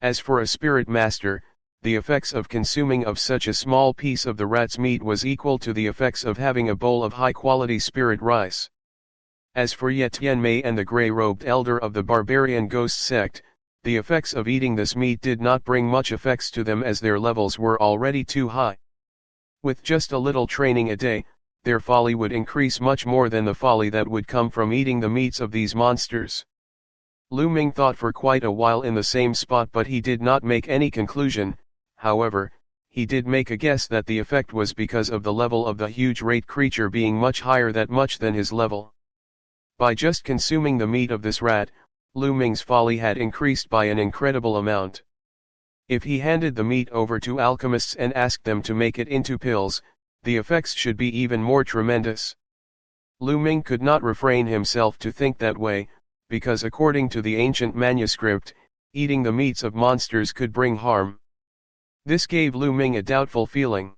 As for a spirit master, the effects of consuming of such a small piece of the rat's meat was equal to the effects of having a bowl of high-quality spirit rice. As for Ye Tianmei and the grey-robed elder of the barbarian ghost sect, the effects of eating this meat did not bring much effects to them as their levels were already too high. With just a little training a day, their folly would increase much more than the folly that would come from eating the meats of these monsters. Liu Ming thought for quite a while in the same spot, but he did not make any conclusion. However, he did make a guess that the effect was because of the level of the huge rat creature being much higher than his level. By just consuming the meat of this rat, Liu Ming's folly had increased by an incredible amount. If he handed the meat over to alchemists and asked them to make it into pills, the effects should be even more tremendous. Liu Ming could not refrain himself to think that way, because according to the ancient manuscript, eating the meats of monsters could bring harm. This gave Liu Ming a doubtful feeling.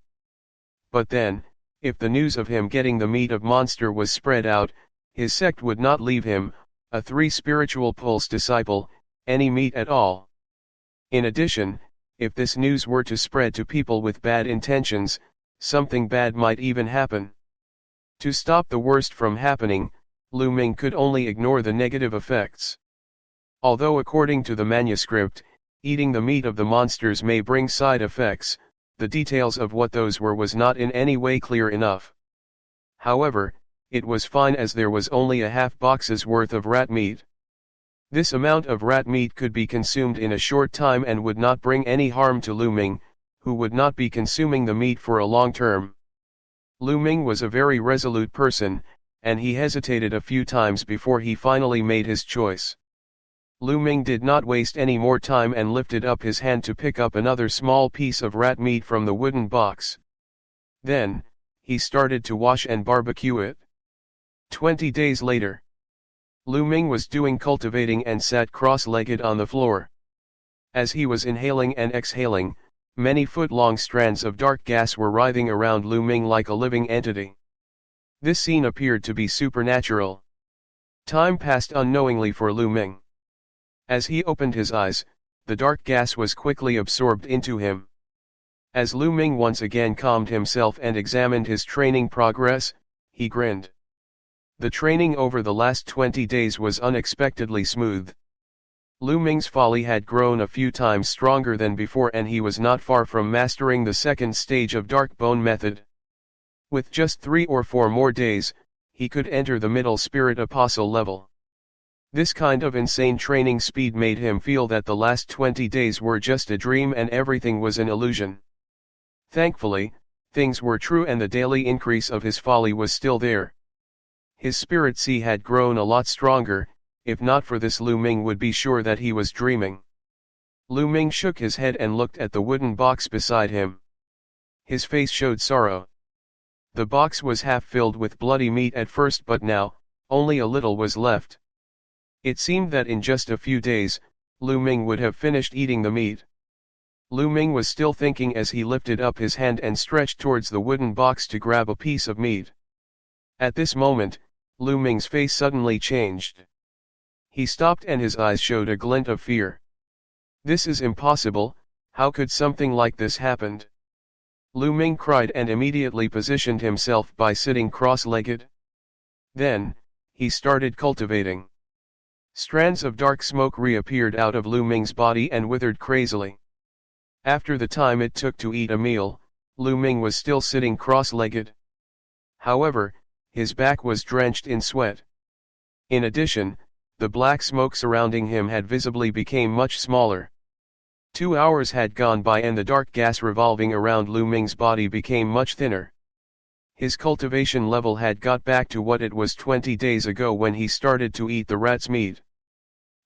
But then, if the news of him getting the meat of monster was spread out, his sect would not leave him, a spiritual pulse disciple, any meat at all. In addition, if this news were to spread to people with bad intentions, something bad might even happen. To stop the worst from happening, Liu Ming could only ignore the negative effects. Although according to the manuscript, eating the meat of the monsters may bring side effects, the details of what those were was not in any way clear enough. However, it was fine as there was only a half box's worth of rat meat. This amount of rat meat could be consumed in a short time and would not bring any harm to Liu Ming, who would not be consuming the meat for a long term. Liu Ming was a very resolute person, and he hesitated a few times before he finally made his choice. Liu Ming did not waste any more time and lifted up his hand to pick up another small piece of rat meat from the wooden box. Then, he started to wash and barbecue it. 20 days later, Liu Ming was doing cultivating and sat cross-legged on the floor. As he was inhaling and exhaling, many foot-long strands of dark gas were writhing around Liu Ming like a living entity. This scene appeared to be supernatural. Time passed unknowingly for Liu Ming. As he opened his eyes, the dark gas was quickly absorbed into him. As Liu Ming once again calmed himself and examined his training progress, he grinned. The training over the last 20 days was unexpectedly smooth. Liu Ming's folly had grown a few times stronger than before, and he was not far from mastering the second stage of Dark Bone method. With just 3 or 4 more days, he could enter the middle spirit apostle level. This kind of insane training speed made him feel that the last 20 days were just a dream and everything was an illusion. Thankfully, things were true and the daily increase of his folly was still there. His spirit sea had grown a lot stronger. If not for this, Liu Ming would be sure that he was dreaming. Liu Ming shook his head and looked at the wooden box beside him. His face showed sorrow. The box was half filled with bloody meat at first, but now, only a little was left. It seemed that in just a few days, Liu Ming would have finished eating the meat. Liu Ming was still thinking as he lifted up his hand and stretched towards the wooden box to grab a piece of meat. At this moment, Liu Ming's face suddenly changed. He stopped and his eyes showed a glint of fear. "This is impossible, how could something like this happen?" Liu Ming cried and immediately positioned himself by sitting cross-legged. Then, he started cultivating. Strands of dark smoke reappeared out of Liu Ming's body and withered crazily. After the time it took to eat a meal, Liu Ming was still sitting cross-legged. However, his back was drenched in sweat. In addition, the black smoke surrounding him had visibly become much smaller. 2 hours had gone by and the dark gas revolving around Liu Ming's body became much thinner. His cultivation level had got back to what it was 20 days ago when he started to eat the rat's meat.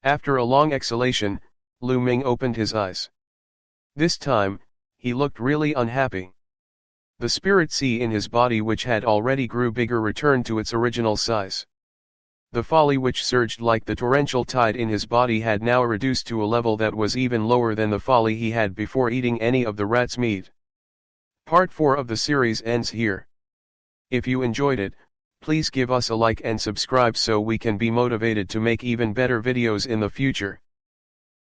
After a long exhalation, Liu Ming opened his eyes. This time, he looked really unhappy. The spirit sea in his body, which had already grew bigger, returned to its original size. The folly which surged like the torrential tide in his body had now reduced to a level that was even lower than the folly he had before eating any of the rat's meat. Part 4 of the series ends here. If you enjoyed it, please give us a like and subscribe so we can be motivated to make even better videos in the future.